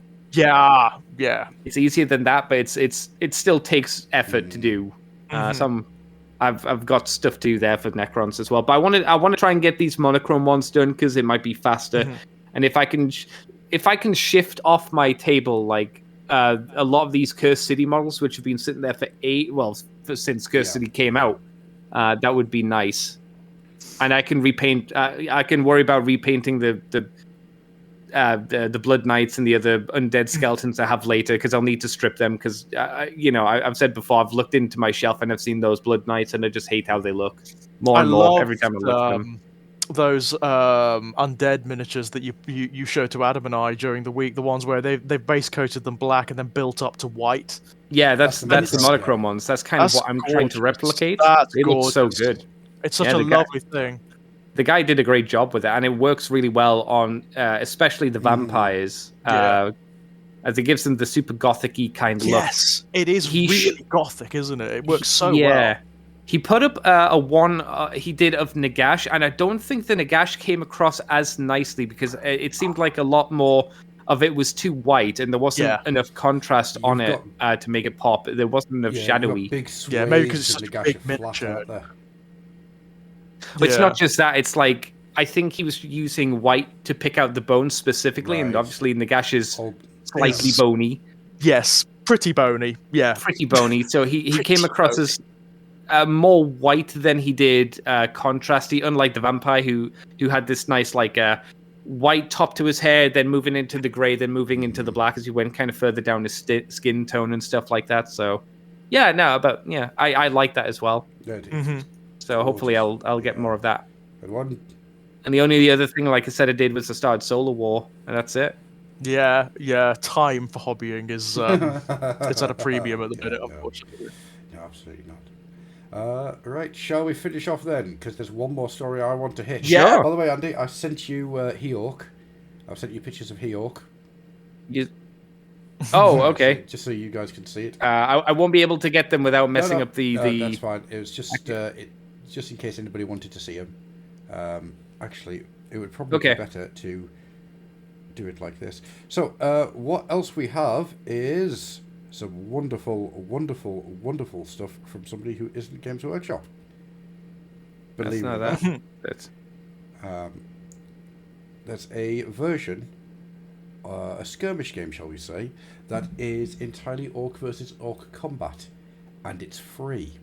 It's easier than that, but it still takes effort to do. I've got stuff to do there for Necrons as well, but I want to try and get these monochrome ones done because it might be faster. And if I can shift off my table like a lot of these Cursed City models, which have been sitting there since Cursed City came out, that would be nice. And I can repaint. I can worry about repainting the Blood Knights and the other undead skeletons I have later because I'll need to strip them because I've said before, I've looked into my shelf and I've seen those Blood Knights and I just hate how they look more and more every time I look at them. Those undead miniatures that you showed to Adam and I during the week, the ones where they've base coated them black and then built up to white. Yeah, that's the monochrome ones. That's kind of what I'm trying to replicate. They look so good. It's such a lovely thing. The guy did a great job with it, and it works really well on especially the vampires, as it gives them the super gothic-y kind of look. Yes, it is really gothic, isn't it? It works so well. He put up a one he did of Nagash, and I don't think the Nagash came across as nicely because it seemed like a lot more of it was too white, and there wasn't enough contrast on it to make it pop. There wasn't enough shadowy. Maybe because it's such a big miniature. But it's not just that. It's like I think he was using white to pick out the bones specifically, and obviously Nagash is slightly bony. Yes, pretty bony. Yeah, pretty bony. So he came across as more white than he did contrasty, unlike the vampire who had this nice like white top to his hair, then moving into the gray, then moving into the black as he went kind of further down his skin tone and stuff like that. So yeah, no, but yeah, I like that as well. Yeah, it is. Mm-hmm. So hopefully I'll get more of that. Good one. And the only other thing, like I said, I did was to start Solar War, and that's it. Yeah. Time for hobbying is it's at a premium at the minute, unfortunately. No, absolutely not. Right, shall we finish off then? Because there's one more story I want to hit. Yeah. By the way, Andy, I sent you He-Orc. I've sent you pictures of He-Orc. Oh, okay. Just so you guys can see it. I won't be able to get them without messing up the. That's fine. It was just just in case anybody wanted to see them. Actually, it would probably be better to do it like this. So, what else we have is some wonderful, wonderful, wonderful stuff from somebody who isn't Games Workshop. Believe it or not. There's a version, a skirmish game, shall we say, that is entirely Orc versus Orc combat, and it's free.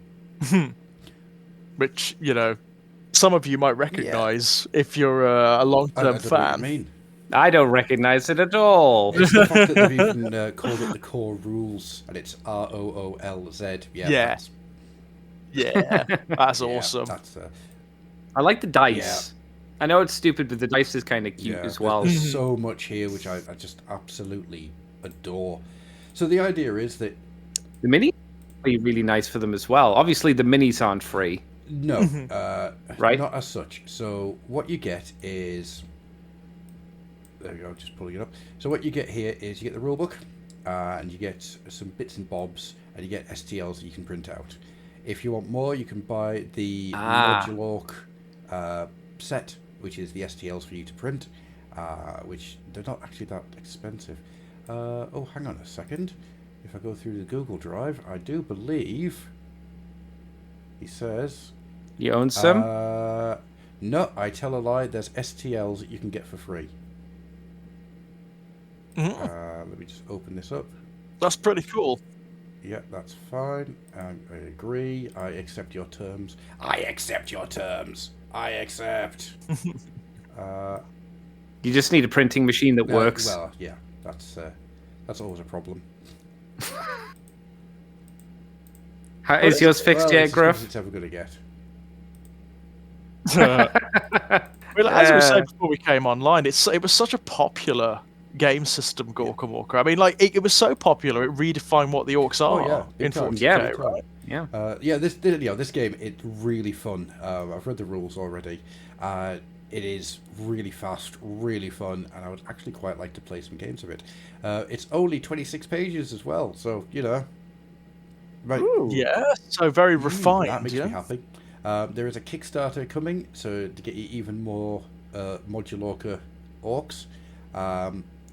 Which, some of you might recognise if you're a long-term fan. I don't recognise it at all. It's the fact that they've even called it the core rules, and it's ROOLZ. Yeah, that's awesome. I like the dice. I know it's stupid, but the dice is kind of cute as well. There's so much here which I just absolutely adore. So the idea is that the minis are really nice for them as well. Obviously, the minis aren't free. No, right? Not as such. So what you get is, there we go, just pulling it up. So what you get here is you get the rulebook, and you get some bits and bobs, and you get STLs that you can print out. If you want more, you can buy the Modulorc set, which is the STLs for you to print, which they're not actually that expensive. Oh, hang on a second. If I go through the Google Drive, I do believe he says... You own some? No, I tell a lie. There's STLs that you can get for free. Let me just open this up. That's pretty cool. Yeah, that's fine. I agree. I accept your terms. I accept your terms. I accept. You just need a printing machine that works. Well, yeah, that's always a problem. Is yours fixed yet, Gruff? It's ever going to get. Well, as we said before we came online, it was such a popular game system, Gorka Walker. I mean, it was so popular, it redefined what the orcs are in 40k, right? Yeah. This game, it's really fun. I've read the rules already. It is really fast, really fun, and I would actually quite like to play some games of it. It's only 26 pages as well, so right. Ooh. Yeah, so very refined. That makes me happy. There is a Kickstarter coming, so to get you even more Modulorca orcs.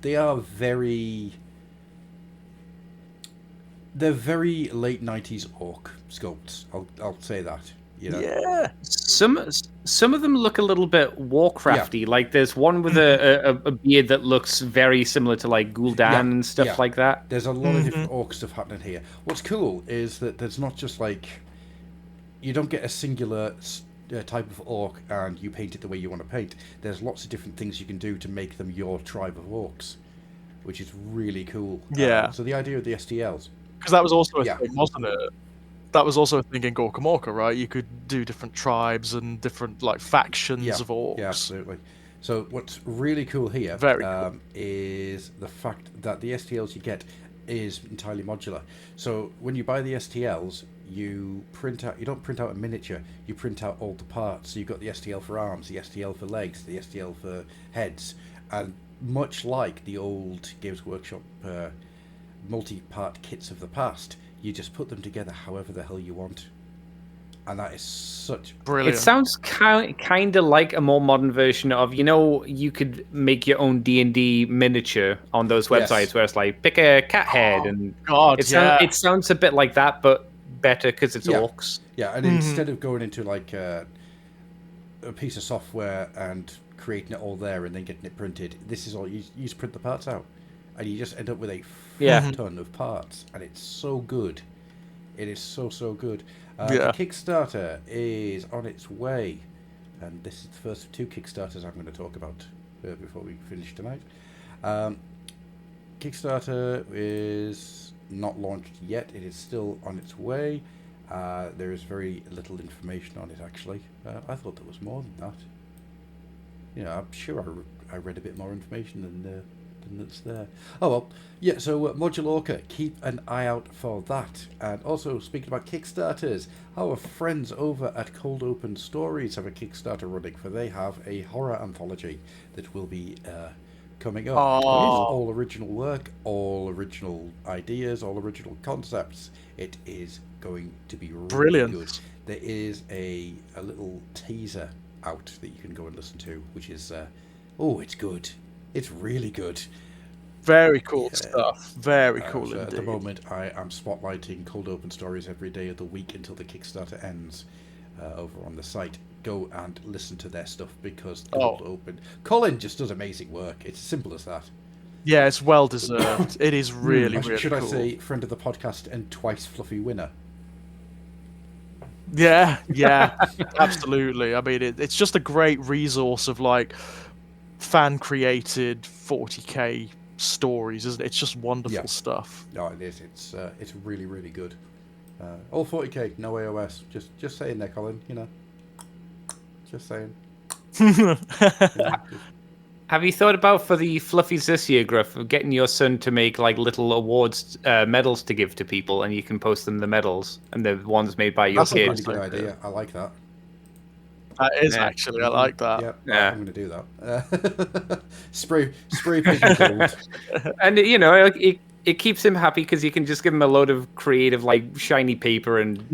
They are very late 90s orc sculpts. I'll say that. Yeah. Some of them look a little bit Warcrafty. Yeah. Like there's one with a beard that looks very similar to like Gul'dan and stuff like that. There's a lot of different orc stuff happening here. What's cool is that there's not just like you don't get a singular type of orc and you paint it the way you want to paint. There's lots of different things you can do to make them your tribe of orcs, which is really cool. Yeah. So the idea of the STLs, because that was also a thing, wasn't it? That was also a thing in Gorka Morka, right? You could do different tribes and different factions of orcs. Yeah, absolutely. So what's really cool here is the fact that the STLs you get is entirely modular. So when you buy the STLs, you don't print out a miniature, you print out all the parts. So you've got the STL for arms, the STL for legs, the STL for heads, and much like the old Games Workshop multi-part kits of the past, you just put them together however the hell you want. And that is such brilliant. It sounds kind of like a more modern version of, you could make your own D&D miniature on those websites where it's like, pick a cat head. It sounds a bit like that, but better because it's orcs. Yeah, and instead of going into like a piece of software and creating it all there and then getting it printed, this is all, you just print the parts out. And you just end up with a ton of parts. And it's so good. It is so good. Yeah. The Kickstarter is on its way, and this is the first of 2 Kickstarters I'm going to talk about before we finish tonight. Kickstarter is not launched yet. It is still on its way. There is very little information on it, actually. I thought there was more than that. You know, I'm sure I read a bit more information than that's there. Oh well, yeah. So Modulorca, keep an eye out for that. And also, speaking about Kickstarters, our friends over at Cold Open Stories have a Kickstarter running, for they have a horror anthology that will be coming up. Oh. It's all original work, all original ideas, all original concepts. It is going to be really Brilliant. good. There is a little teaser out that you can go and listen to, which is it's good. It's really good. Very cool stuff. Very cool So indeed. at the moment, I am spotlighting Cold Open Stories every day of the week until the Kickstarter ends over on the site. Go and listen to their stuff, because Cold Open... Colin just does amazing work. It's as simple as that. Yeah, it's well deserved. It is really, Or really should cool. I say friend of the podcast and twice fluffy winner? Yeah, absolutely. I mean, it's just a great resource of like fan-created 40k stories, isn't it? It's just wonderful stuff. No, it is. It's really, really good. All 40k, no AOS. Just saying there, Colin. You know, just saying. Have you thought about, for the Fluffies this year, Gruff, of getting your son to make like little awards, medals to give to people, and you can post them the medals and the ones made by your That's a really kids? good idea. I like that. That is actually, I like that. Yeah, I'm going to do that. Spray paint gold. And you know, it keeps him happy because you can just give him a load of creative, like shiny paper and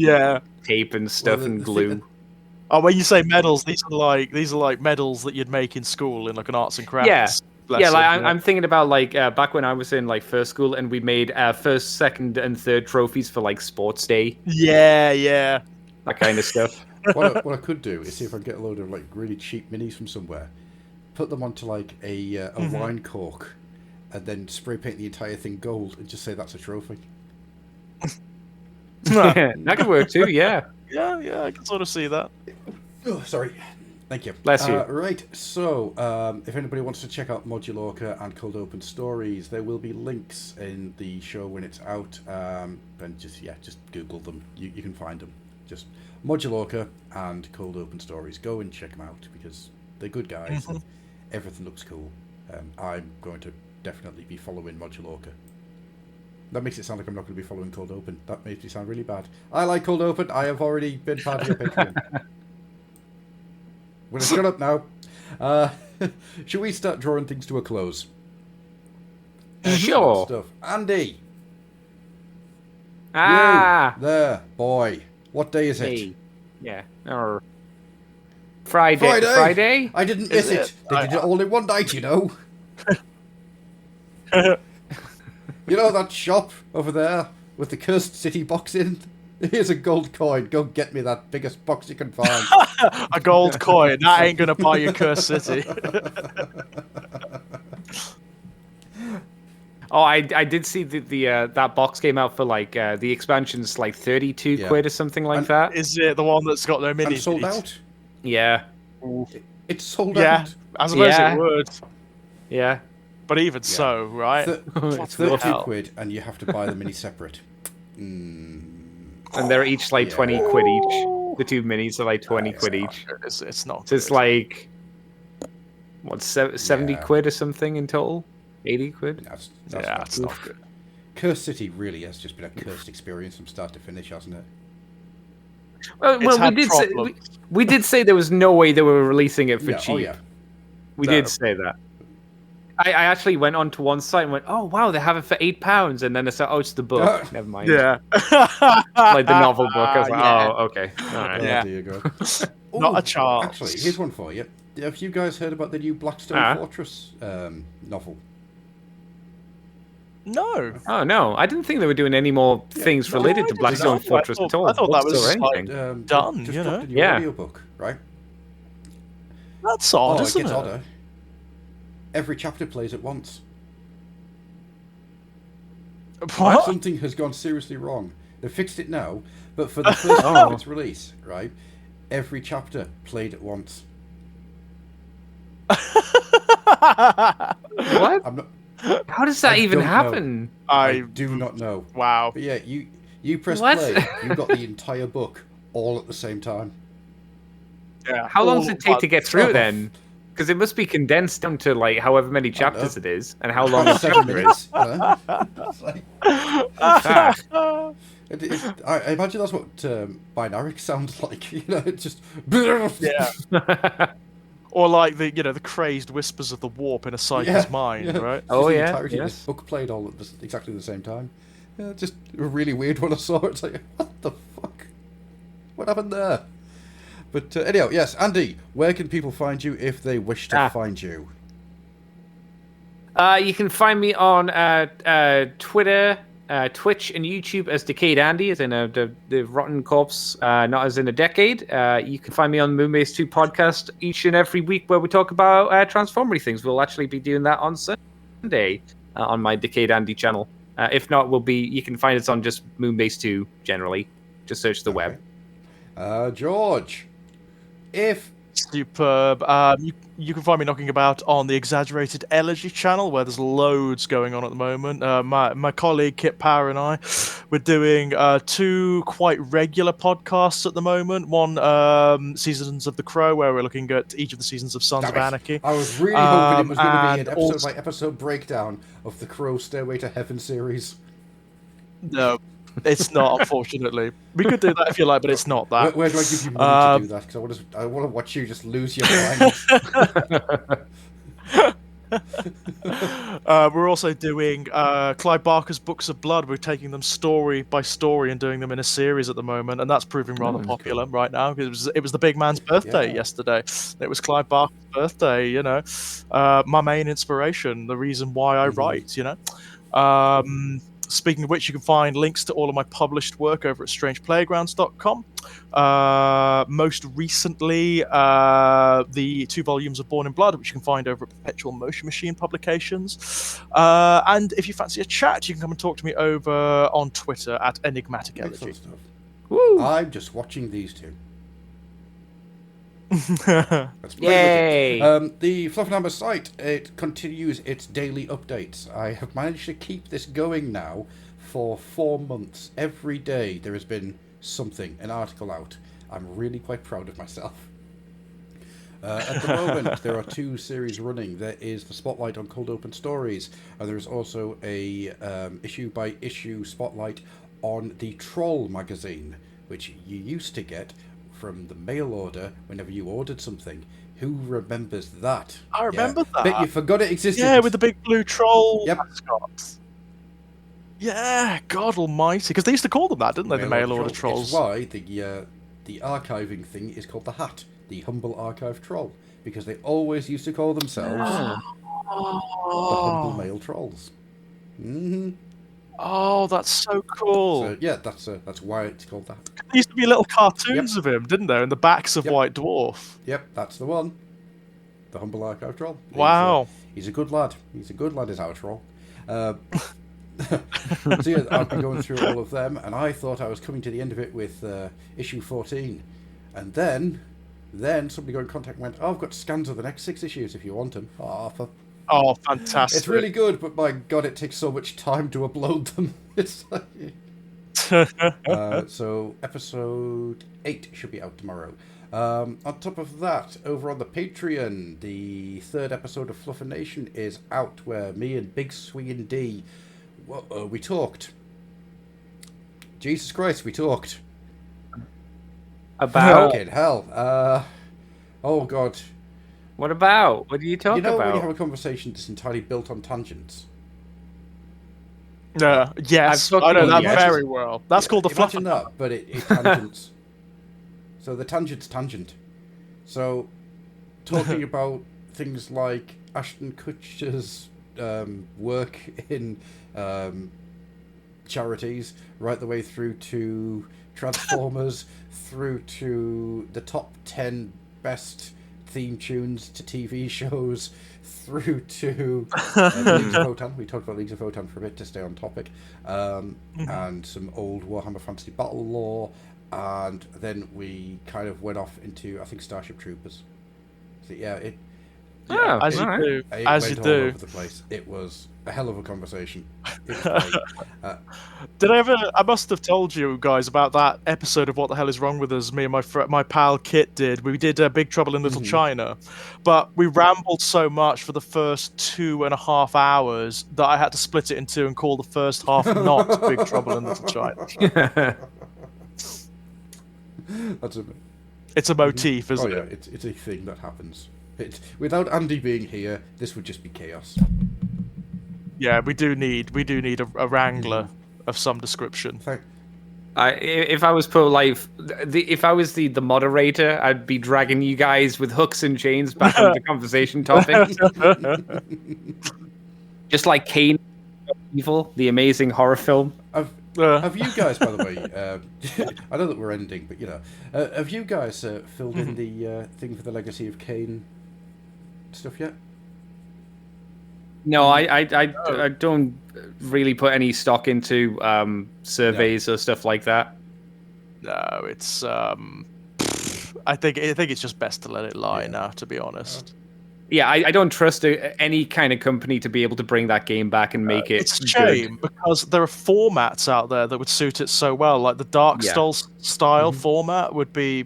tape and stuff and glue. Oh, when you say medals, these are like medals that you'd make in school in like an arts and crafts. Yeah, like I'm thinking about like back when I was in like first school, and we made first, second, and third trophies for like sports day. Yeah. That kind of stuff. What I could do is see if I can get a load of like really cheap minis from somewhere, put them onto like a wine cork, and then spray paint the entire thing gold, and just say that's a trophy. That could work too. Yeah. Yeah, I can sort of see that. Oh, sorry. Thank you. Bless you. Right, so if anybody wants to check out Modulorca and Cold Open Stories, there will be links in the show when it's out. And just Google them. You can find them. Just Modulorca and Cold Open Stories. Go and check them out, because they're good guys. And everything looks cool. I'm going to definitely be following Modulorca. That makes it sound like I'm not going to be following Cold Open. That makes me sound really bad. I like Cold Open. I have already been part of your Patreon. We're going to shut up now. Should we start drawing things to a close? Sure. Stuff. Andy. Ah. You, there, boy. What day is it? Hey. Yeah. Or Friday? I didn't miss it. They did it all in one night, you know. You know that shop over there with the Cursed City box in? Here's a gold coin. Go get me that biggest box you can find. A gold coin. That ain't going to buy you Cursed City. Oh, I did see the that box came out for like the expansion's like 32 quid or something like that. Is it the one that's got no minis? And sold out. Yeah. It's sold Yeah, out. I suppose it would. Yeah. But even so, right? 32 quid, and you have to buy the mini separate. And they're each like 20 quid each. The two minis are like 20 quid each. It's not. So it's like, what, 70 quid or something in total? 80 quid? That's not good. Cursed City really has just been a cursed experience from start to finish, hasn't it? Well, we did say there was no way they were releasing it for cheap. Oh, yeah. We did say that. I actually went onto one site and went, oh, wow, they have it for £8. And then I said, oh, it's the book. Never mind. Yeah. Like the novel book. I was like, oh, okay. All right. Yeah. There you go. Not a chance. Actually, here's one for you. Have you guys heard about the new Blackstone Fortress novel? No. Oh, no. I didn't think they were doing any more things related to Blackstone Fortress at all. I thought that was anything. done, just you know? dropped a new audiobook, right? That's odd, it isn't gets it? odder. Every chapter plays at once. What? Something has gone seriously wrong. They fixed it now, but for the first time of its release, right, every chapter played at once. What? I'm not. How does that I even don't know. happen? I do not know. Wow. But yeah, you press What? play, you got the entire book all at the same time. Yeah. How long does all it take at to get once. through then? Because it must be condensed down to like however many chapters it is, and how long a 7 chapter is. minutes. You know? It's like, Ah. I imagine that's what binaric sounds like. You know, it's just. Yeah. Or like the the crazed whispers of the warp in a psycher's mind, right? Just Oh, the yeah, entirety of yes. this book played all at exactly the same time. Yeah, just a really weird when I saw it. It's like, what the fuck? What happened there? But anyhow, yes, Andy, where can people find you if they wish to find you? You can find me on Twitter, Twitch, and YouTube as Decayed Andy, as in the Rotten Corpse, not as in a decade. You can find me on Moonbase 2 podcast each and every week where we talk about Transformery things. We'll actually be doing that on Sunday on my Decayed Andy channel. If not, you can find us on just Moonbase 2 generally. Just search the web. George, if Superb. You can find me knocking about on the Exaggerated Elegy channel, where there's loads going on at the moment. My colleague Kit Power and I, we're doing 2 quite regular podcasts at the moment. One, Seasons of the Crow, where we're looking at each of the seasons of Sons of Anarchy. I was really hoping it was going to be an and episode also- by episode breakdown of the Crow Stairway to Heaven series. No, it's not, unfortunately. We could do that if you like, but it's not that. Where do I give you money to do that? Because I want to watch you just lose your mind. We're also doing Clive Barker's Books of Blood. We're taking them story by story and doing them in a series at the moment, and that's proving rather popular right now. It was the big man's birthday yesterday. It was Clive Barker's birthday. You know, my main inspiration, the reason why I write. You know. Speaking of which, you can find links to all of my published work over at strangeplaygrounds.com. Most recently, the 2 volumes of Born in Blood, which you can find over at Perpetual Motion Machine Publications. And if you fancy a chat, you can come and talk to me over on Twitter at Enigmatic Elegy. Excellent stuff. Woo! I'm just watching these two. That's Yay! The Fluffenhammer site, it continues its daily updates. I have managed to keep this going now for 4 months. Every day there has been something, an article out. I'm really quite proud of myself. At the moment, there are 2 series running. There is the Spotlight on Cold Open Stories, and there is also a issue-by-issue spotlight on the Troll magazine, which you used to get from the mail order whenever you ordered something. Who remembers that? I remember that. Bet you forgot it existed. Yeah, with the big blue troll Yep. mascots. Yeah, God almighty. Because they used to call them that, didn't they, the mail order trolls? It's why the archiving thing is called the Hat, the Humble Archive Troll, because they always used to call themselves the Humble Mail Trolls. Mm-hmm. Oh, that's so cool. So yeah, that's why it's called that. There used to be little cartoons of him, didn't there, in the backs of White Dwarf? Yep, that's the one. The Humble Archive Troll. Wow. He's a good lad. He's a good lad, is our troll. So yeah, I've been going through all of them, and I thought I was coming to the end of it with issue 14. And then somebody got in contact and went, "Oh, I've got scans of the next 6 issues if you want them." Oh, fantastic. It's really good, but my God, it takes so much time to upload them. It's like... So episode 8 should be out tomorrow. On top of that, over on the Patreon, the 3rd episode of Fluffenation is out, where me and Big Swingin' D, we talked. Jesus Christ, we talked. About? Fucking hell. Oh God. What about? What do you talk You know about? when you have a conversation that's entirely built on tangents? Yes, I've I know talked- that yes. very well. That's called the Imagine Fluffenhammer. that, but it tangents. So the tangent's tangent. So, talking about things like Ashton Kutcher's work in charities, right the way through to Transformers, through to the top 10 best theme tunes to TV shows through to Leagues of Votan. We talked about Leagues of Votan for a bit to stay on topic, and some old Warhammer Fantasy Battle lore, and then we kind of went off into, I think, Starship Troopers. So yeah, as you do, it as went you all do. over the place. It was a hell of a conversation. It was great. Did I ever? I must have told you guys about that episode of What the Hell Is Wrong with Us. Me and my pal Kit did. We did Big Trouble in Little China, but we rambled so much for the first 2.5 hours that I had to split it in two and call the first half not Big Trouble in Little China. That's a It's a motif, isn't yeah, it? it's a thing that happens. Without Andy being here, this would just be chaos. Yeah, we do need a wrangler of some description. If I was if I was the moderator, I'd be dragging you guys with hooks and chains back on the conversation topic. Just like Kane Evil, the amazing horror film. Have you guys, by the way, I know that we're ending, but have you guys filled in the thing for the Legacy of Kane stuff yet? No, I don't really put any stock into surveys or stuff like that. No, it's I think it's just best to let it lie now, to be honest. Yeah, I don't trust any kind of company to be able to bring that game back and make it. It's a shame because there are formats out there that would suit it so well. Like the Dark Souls style format would be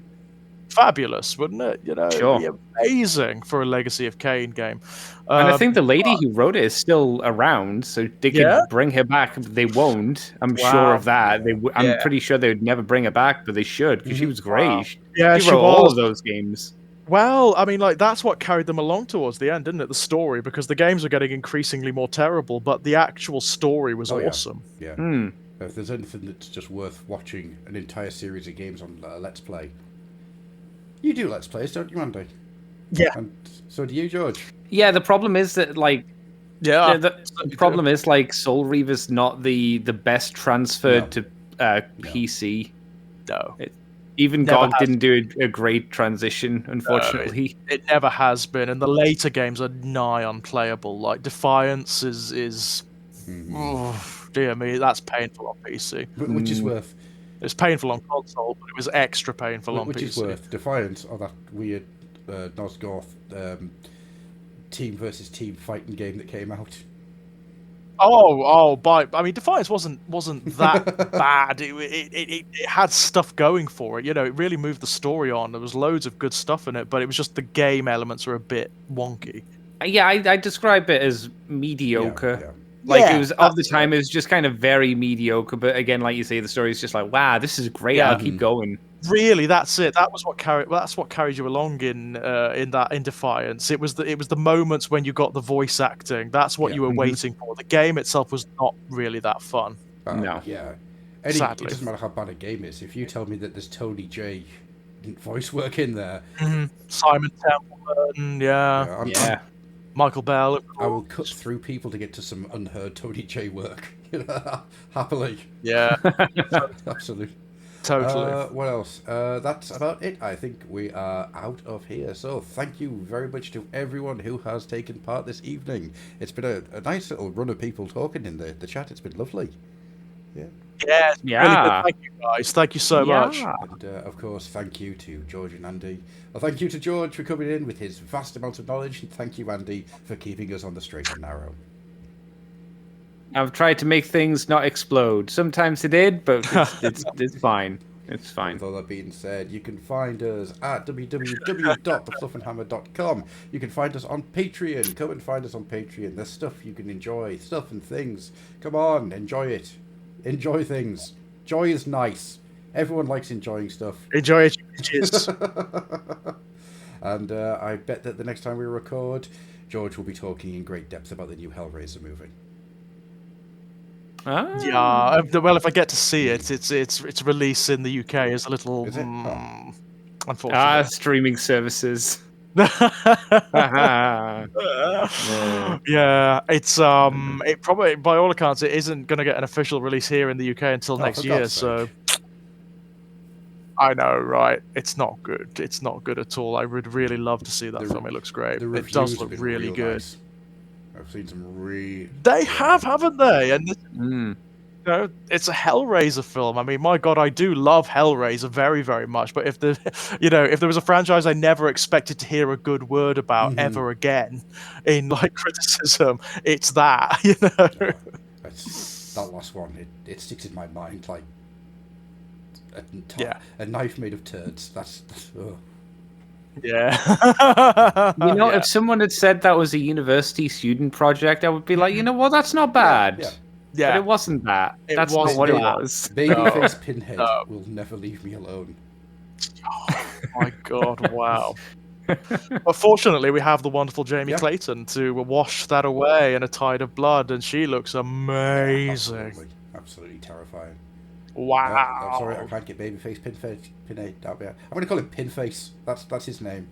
fabulous, wouldn't it? It'd be amazing for a Legacy of Kain game. And I think the lady who wrote it is still around, so they could bring her back. They won't. I'm sure of that. I'm pretty sure they would never bring her back, but they should because she was great. Wow. Yeah, she wrote all of those games. Well, I mean, that's what carried them along towards the end, didn't it? The story, because the games were getting increasingly more terrible, but the actual story was awesome. Yeah. If there's anything that's just worth watching an entire series of games on Let's Play, you do Let's Plays, don't you, Andy? Yeah. And so do you, George? Yeah, the problem is that, the problem is, Soul Reaver's not the best transferred to PC. No. Even GOG didn't do a great transition, unfortunately. It never has been, and the later games are nigh unplayable. Like Defiance is dear me, that's painful on PC. Which is worth. It's painful on console, but it was extra painful on PC. Which is worth Defiance, or that weird Nosgoth team versus team fighting game that came out. I mean, Defiance wasn't that bad. It had stuff going for it. It really moved the story on. There was loads of good stuff in it, but it was just the game elements were a bit wonky. Yeah, I describe it as mediocre. It was of the time. It was just kind of very mediocre. But again, like you say, the story is just like, wow, this is great. I'll keep going. Really, that's it. That's what carried you along in Defiance. It was the moments when you got the voice acting. That's what you were waiting for. The game itself was not really that fun. No. Yeah. Sadly. It doesn't matter how bad a game is. If you tell me that there's Tony J voice work in there, Simon Templeton, Michael Bell. I will cut through people to get to some unheard Tony J work. Happily. Yeah. Absolutely. Totally. What else? That's about it. I think we are out of here. So thank you very much to everyone who has taken part this evening. It's been a nice little run of people talking in the chat. It's been lovely. Yeah. Yeah. Really good. Thank you guys. Thank you so much. And of course, thank you to George and Andy. Well, thank you to George for coming in with his vast amount of knowledge, and thank you, Andy, for keeping us on the straight and narrow. I've tried to make things not explode. Sometimes it did, but it's fine. It's fine. With all that being said, you can find us at www.thefluffenhammer.com. You can find us on Patreon. Come and find us on Patreon. There's stuff you can enjoy. Stuff and things. Come on, enjoy it. Enjoy things. Joy is nice. Everyone likes enjoying stuff. Enjoy it. Cheers. And I bet that the next time we record, George will be talking in great depth about the new Hellraiser movie. Yeah, well, if I get to see it, its release in the UK is a little. Is it? Unfortunately. Streaming services. Yeah, it's it probably, by all accounts, it isn't going to get an official release here in the UK until next year. So I know, right? It's not good. It's not good at all. I would really love to see that film. It looks great. The It does reviews have look been really real good. nice. I've seen some really. They have, haven't they? And Mm. you know, it's a Hellraiser film. I mean, my God, I do love Hellraiser very, very much. But if if there was a franchise I never expected to hear a good word about ever again in like criticism, it's that. You know. No, that's that last one. It sticks in my mind like a knife made of turds. That's ugh. Yeah. You know, Yeah. if someone had said that was a university student project, I would be like, you know what, that's not bad. Yeah. Yeah. But it wasn't that. It That's not wasn't what it that. was. Babyface Pinhead No. will never leave me alone. Oh my God! Wow. But fortunately, we have the wonderful Jamie Clayton to wash that away in a tide of blood, and she looks amazing. Absolutely terrifying. Wow. I'm sorry, I can't get Babyface Pinhead out there. I'm going to call him Pinface. That's his name.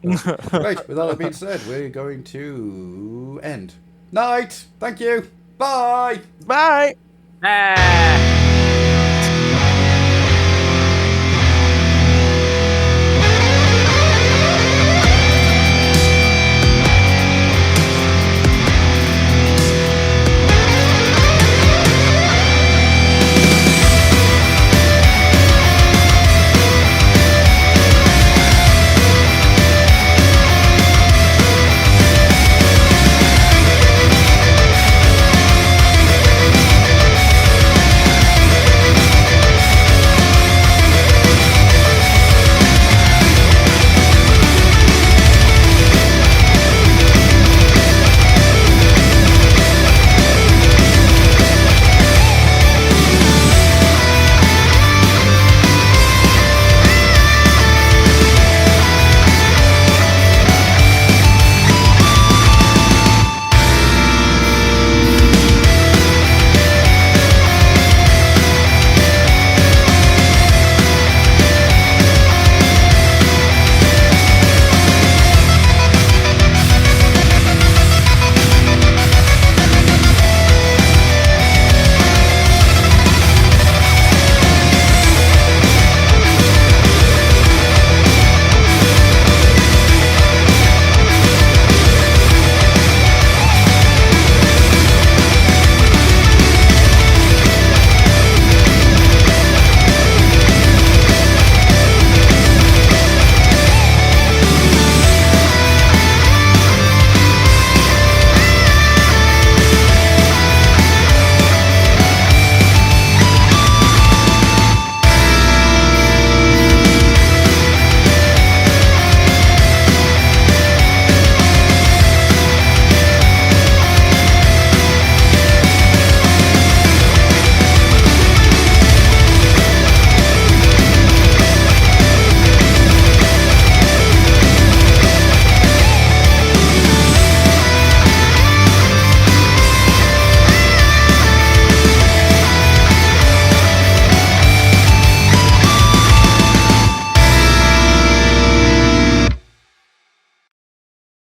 Right, with all that being said, we're going to end. Night! Thank you! Bye! Bye. Ah.